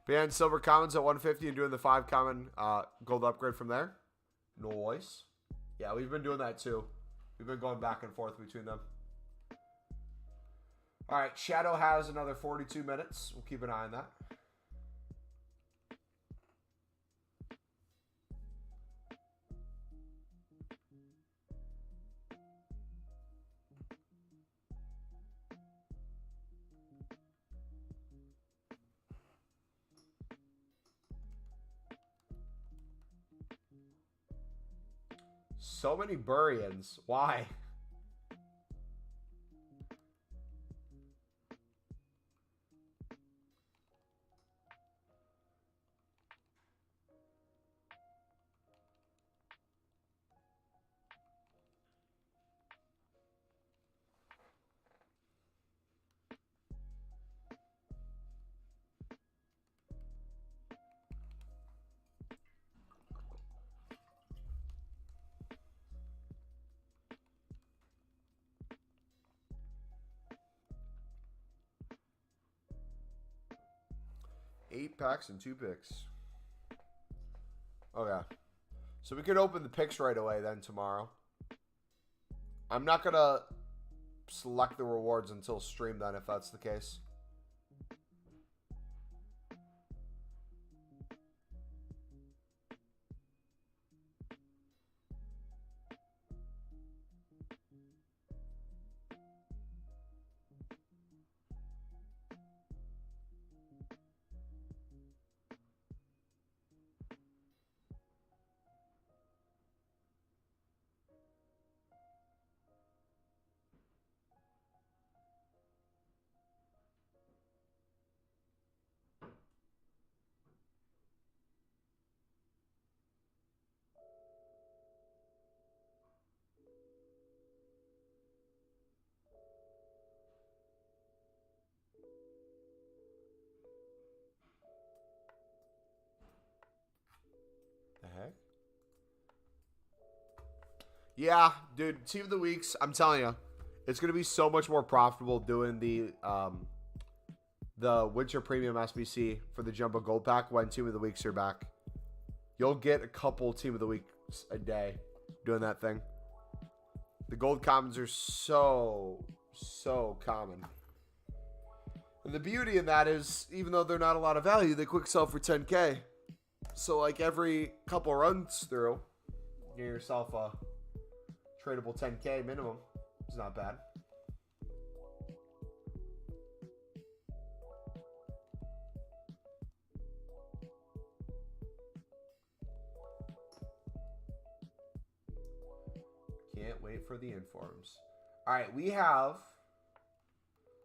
Beyond silver commons at 150 and doing the 5 common gold upgrade from there. Nice. Yeah, we've been doing that too. We've been going back and forth between them. All right, Shadow has another 42 minutes. We'll keep an eye on that. So many Burians. Why? Eight packs and 2 picks. Okay. So we could open the picks right away then tomorrow. I'm not going to select the rewards until stream then if that's the case. The heck? Yeah, dude, Team of the Weeks, I'm telling you, it's going to be so much more profitable doing the Winter Premium SBC for the Jumbo Gold Pack when Team of the Weeks are back. You'll get a couple Team of the Weeks a day doing that thing. The gold commons are so common. And the beauty in that is, even though they're not a lot of value, they quick sell for 10K. So, like, every couple runs through, Get yourself a tradable 10K minimum. It's not bad. Can't wait for the informs. All right, we have...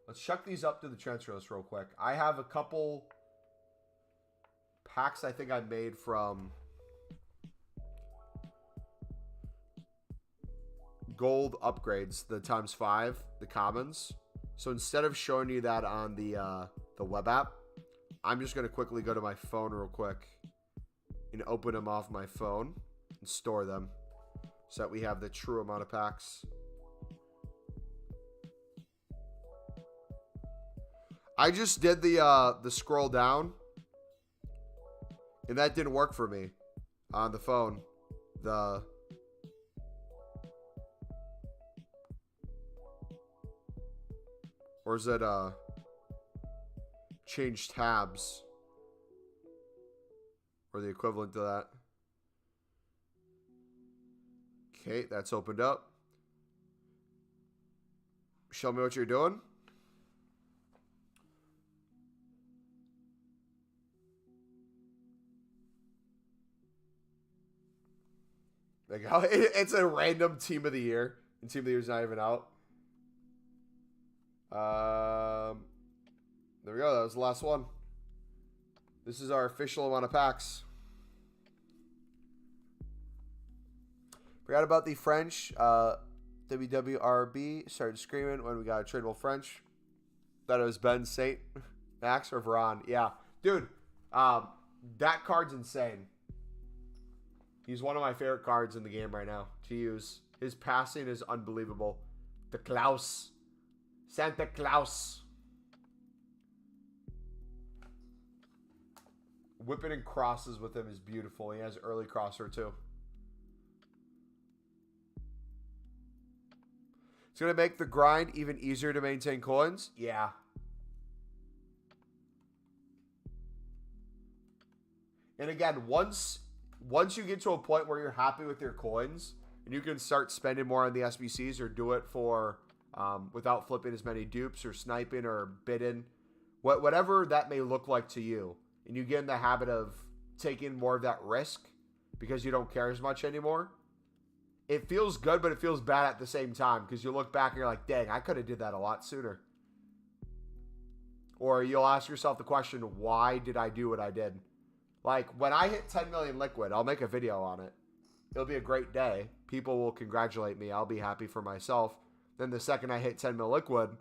Let's chuck these up to the transfer list real quick. I have a couple packs I think I made from gold upgrades, the ×5, the commons. So instead of showing you that on the web app, I'm just going to quickly go to my phone real quick and open them off my phone and store them so that we have the true amount of packs. I just did the scroll down, and that didn't work for me on the phone. Or is it change tabs or the equivalent to that? Okay, that's opened up. Show me what you're doing. Like how it's a random team of the year, and team of the year's not even out. There we go. That was the last one. This is our official amount of packs. Forgot about the French. WWRB started screaming when we got a tradable French. Thought it was Ben Saint Max or Varane. Yeah, dude. That card's insane. He's one of my favorite cards in the game right now to use. His passing is unbelievable. The Klaus. Santa Claus. Whipping and crosses with him is beautiful. He has early crosser too. It's going to make the grind even easier to maintain coins. Yeah. And again, once you get to a point where you're happy with your coins and you can start spending more on the SBCs or do it for without flipping as many dupes or sniping or bidding, whatever that may look like to you, and you get in the habit of taking more of that risk because you don't care as much anymore, it feels good, but it feels bad at the same time because you look back and you're like, dang, I could have did that a lot sooner. Or you'll ask yourself the question, why did I do what I did? Like, when I hit 10 million liquid, I'll make a video on it. It'll be a great day. People will congratulate me. I'll be happy for myself. Then the second I hit 10 mil liquid,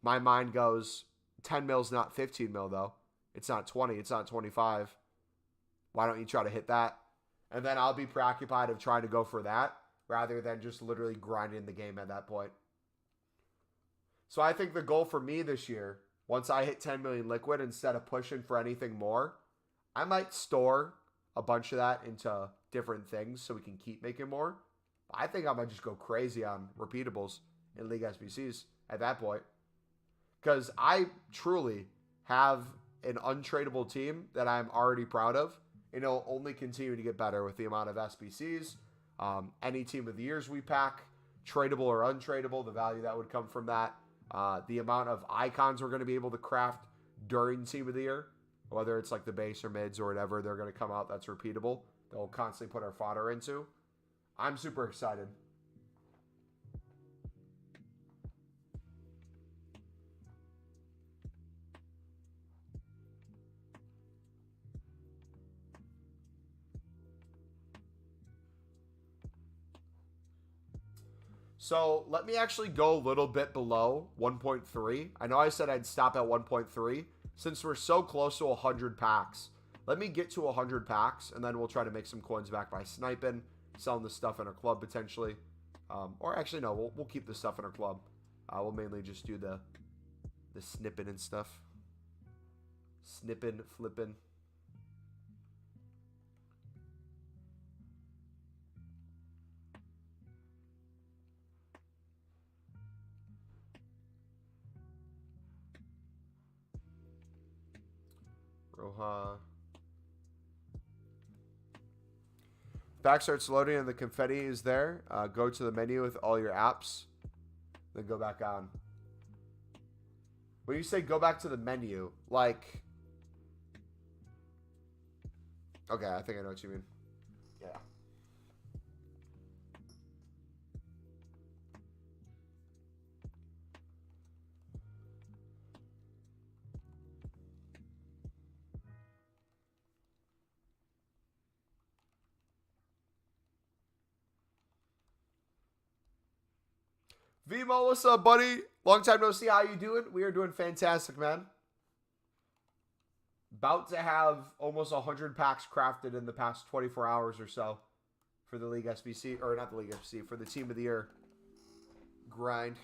my mind goes, 10 mil's not 15 mil, though. It's not 20. It's not 25. Why don't you try to hit that? And then I'll be preoccupied of trying to go for that rather than just literally grinding the game at that point. So I think the goal for me this year, once I hit 10 million liquid, instead of pushing for anything more, I might store a bunch of that into different things so we can keep making more. I think I might just go crazy on repeatables in League SBCs at that point. Because I truly have an untradeable team that I'm already proud of. And it'll only continue to get better with the amount of SBCs. Any team of the years we pack, tradable or untradeable, the value that would come from that. The amount of icons we're going to be able to craft during team of the year. Whether it's like the base or mids or whatever, they're going to come out that's repeatable. That we'll constantly put our fodder into. I'm super excited. So let me actually go a little bit below 1.3. I know I said I'd stop at 1.3. Since we're so close to 100 packs, let me get to 100 packs, and then we'll try to make some coins back by sniping, selling the stuff in our club potentially. Or actually, no, we'll keep the stuff in our club. We'll mainly just do the snipping and stuff. Snipping, flipping. Roja. Back starts loading and the confetti is there. Go to the menu with all your apps. Then go back on. When you say go back to the menu, like... Okay, I think I know what you mean. Yeah. Vimo, what's up, buddy? Long time no see. How you doing? We are doing fantastic, man. About to have almost 100 packs crafted in the past 24 hours or so for the League SBC, or not the League SBC, for the Team of the Year grind.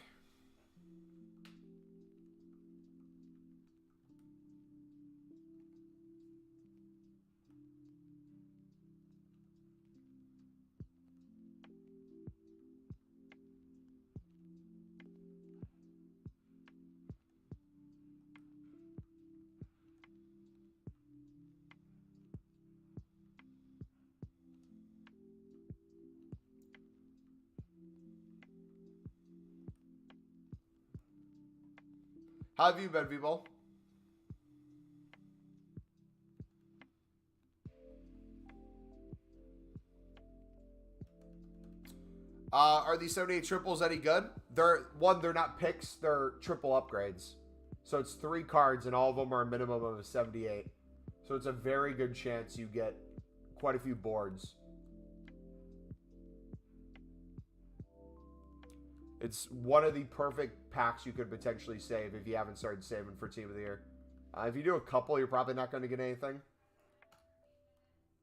How have you been, people? Are these 78 triples any good? They're not picks, they're triple upgrades. So it's 3 cards and all of them are a minimum of a 78. So it's a very good chance you get quite a few boards. It's one of the perfect packs you could potentially save if you haven't started saving for Team of the Year. If you do a couple, you're probably not going to get anything.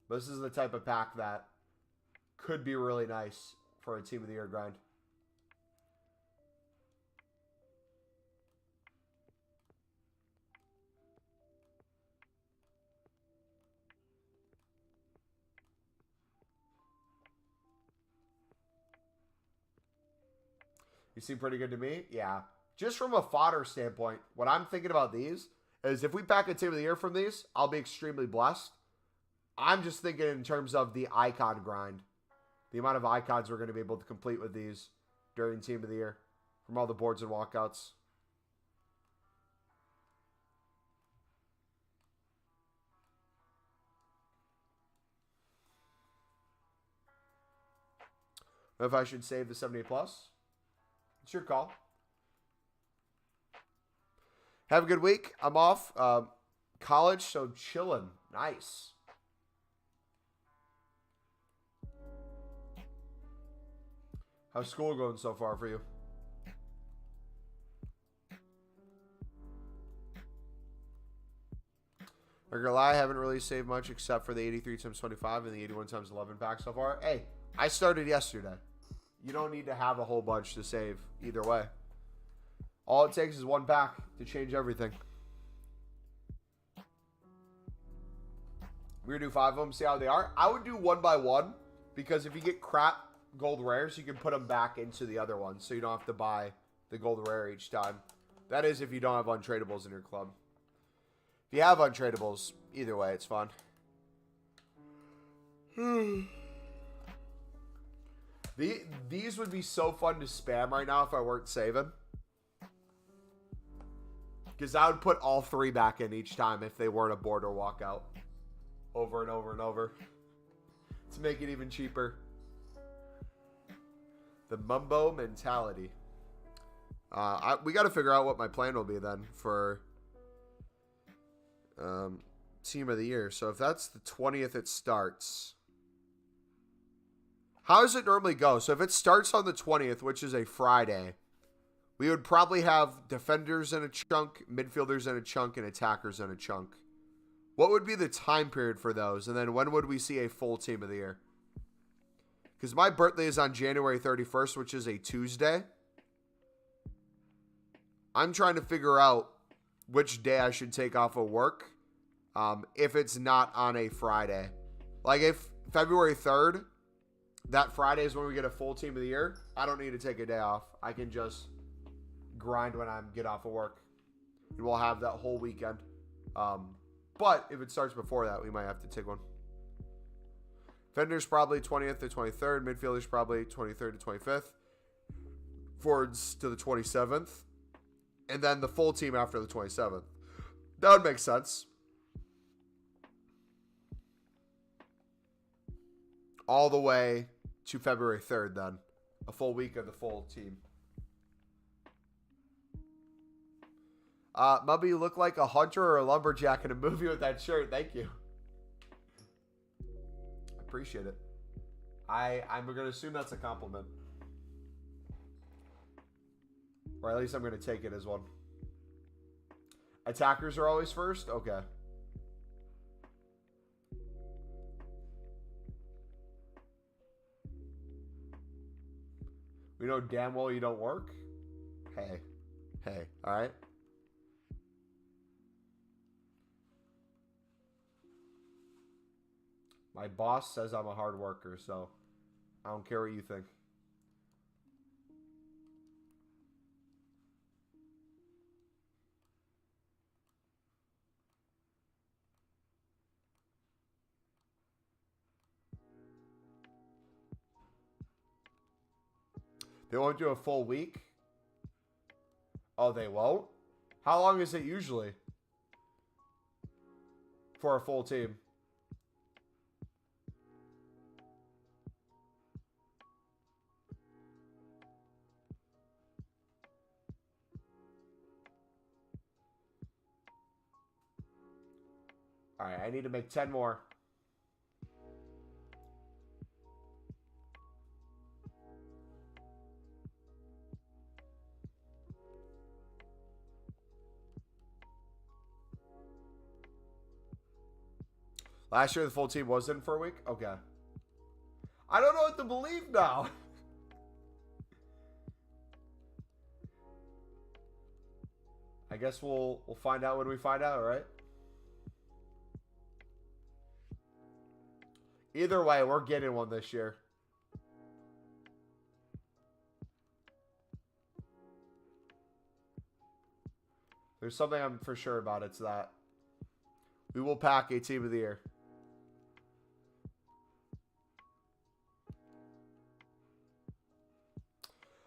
But this is the type of pack that could be really nice for a Team of the Year grind. You seem pretty good to me. Yeah. Just from a fodder standpoint, what I'm thinking about these is if we pack a Team of the Year from these, I'll be extremely blessed. I'm just thinking in terms of the icon grind. The amount of icons we're going to be able to complete with these during Team of the Year from all the boards and walkouts. If I should save the 78 plus. It's your call. Have a good week. I'm off college, so chilling. Nice. How's school going so far for you? I'm gonna lie, I haven't really saved much except for the 83 times 25 and the 81 times 11 pack so far. Hey, I started yesterday. You don't need to have a whole bunch to save either way. All it takes is one pack to change everything. We're going to do 5 of them, see how they are. I would do 1 by 1 because if you get crap gold rares, you can put them back into the other ones so you don't have to buy the gold rare each time. That is if you don't have untradables in your club. If you have untradables, either way, it's fun. These would be so fun to spam right now if I weren't saving. Because I would put all 3 back in each time if they weren't a board or walkout. Over and over and over. To make it even cheaper. The mumbo mentality. We got to figure out what my plan will be then for Team of the Year. So if that's the 20th it starts... How does it normally go? So if it starts on the 20th, which is a Friday, we would probably have defenders in a chunk, midfielders in a chunk, and attackers in a chunk. What would be the time period for those? And then when would we see a full Team of the Year? Because my birthday is on January 31st, which is a Tuesday. I'm trying to figure out which day I should take off of work if it's not on a Friday. Like if February 3rd... that Friday is when we get a full Team of the Year. I don't need to take a day off. I can just grind when I get off of work. And we'll have that whole weekend. But if it starts before that, we might have to take one. Defenders probably 20th to 23rd. Midfielders probably 23rd to 25th. Forwards to the 27th. And then the full team after the 27th. That would make sense. All the way to February 3rd then. A full week of the full team. Mubby, you look like a hunter or a lumberjack in a movie with that shirt. Thank you. Appreciate it. I'm going to assume that's a compliment. Or at least I'm going to take it as one. Attackers are always first? Okay. We know damn well you don't work. Hey. All right? My boss says I'm a hard worker, so I don't care what you think. They won't do a full week? Oh, they won't? How long is it usually for a full team? All right, I need to make 10 more. Last year, the full team was in for a week? Okay. I don't know what to believe now. I guess we'll find out when we find out, right? Either way, we're getting one this year. There's something I'm for sure about. It's that we will pack a team of the year.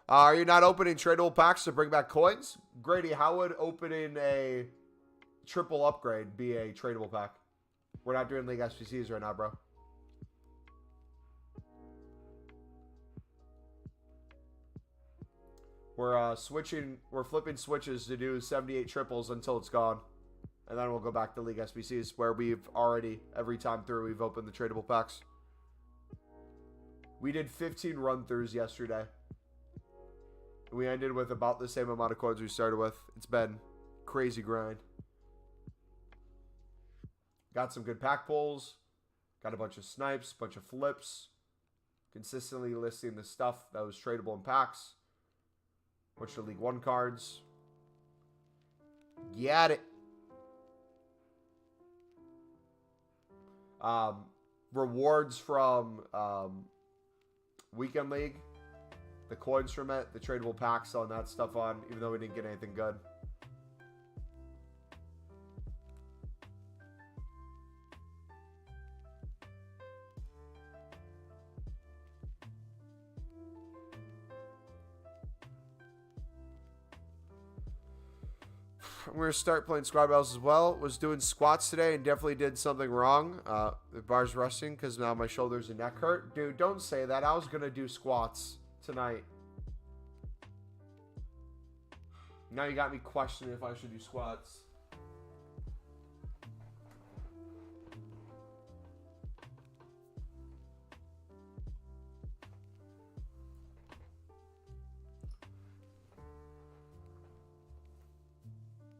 Are you not opening tradable packs to bring back coins? Grady, how would opening a triple upgrade be a tradable pack? We're not doing League SBCs right now, bro. We're flipping switches to do 78 triples until it's gone. And then we'll go back to League SBCs where we've already, every time through, we've opened the tradable packs. We did 15 run-throughs yesterday. We ended with about the same amount of coins we started with. It's been crazy grind. Got some good pack pulls. Got a bunch of snipes, bunch of flips. Consistently listing the stuff that was tradable in packs. Bunch of League 1 cards. Get it. Rewards from Weekend League. The coins from it, the tradable packs, selling that stuff on, even though we didn't get anything good. I'm going to start playing squad battles as well. Was doing squats today and definitely did something wrong. The bar's resting because now my shoulders and neck hurt. Dude, don't say that. I was going to do squats tonight. Now you got me questioning if I should do squats.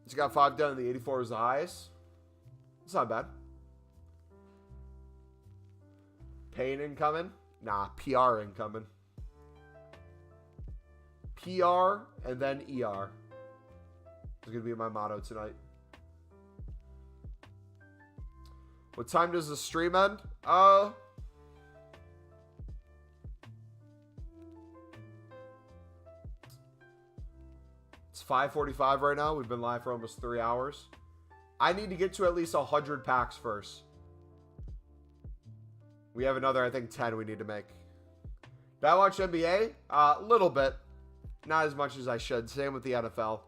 Just got 5 done. The 84 was the highest. It's not bad. Pain incoming? Nah, PR incoming. PR and then ER. It's going to be my motto tonight. What time does the stream end? It's 5:45 right now. We've been live for almost 3 hours. I need to get to at least 100 packs first. We have another, I think, 10 we need to make. Did I watch NBA? A little bit. Not as much as I should. Same with the NFL.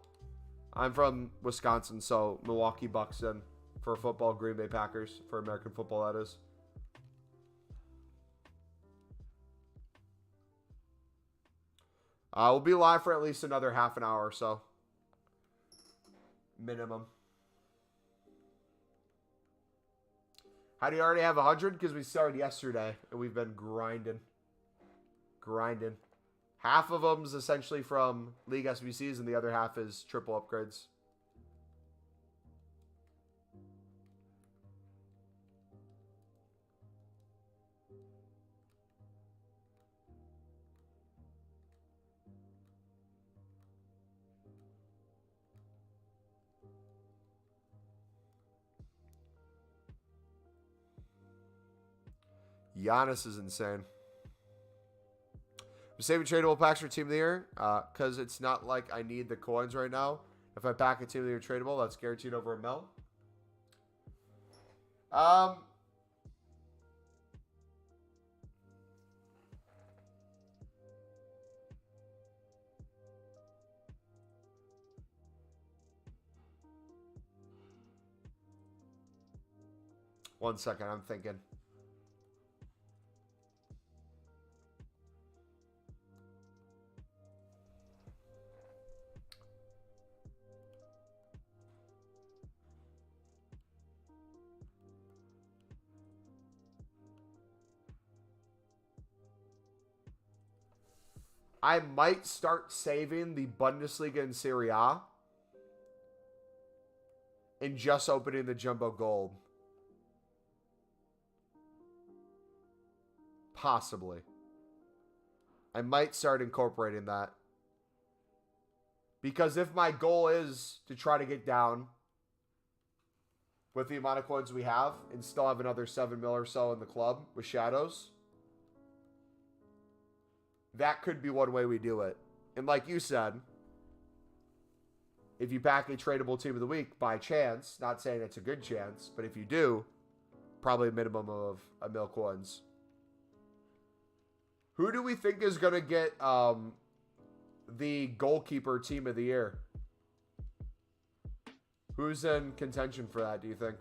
I'm from Wisconsin, so Milwaukee Bucks in for football, Green Bay Packers for American football, that is. We'll be live for at least another half an hour or so. Minimum. How do you already have 100? Because we started yesterday, and we've been grinding. Grinding. Half of them is essentially from League SBCs, and the other half is triple upgrades. Giannis is insane. I'm saving tradable packs for Team of the Year because it's not like I need the coins right now. If I pack a Team of the Year tradable, that's guaranteed over a mil. 1 second, I'm thinking. I might start saving the Bundesliga and Serie A and just opening the Jumbo Gold. Possibly. I might start incorporating that. Because if my goal is to try to get down with the amount of coins we have and still have another 7 mil or so in the club with shadows, that could be one way we do it. And like you said, if you pack a tradable Team of the Week by chance, not saying it's a good chance, but if you do, probably a minimum of a mil coins. Who do we think is going to get the goalkeeper Team of the Year? Who's in contention for that, do you think?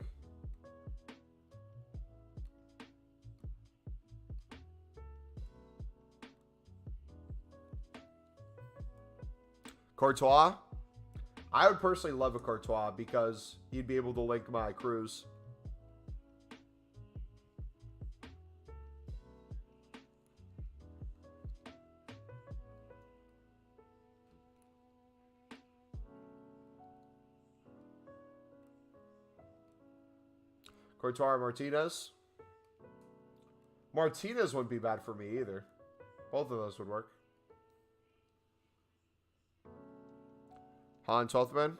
Courtois? I would personally love a Courtois because he'd be able to link my Cruz. Courtois or Martinez? Martinez wouldn't be bad for me either. Both of those would work. Han 12th man.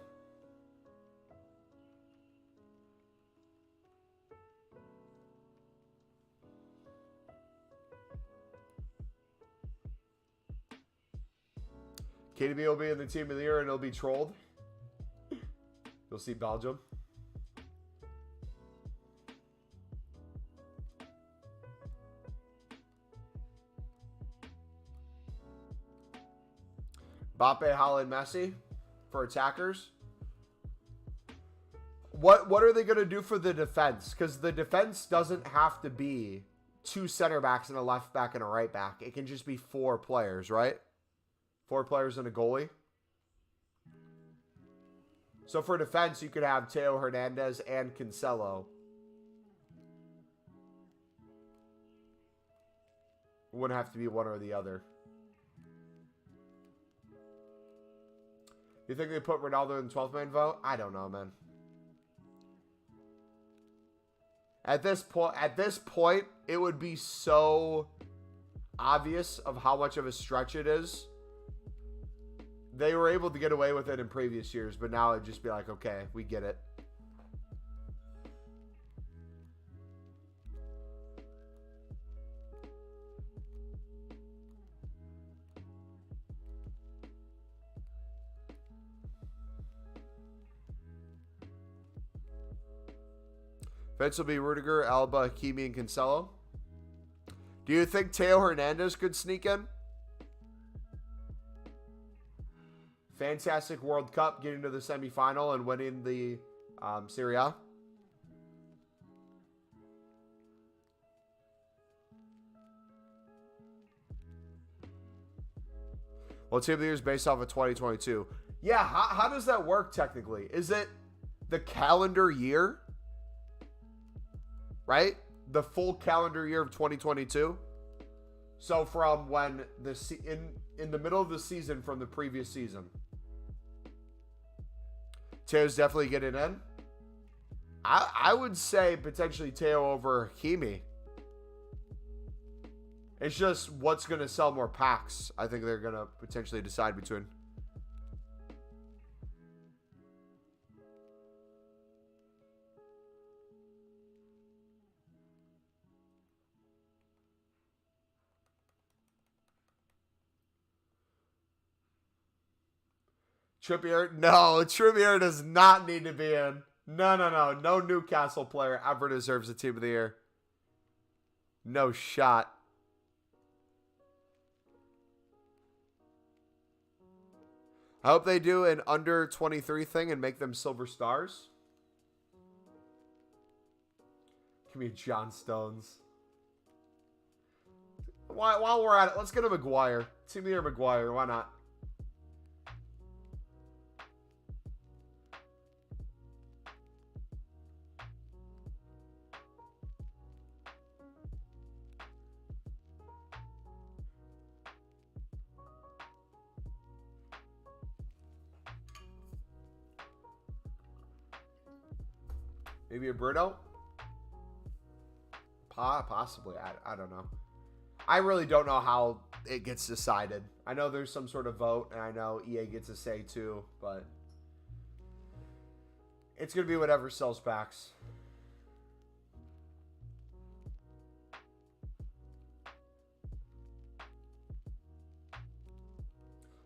KDB will be in the Team of the Year and it'll be trolled. You'll see Belgium. Mbappe, Haaland, Messi for attackers. What are they going to do for the defense? Because the defense doesn't have to be 2 center backs and a left back and a right back. It can just be 4 players, right? 4 players and a goalie. So for defense, you could have Theo Hernandez and Cancelo. It wouldn't have to be one or the other. You think they put Ronaldo in the 12th man vote? I don't know, man. At this point, it would be so obvious of how much of a stretch it is. They were able to get away with it in previous years, but now it'd just be like, okay, we get it. Vince will be Rudiger, Alba, Hakimi, and Cancelo. Do you think Teo Hernandez could sneak in? Fantastic World Cup, getting to the semifinal and winning the Serie A. Well, Team of the Year is based off of 2022. Yeah, how does that work technically? Is it the calendar year? Right? The full calendar year of 2022? So from when in the middle of the season from the previous season. Teo's definitely getting in. I would say potentially Teo over Hakimi. It's just what's going to sell more packs. I think they're going to potentially decide between. Trippier? No, Trippier does not need to be in. No. No Newcastle player ever deserves a Team of the Year. No shot. I hope they do an under 23 thing and make them silver stars. Give me John Stones. While we're at it, let's get a Maguire. Team of the Year Maguire. Why not? Maybe a Bruno? Possibly. I don't know. I really don't know how it gets decided. I know there's some sort of vote, and I know EA gets a say too, but it's going to be whatever sells packs.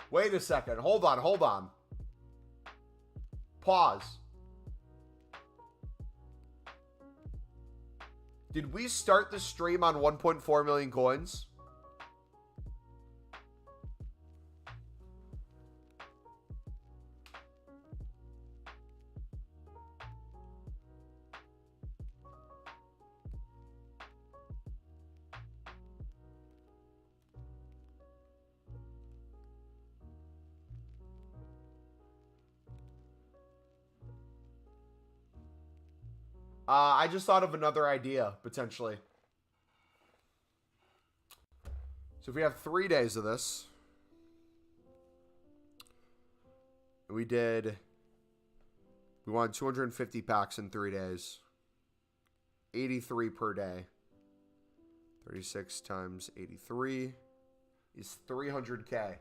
Wait a second. Hold on. Pause. Did we start the stream on 1.4 million coins? I just thought of another idea, potentially. So if we have 3 days of this, we wanted 250 packs in 3 days. 83 per day. 36 times 83 is 300K.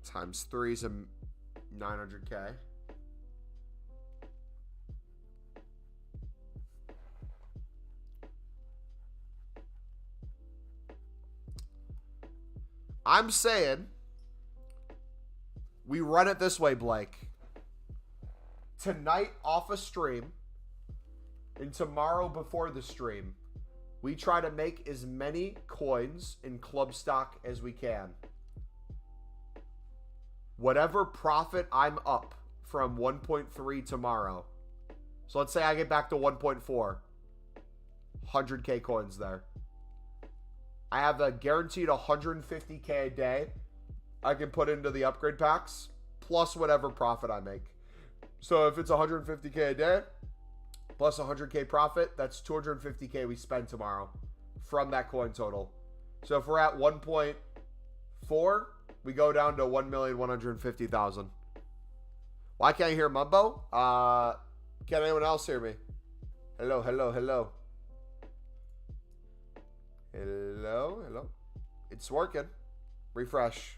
Times 3 is 900K. I'm saying we run it this way, Blake. Tonight off a stream and tomorrow before the stream, we try to make as many coins in club stock as we can. Whatever profit I'm up from 1.3 tomorrow. So let's say I get back to 1.4. 100K coins there. I have a guaranteed 150K a day I can put into the upgrade packs, plus whatever profit I make. So if it's 150K a day, plus 100K profit, that's 250K we spend tomorrow from that coin total. So if we're at 1.4, we go down to 1,150,000. Why can't you hear Mumbo? Can anyone else hear me? Hello. Hello. It's working. Refresh.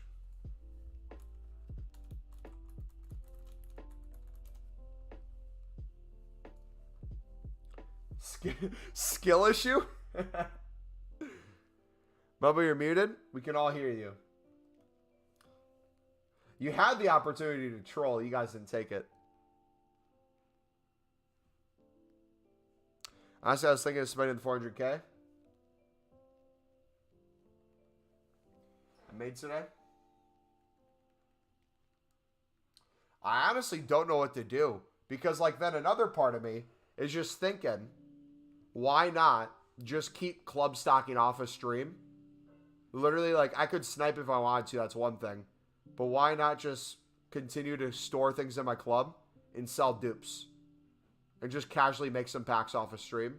Skill issue? Mumbo, you're muted. We can all hear you. You had the opportunity to troll. You guys didn't take it. Honestly, I was thinking of spending the 400K. I made today. I honestly don't know what to do. Because, like, then another part of me is just thinking, why not just keep club stocking off a stream? Literally, like, I could snipe if I wanted to. That's one thing. But why not just continue to store things in my club and sell dupes? And just casually make some packs off a stream.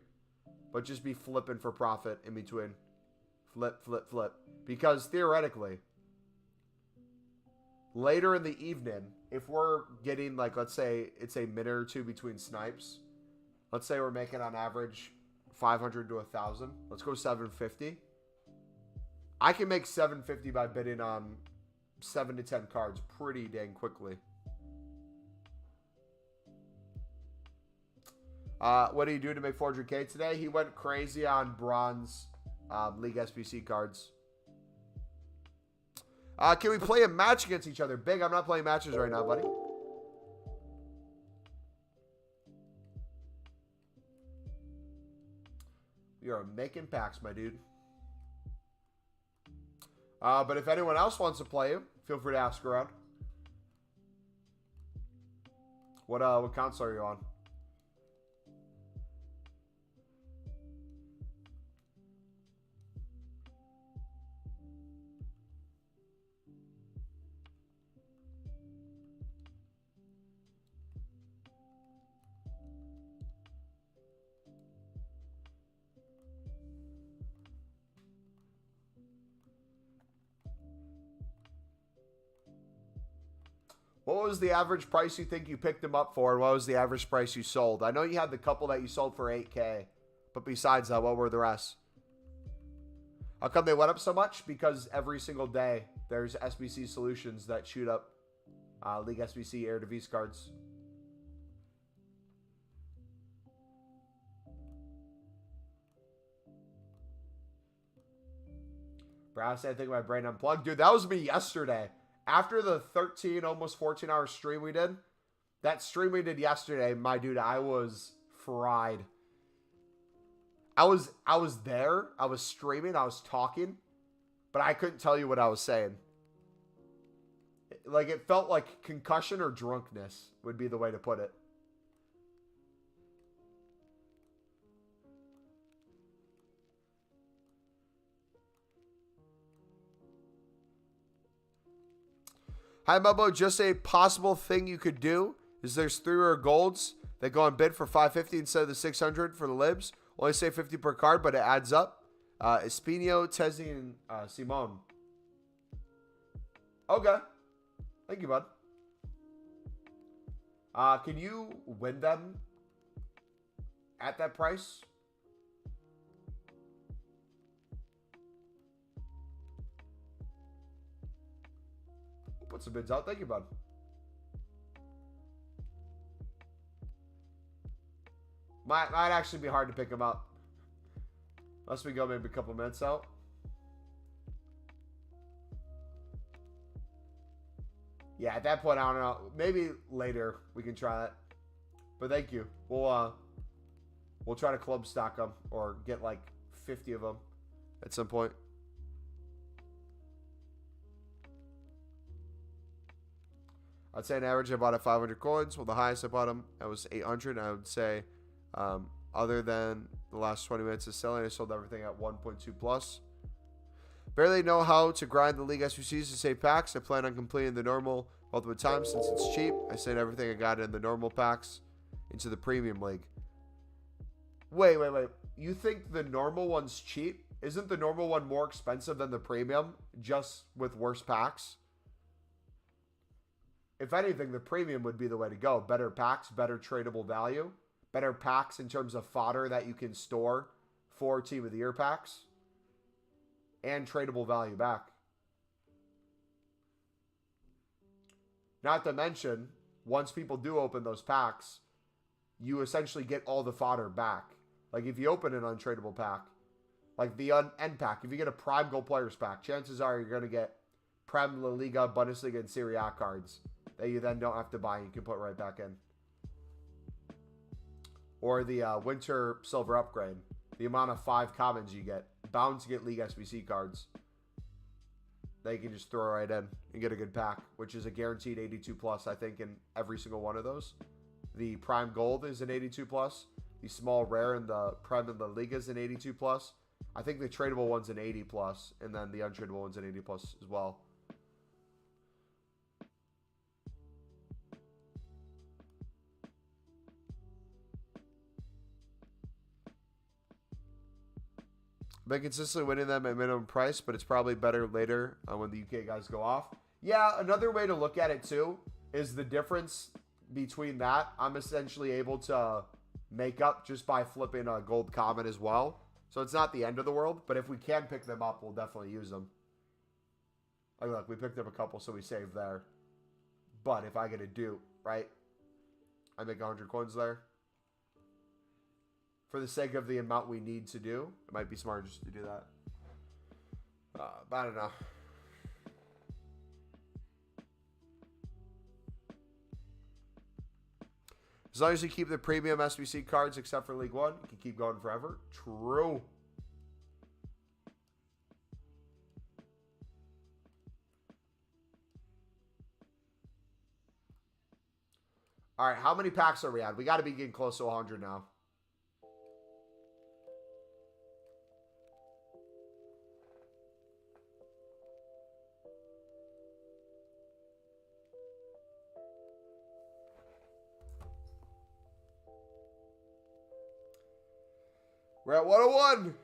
But just be flipping for profit in between. Flip, flip, flip. Because theoretically, later in the evening, if we're getting, like, let's say it's a minute or two between snipes. Let's say we're making on average 500 to 1,000. Let's go 750. I can make 750 by bidding on 7 to 10 cards pretty dang quickly. What do you do to make 400K today? He went crazy on bronze League SBC cards. Can we play a match against each other? Big, I'm not playing matches right now, buddy. We are making packs, my dude. But if anyone else wants to play you, feel free to ask around. What console are you on? What was the average price you think you picked them up for, and what was the average price you sold? I know you had the couple that you sold for 8K, but besides that, what were the rest? How come they went up so much? Because every single day, there's SBC solutions that shoot up League SBC Air Devise cards. Brass, I think my brain unplugged. Dude, that was me yesterday. After the 13, almost 14-hour stream we did, that stream we did yesterday, my dude, I was fried. I was there, I was streaming, I was talking, but I couldn't tell you what I was saying. Like, it felt like concussion or drunkenness would be the way to put it. Hi, Mumbo. Just a possible thing you could do is there's 3 rare golds that go on bid for 550 instead of the 600 for the libs. Only say 50 per card, but it adds up. Espino, Tezzi, and Simone. Okay. Thank you, bud. Can you win them at that price? Put some bids out. Thank you, bud. Might actually be hard to pick them up. Unless we go maybe a couple minutes out. Yeah, at that point, I don't know. Maybe later we can try that. But thank you. We'll try to club stock them or get like 50 of them at some point. I'd say on average I bought at 500 coins. Well, the highest I bought them, I was 800. I would say, other than the last 20 minutes of selling, I sold everything at 1.2 plus. Barely know how to grind the League SBCs to save packs. I plan on completing the normal multiple times since it's cheap. I sent everything I got in the normal packs into the premium league. Wait. You think the normal one's cheap? Isn't the normal one more expensive than the premium, just with worse packs? If anything, the premium would be the way to go. Better packs, better tradable value. Better packs in terms of fodder that you can store for Team of the Year packs. And tradable value back. Not to mention, once people do open those packs, you essentially get all the fodder back. Like if you open an untradeable pack, like the end pack, if you get a Prime Gold Players pack, chances are you're going to get Prem, La Liga, Bundesliga, and Serie A cards that you then don't have to buy and you can put right back in. or the winter silver upgrade. The amount of 5 commons you get. Bound to get League SBC cards. They can just throw right in and get a good pack, which is a guaranteed 82 plus, I think, in every single one of those. The Prime Gold is an 82 plus. The Small Rare and the Prime and the Liga is an 82 plus. I think the tradable one's an 80 plus, and then the untradeable one's an 80 plus as well. Been consistently winning them at minimum price, but it's probably better later when the UK guys go off. Yeah, another way to look at it too is the difference between that. I'm essentially able to make up just by flipping a gold common as well. So it's not the end of the world, but if we can pick them up, we'll definitely use them. Like, look, we picked up a couple, so we saved there. But if I get a dupe, right, I make 100 coins there. For the sake of the amount we need to do, it might be smart just to do that. But I don't know. As long as you keep the premium SBC cards, except for League One, you can keep going forever. True. All right, how many packs are we at? We got to be getting close to 100 now. We're at 101.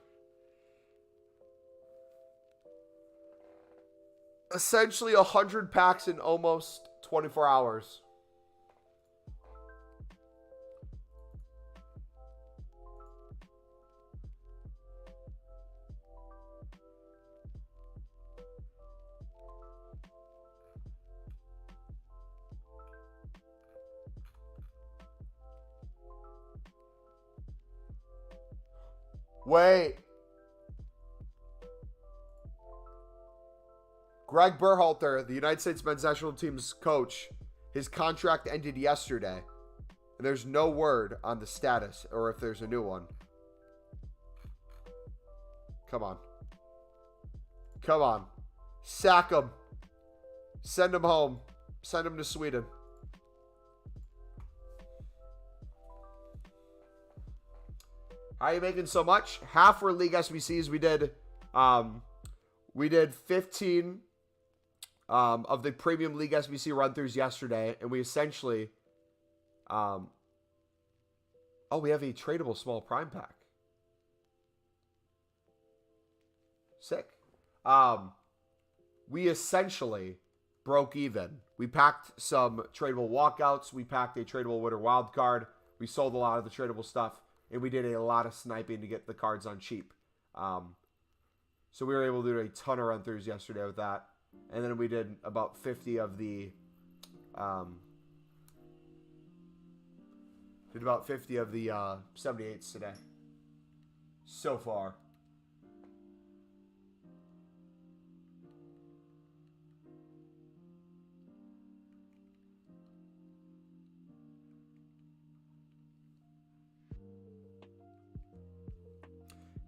Essentially 100 packs in almost 24 hours. Wait. Greg Berhalter, the United States men's national team's coach, his contract ended yesterday. And there's no word on the status or if there's a new one. Come on. Come on. Sack him. Send him home. Send him to Sweden. How are you making so much? Half were League SBCs. We did 15 of the premium League SBC run-throughs yesterday, and we essentially, oh, we have a tradable small prime pack. Sick. We essentially broke even. We packed some tradable walkouts. We packed a tradable winter wild card. We sold a lot of the tradable stuff. And we did a lot of sniping to get the cards on cheap. So we were able to do a ton of run-throughs yesterday with that. And then we did about 50 of the... did about 50 of the 78s today. So far.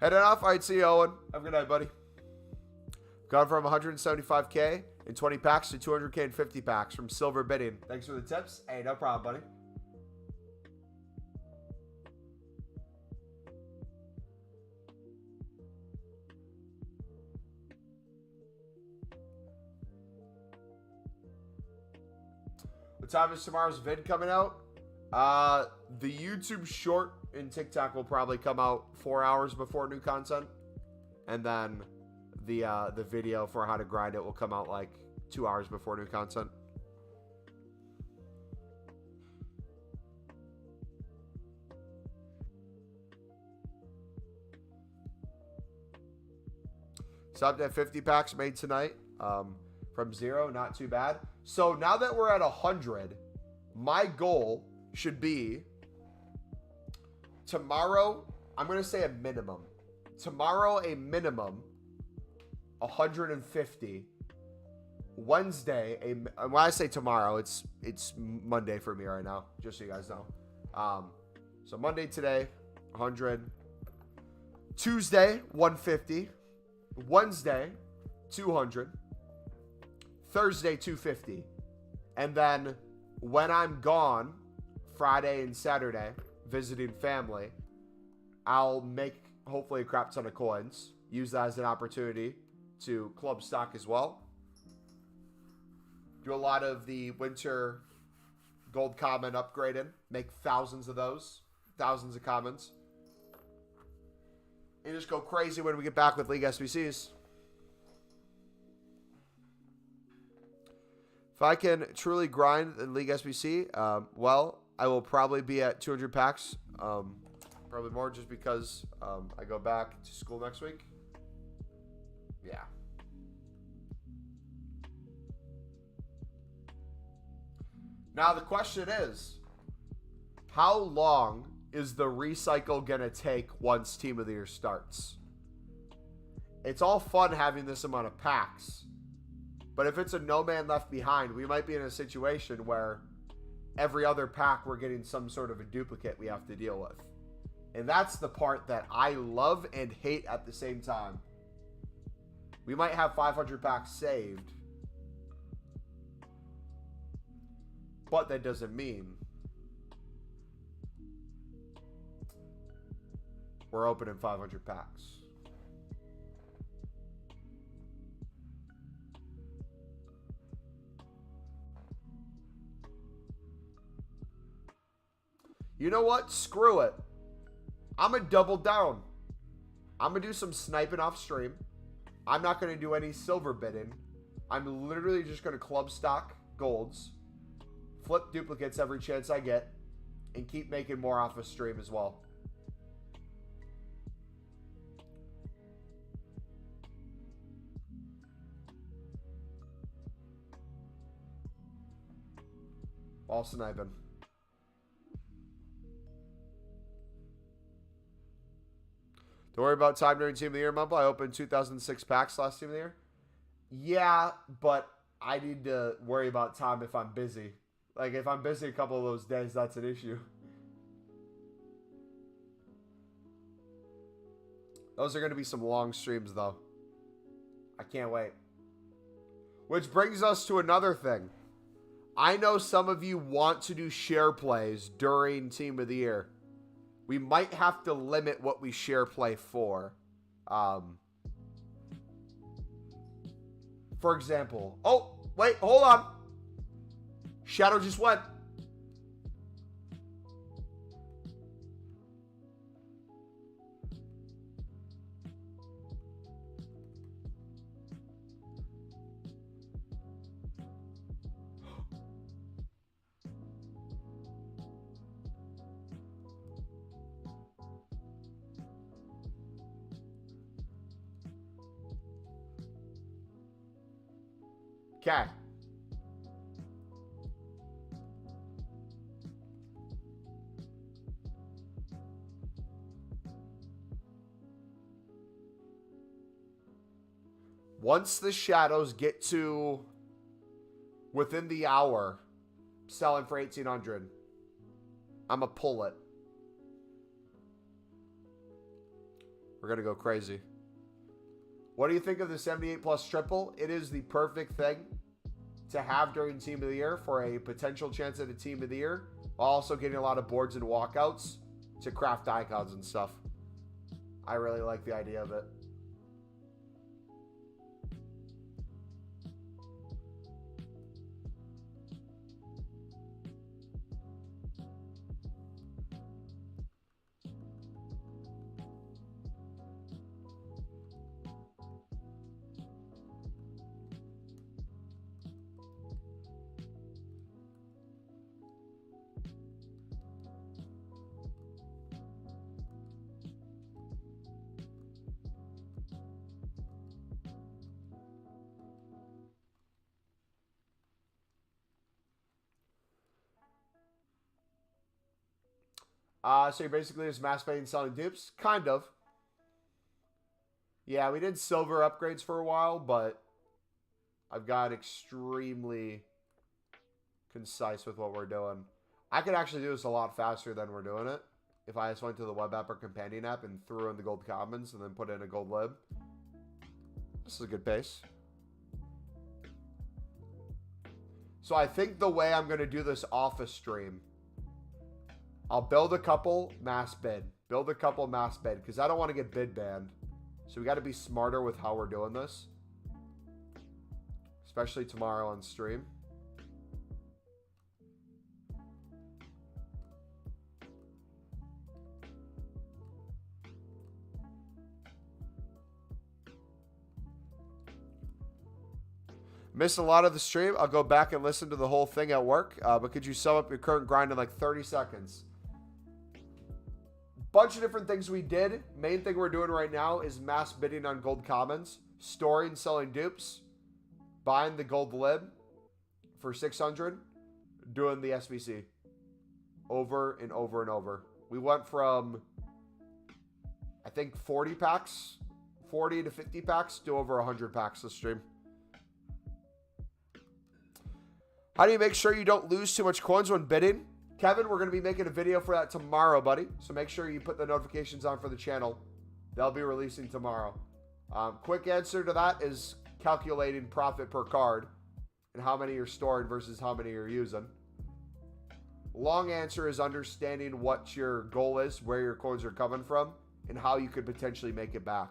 Heading off. All right, see you, Owen. Have a good night, buddy. Gone from 175K in 20 packs to 200K in 50 packs from Silver Bidding. Thanks for the tips. Hey, no problem, buddy. What time is tomorrow's vid coming out? The YouTube short and TikTok will probably come out 4 hours before new content, and then the video for how to grind it will come out like 2 hours before new content. Stopped at 50 packs made tonight from 0, not too bad. So now that we're at 100, my goal should be tomorrow, I'm going to say a minimum. Tomorrow, a minimum 150. Wednesday, when I say tomorrow, it's Monday for me right now, just so you guys know. So Monday today, 100. Tuesday, 150. Wednesday, 200. Thursday, 250. And then when I'm gone, Friday and Saturday, visiting family, I'll make hopefully a crap ton of coins. Use that as an opportunity to club stock as well. Do a lot of the winter gold common upgrading. Make thousands of those. Thousands of commons. And just go crazy when we get back with League SBCs. If I can truly grind in League SBC, well, I will probably be at 200 packs. Probably more just because I go back to school next week. Yeah. Now the question is, how long is the recycle going to take once Team of the Year starts? It's all fun having this amount of packs. But if it's a no man left behind, we might be in a situation where every other pack we're getting some sort of a duplicate we have to deal with. And that's the part that I love and hate at the same time. We might have 500 packs saved. But that doesn't mean we're opening 500 packs. You know what? Screw it. I'm going to double down. I'm going to do some sniping off stream. I'm not going to do any silver bidding. I'm literally just going to club stock golds, flip duplicates every chance I get, and keep making more off of stream as well. All sniping. Don't worry about time during Team of the Year, Mumbo. I opened 2006 packs last Team of the Year. Yeah, but I need to worry about time if I'm busy. Like, if I'm busy a couple of those days, that's an issue. Those are going to be some long streams, though. I can't wait. Which brings us to another thing. I know some of you want to do share plays during Team of the Year. We might have to limit what we share play for. For example. Oh, wait, hold on. Shadow just went. Okay. Once the shadows get to within the hour, selling for 1,800, I'm going to pull it. We're going to go crazy. What do you think of the 78 plus triple? It is the perfect thing to have during Team of the Year for a potential chance at a Team of the Year, while also getting a lot of boards and walkouts to craft icons and stuff. I really like the idea of it. So you're basically just mass baiting selling dupes? Kind of. Yeah, we did silver upgrades for a while, but I've got extremely concise with what we're doing. I could actually do this a lot faster than we're doing it if I just went to the web app or companion app and threw in the gold commons and then put in a gold lib. This is a good pace. So I think the way I'm going to do this off a stream, I'll build a couple mass bid. Build a couple mass bid because I don't want to get bid banned. So we got to be smarter with how we're doing this. Especially tomorrow on stream. Missed a lot of the stream. I'll go back and listen to the whole thing at work. But could you sum up your current grind in like 30 seconds? Bunch of different things we did. Main thing we're doing right now is mass bidding on gold commons, storing, selling dupes, buying the gold lib for 600, doing the SBC over and over and over. We went from, I think, 40 packs, 40 to 50 packs to over 100 packs this stream. How do you make sure you don't lose too much coins when bidding? Kevin, we're going to be making a video for that tomorrow, buddy. So make sure you put the notifications on for the channel. They'll be releasing tomorrow. Quick answer to that is calculating profit per card and how many you're storing versus how many you're using. Long answer is understanding what your goal is, where your coins are coming from, and how you could potentially make it back.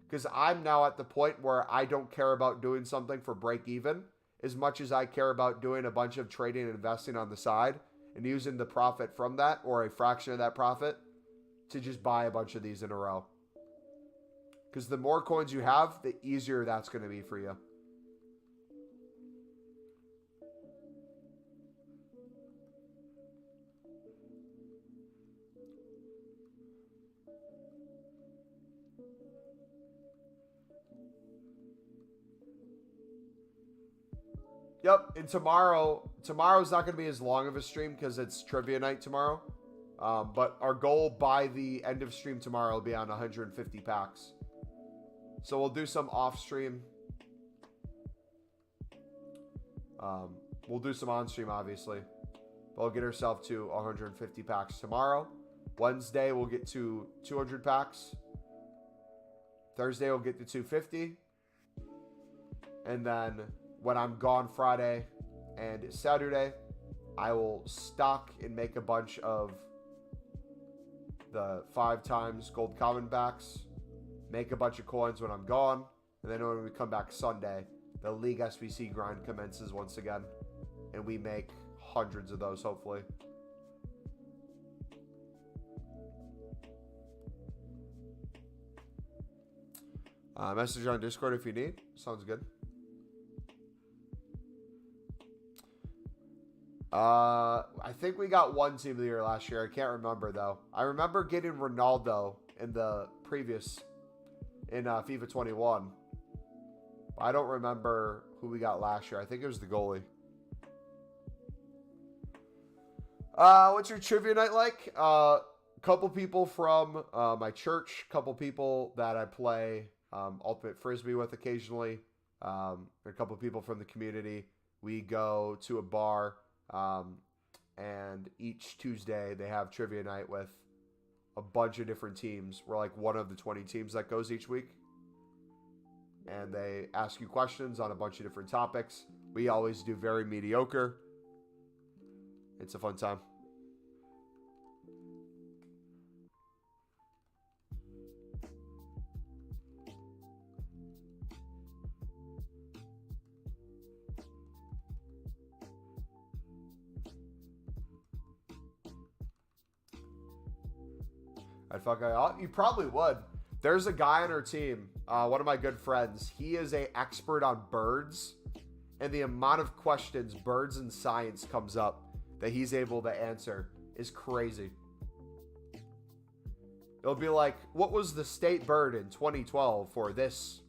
Because I'm now at the point where I don't care about doing something for break even as much as I care about doing a bunch of trading and investing on the side and using the profit from that or a fraction of that profit to just buy a bunch of these in a row. Because the more coins you have, the easier that's going to be for you. Yep, and tomorrow's not going to be as long of a stream because it's trivia night tomorrow. But our goal by the end of stream tomorrow will be on 150 packs. So we'll do some off stream. We'll do some on stream, obviously. But we'll get ourselves to 150 packs tomorrow. Wednesday, we'll get to 200 packs. Thursday, we'll get to 250. And then when I'm gone Friday and Saturday, I will stock and make a bunch of the 5 times gold common backs, make a bunch of coins when I'm gone, and then when we come back Sunday, the League SBC grind commences once again, and we make hundreds of those, hopefully. Message on Discord if you need. Sounds good. I think we got one team of the year last year. I can't remember, though. I remember getting Ronaldo in the previous, in FIFA 21. I don't remember who we got last year. I think it was the goalie. What's your trivia night like? Couple people from my church, couple people that I play Ultimate Frisbee with occasionally, a couple people from the community. We go to a bar. And each Tuesday they have trivia night with a bunch of different teams. We're like one of the 20 teams that goes each week. And they ask you questions on a bunch of different topics. We always do very mediocre. It's a fun time. You probably would. There's a guy on our team, one of my good friends. He is an expert on birds, and the amount of questions birds and science comes up that he's able to answer is crazy. It'll be like, what was the state bird in 2012 for this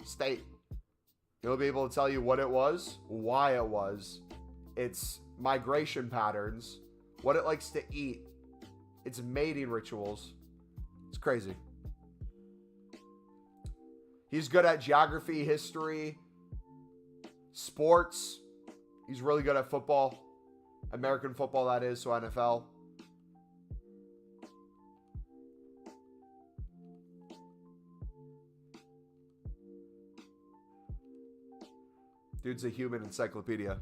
state? He'll be able to tell you what it was, why it was, its migration patterns, what it likes to eat, its mating rituals. It's crazy. He's good at geography, history, sports. He's really good at football. American football, that is, so NFL. Dude's a human encyclopedia.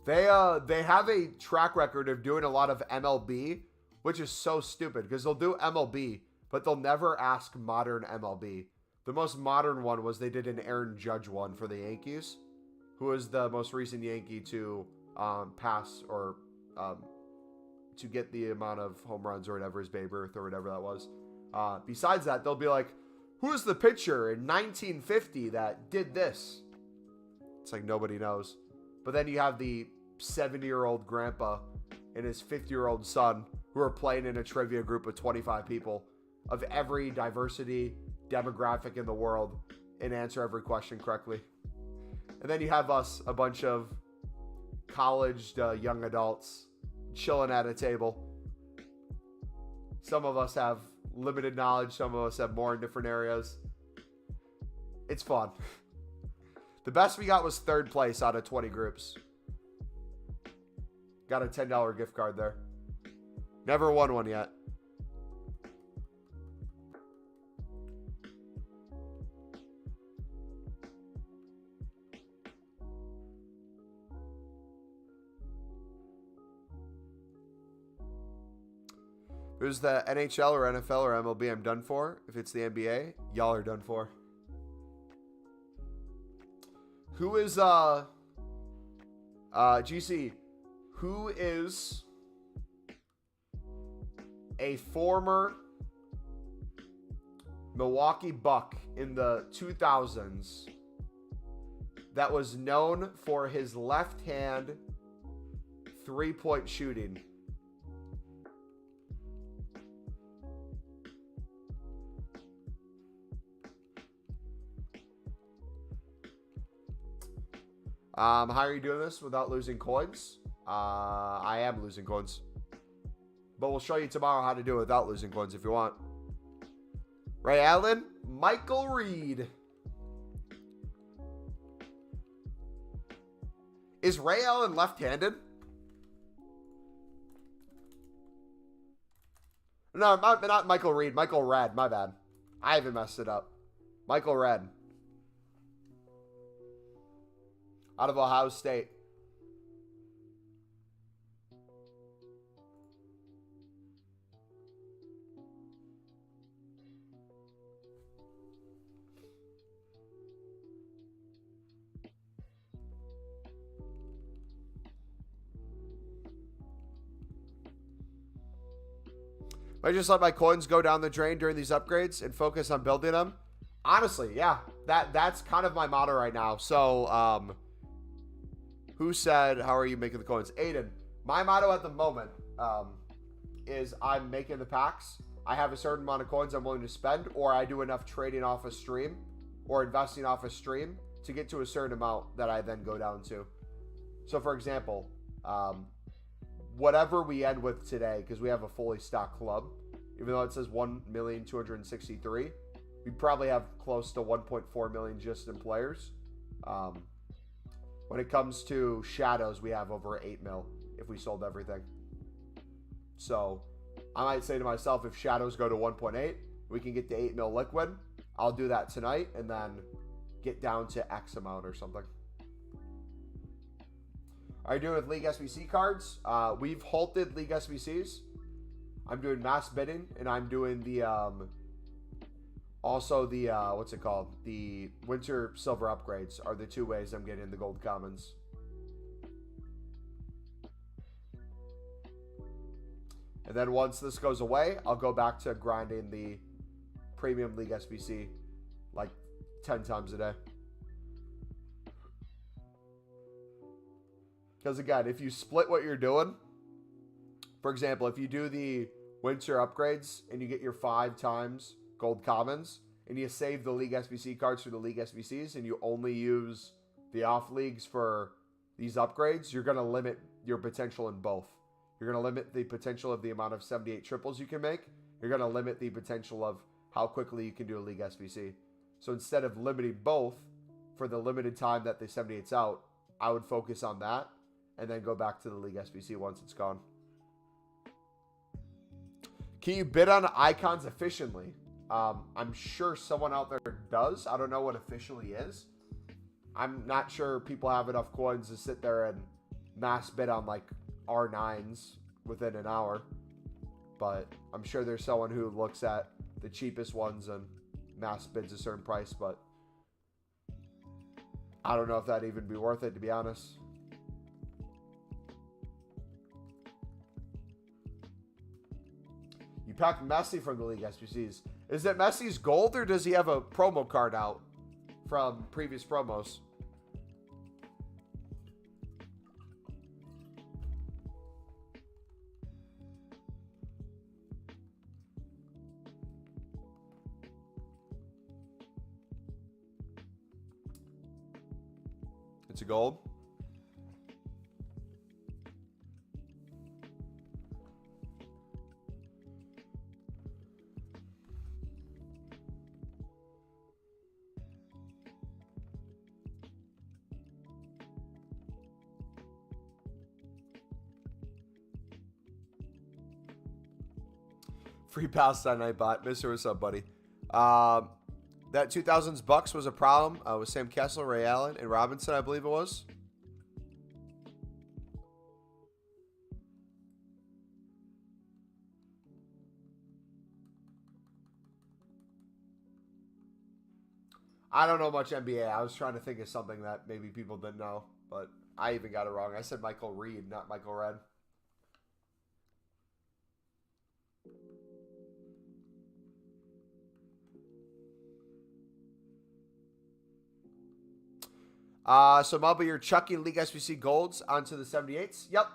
They have a track record of doing a lot of MLB, which is so stupid because they'll do MLB, but they'll never ask modern MLB. The most modern one was they did an Aaron Judge one for the Yankees, who was the most recent Yankee to pass or to get the amount of home runs or whatever, his Babe Ruth or whatever that was. Besides that, they'll be like, who's the pitcher in 1950 that did this? It's like nobody knows. But then you have the 70-year-old grandpa and his 50-year-old son who are playing in a trivia group of 25 people of every diversity, demographic in the world, and answer every question correctly. And then you have us, a bunch of college young adults chilling at a table. Some of us have limited knowledge. Some of us have more in different areas. It's fun. The best we got was 3rd place out of 20 groups. Got a $10 gift card there. Never won one yet. If it was the NHL or NFL or MLB, I'm done for. If it's the NBA, y'all are done for. Who is, GC, who is a former Milwaukee Buck in the 2000s that was known for his left-hand three-point shooting? How are you doing this without losing coins? I am losing coins. But we'll show you tomorrow how to do it without losing coins if you want. Ray Allen, Michael Reed. Is Ray Allen left-handed? No, not Michael Reed. Michael Red. My bad. I haven't messed it up. Michael Red. Out of Ohio State. I just let my coins go down the drain during these upgrades and focus on building them. Honestly, yeah. That's kind of my motto right now. So, who said, how are you making the coins? Aiden, my motto at the moment is I'm making the packs. I have a certain amount of coins I'm willing to spend, or I do enough trading off a stream or investing off a stream to get to a certain amount that I then go down to. So, for example, whatever we end with today, because we have a fully stocked club, even though it says 1,263,000, we probably have close to 1.4 million just in players. When it comes to shadows, we have over 8 mil if we sold everything. So I might say to myself, if shadows go to 1.8, we can get to 8 mil liquid. I'll do that tonight and then get down to X amount or something. Are you doing with League SBC cards? We've halted League SBCs. I'm doing mass bidding, and I'm doing the also the what's it called? The winter silver upgrades are the two ways I'm getting the gold commons. And then once this goes away, I'll go back to grinding the premium League SBC like 10 times a day. Because again, if you split what you're doing, for example, if you do the winter upgrades and you get your 5 times gold commons and you save the League SBC cards for the League SBCs and you only use the off leagues for these upgrades, you're going to limit your potential in both. You're going to limit the potential of the amount of 78 triples you can make. You're going to limit the potential of how quickly you can do a League SBC. So instead of limiting both for the limited time that the 78's out, I would focus on that. and then go back to the League SBC once it's gone. Can you bid on icons efficiently? I'm sure someone out there does. I don't know what efficiently is. I'm not sure people have enough coins to sit there and mass bid on like R9s within an hour. But I'm sure there's someone who looks at the cheapest ones and mass bids a certain price. But I don't know if that'd even be worth it, to be honest. You packed Messi from the League SBCs. Is it Messi's gold, or does he have a promo card out from previous promos? It's a gold. Free Palestine Nightbot. Mister, what's up, buddy? That 2000s Bucks was a problem with Sam Kessler, Ray Allen, and Robinson, I believe it was. I don't know much NBA. I was trying to think of something that maybe people didn't know, but I even got it wrong. I said Michael Reed, not Michael Red. So Mumbo, you're chucking League SBC golds onto the 78s? Yep.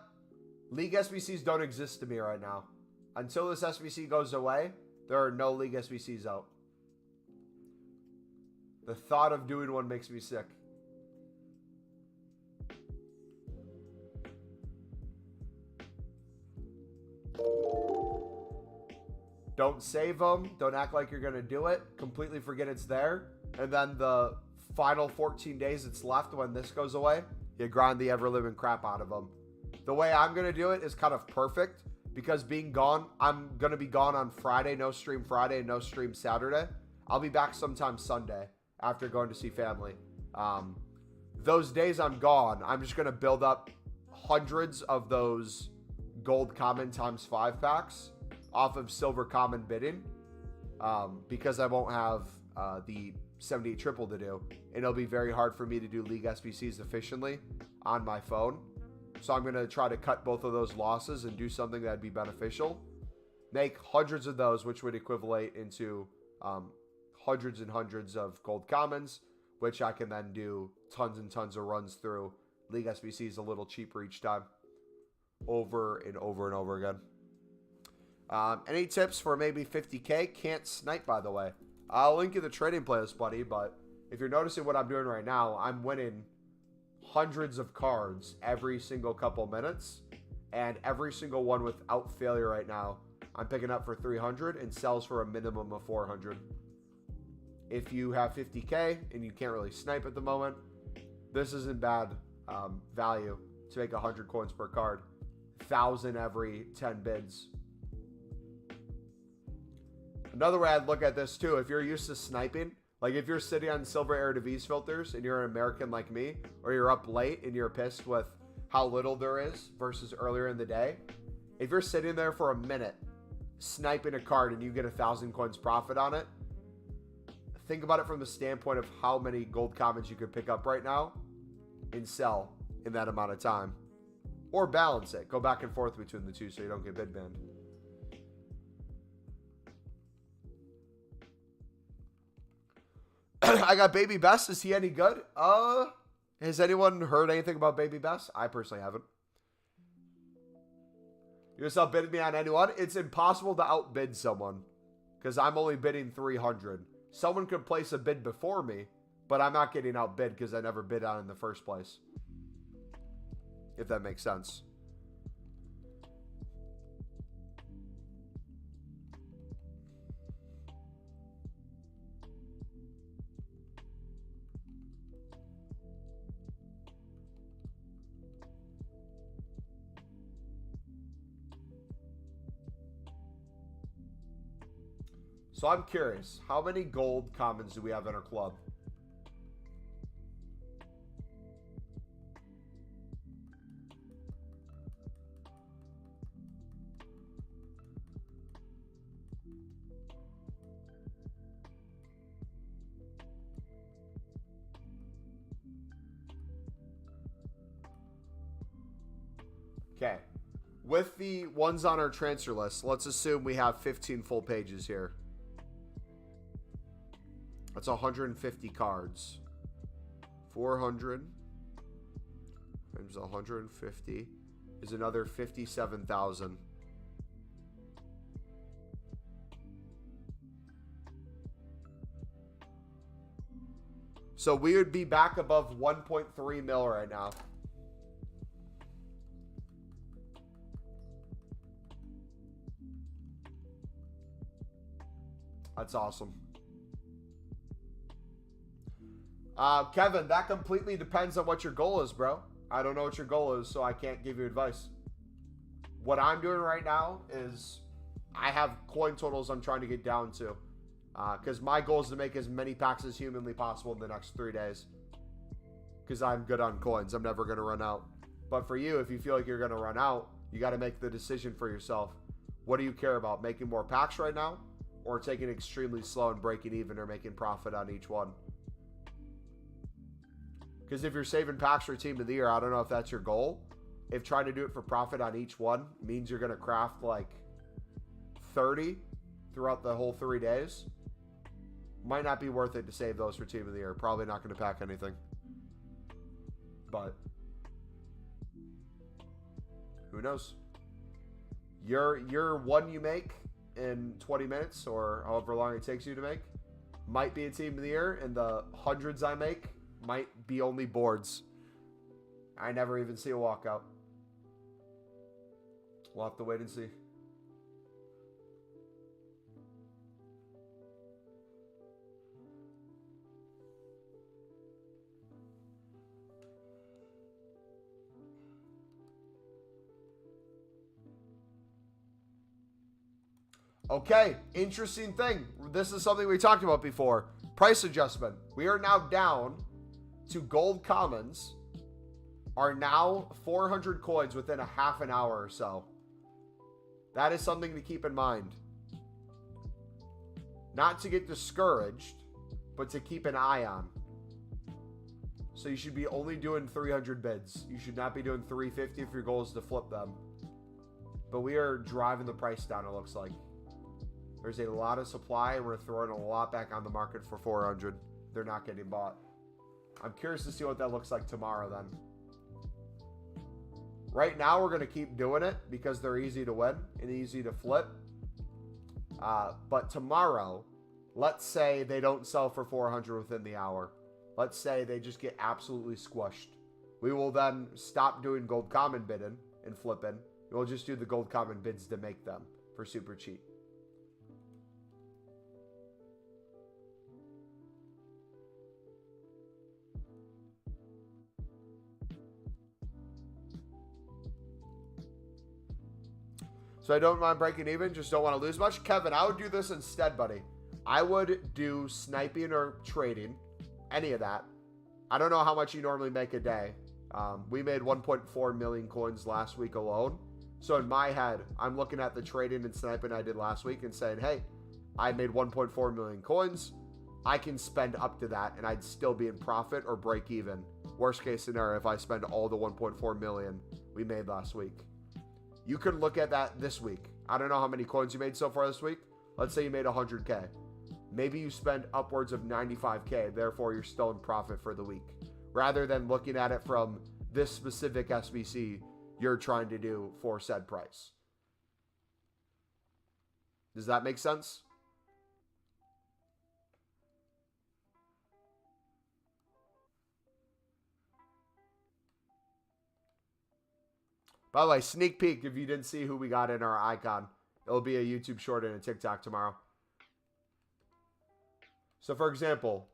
League SBCs don't exist to me right now. Until this SBC goes away, there are no League SBCs out. The thought of doing one makes me sick. Don't save them. Don't act like you're going to do it. Completely forget it's there. And then the final 14 days it's left when this goes away, you grind the ever-living crap out of them. The way I'm going to do it is kind of perfect because being gone, I'm going to be gone on Friday, no stream Friday, no stream Saturday. I'll be back sometime Sunday after going to see family. Those days I'm gone, I'm just going to build up hundreds of those gold common ×5 packs off of silver common bidding because I won't have the 78 triple to do, and it'll be very hard for me to do League SBCs efficiently on my phone. So I'm going to try to cut both of those losses and do something that'd be beneficial. Make hundreds of those, which would equivalent into hundreds and hundreds of gold commons, which I can then do tons and tons of runs through League SBCs a little cheaper each time, over and over and over again. Any tips for maybe 50K? Can't snipe, by the way. I'll link you the trading playlist, buddy, but if you're noticing what I'm doing right now, I'm winning hundreds of cards every single couple minutes, and every single one without failure right now, I'm picking up for 300 and sells for a minimum of 400. If you have 50K and you can't really snipe at the moment, this isn't bad value to make 100 coins per card. 1,000 every 10 bids. Another way I'd look at this too, if you're used to sniping, like if you're sitting on silver Eredivisie filters and you're an American like me, or you're up late and you're pissed with how little there is versus earlier in the day, if you're sitting there for a minute sniping a card and you get 1,000 coins profit on it, think about it from the standpoint of how many gold commons you could pick up right now and sell in that amount of time. Or balance it. Go back and forth between the two so you don't get bid banned. I got Baby Best. Is he any good? Has anyone heard anything about Baby Best? I personally haven't. You just outbidding me on anyone? It's impossible to outbid someone because I'm only bidding 300. Someone could place a bid before me, but I'm not getting outbid because I never bid on it in the first place. If that makes sense. So I'm curious, how many gold commons do we have in our club? Okay. With the ones on our transfer list, let's assume we have 15 full pages here. That's 150 cards. 400 times 150 is another 57,000. So we would be back above 1.3 mil right now. That's awesome. Kevin, that completely depends on what your goal is, bro. I don't know what your goal is, so I can't give you advice. What I'm doing right now is I have coin totals I'm trying to get down to. Because my goal is to make as many packs as humanly possible in the next 3 days. Because I'm good on coins. I'm never going to run out. But for you, if you feel like you're going to run out, you got to make the decision for yourself. What do you care about? Making more packs right now? Or taking it extremely slow and breaking even or making profit on each one? Because if you're saving packs for Team of the Year, I don't know if that's your goal. If trying to do it for profit on each one means you're going to craft like 30 throughout the whole 3 days, might not be worth it to save those for Team of the Year. Probably not going to pack anything. But who knows? Your one you make in 20 minutes or however long it takes you to make might be a Team of the Year, and the hundreds I make might be only boards. I never even see a walkout. We'll have to wait and see. Okay, interesting thing. This is something we talked about before. Price adjustment. We are now down to gold commons are now 400 coins within a half an hour or so. That is something to keep in mind. Not to get discouraged, but to keep an eye on. So you should be only doing 300 bids. You should not be doing 350 if your goal is to flip them. But we are driving the price down, it looks like. There's a lot of supply, and we're throwing a lot back on the market for 400. They're not getting bought. I'm curious to see what that looks like tomorrow then. Right now, we're going to keep doing it because they're easy to win and easy to flip. But tomorrow, let's say they don't sell for 400 within the hour. Let's say they just get absolutely squished. We will then stop doing gold common bidding and flipping. We'll just do the gold common bids to make them for super cheap. So I don't mind breaking even, just don't want to lose much. Kevin, I would do this instead, buddy. I would do sniping or trading, any of that. I don't know how much you normally make a day. We made 1.4 million coins last week alone. So in my head, I'm looking at the trading and sniping I did last week and saying, hey, I made 1.4 million coins. I can spend up to that and I'd still be in profit or break even. Worst case scenario, if I spend all the 1.4 million we made last week. You could look at that this week. I don't know how many coins you made so far this week. Let's say you made 100K. Maybe you spend upwards of 95K. Therefore, you're still in profit for the week. Rather than looking at it from this specific SBC you're trying to do for said price. Does that make sense? By the way, sneak peek if you didn't see who we got in our icon. It'll be a YouTube short and a TikTok tomorrow. So, for example,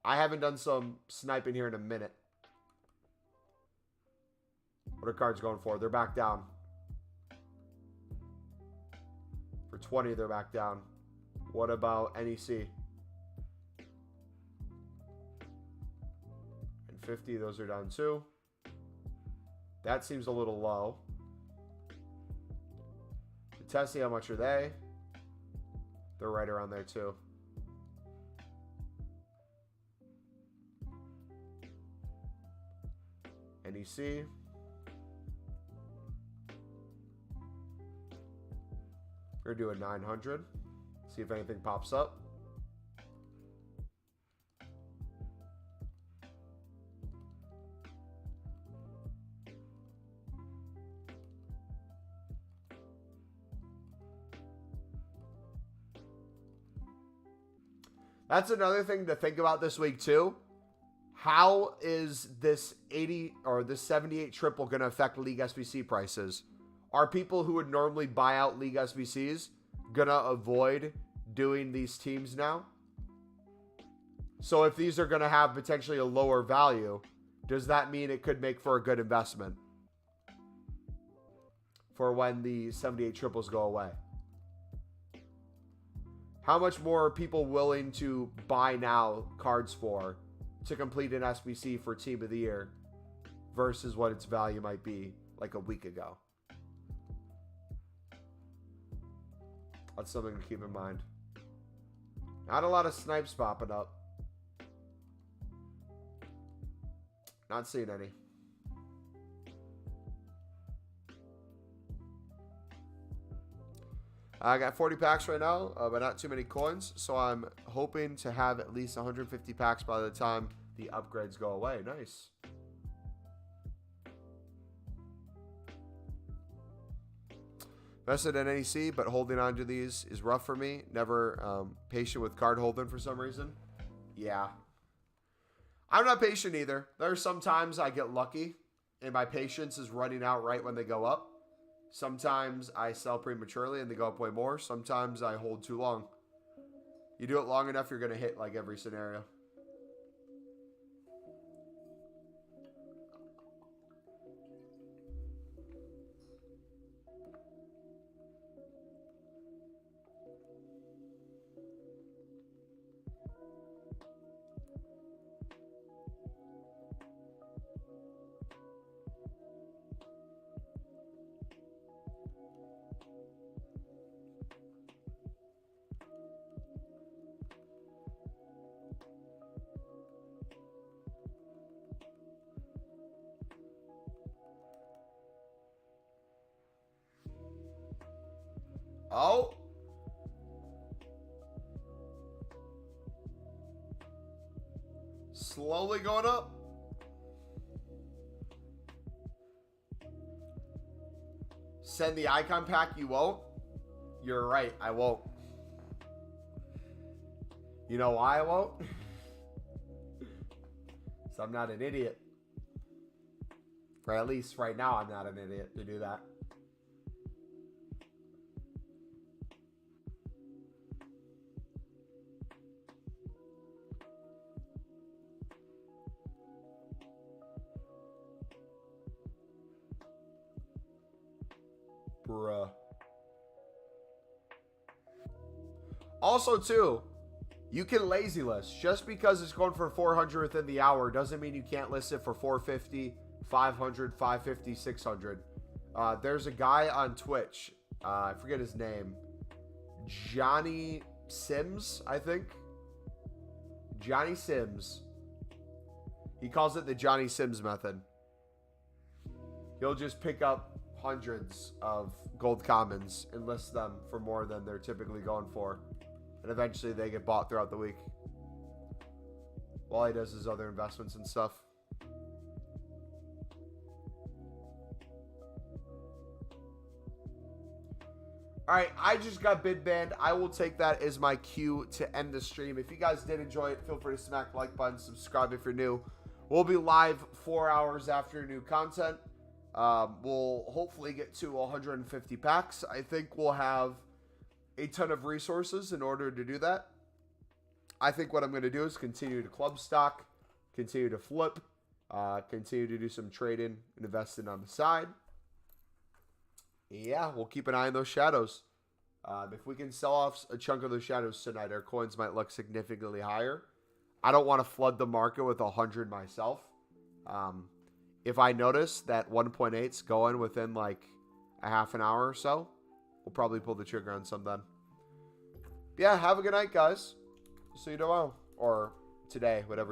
I haven't done some sniping here in a minute. What are cards going for? They're back down. For 20, they're back down. What about NEC? And 50, those are down too. That seems a little low. The Tessie, how much are they? They're right around there too. NEC. We're doing 900. See if anything pops up. That's another thing to think about this week too. How is this 80 or this 78 triple going to affect League SBC prices? Are people who would normally buy out League SBCs going to avoid doing these teams now? So if these are going to have potentially a lower value, does that mean it could make for a good investment for when the 78 triples go away? How much more are people willing to buy now cards for to complete an SBC for Team of the Year versus what its value might be like a week ago? That's something to keep in mind. Not a lot of snipes popping up. Not seeing any. I got 40 packs right now, but not too many coins. So I'm hoping to have at least 150 packs by the time the upgrades go away. Nice. Invested in NEC, but holding on to these is rough for me. Never patient with card holding for some reason. Yeah. I'm not patient either. There are some times I get lucky and my patience is running out right when they go up. Sometimes I sell prematurely and they go up way more. Sometimes I hold too long. You do it long enough, you're going to hit like every scenario. Oh. Slowly going up. Send the icon pack, you won't? You're right, I won't. You know why I won't? So I'm not an idiot. Or at least right now I'm not an idiot to do that. Bruh. Also, too, you can lazy list. Just because it's going for 400 within the hour doesn't mean you can't list it for 450, 500, 550, 600. There's a guy on Twitch. I forget his name. Johnny Sims, I think. Johnny Sims. He calls it the Johnny Sims method. He'll just pick up hundreds of gold commons and list them for more than they're typically going for. And eventually they get bought throughout the week while he does his other investments and stuff. All right, I just got bid banned. I will take that as my cue to end the stream. If you guys did enjoy it, feel free to smack the like button, subscribe if you're new. We'll be live 4 hours after new content. We'll hopefully get to 150 packs. I think we'll have a ton of resources in order to do that. I think what I'm going to do is continue to club stock, continue to flip, continue to do some trading and investing on the side. Yeah, we'll keep an eye on those shadows. If we can sell off a chunk of those shadows tonight, our coins might look significantly higher. I don't want to flood the market with 100 myself. If I notice that 1.8's going within like a half an hour or so, we'll probably pull the trigger on some then. Yeah, have a good night, guys. See you tomorrow. Or today, whatever.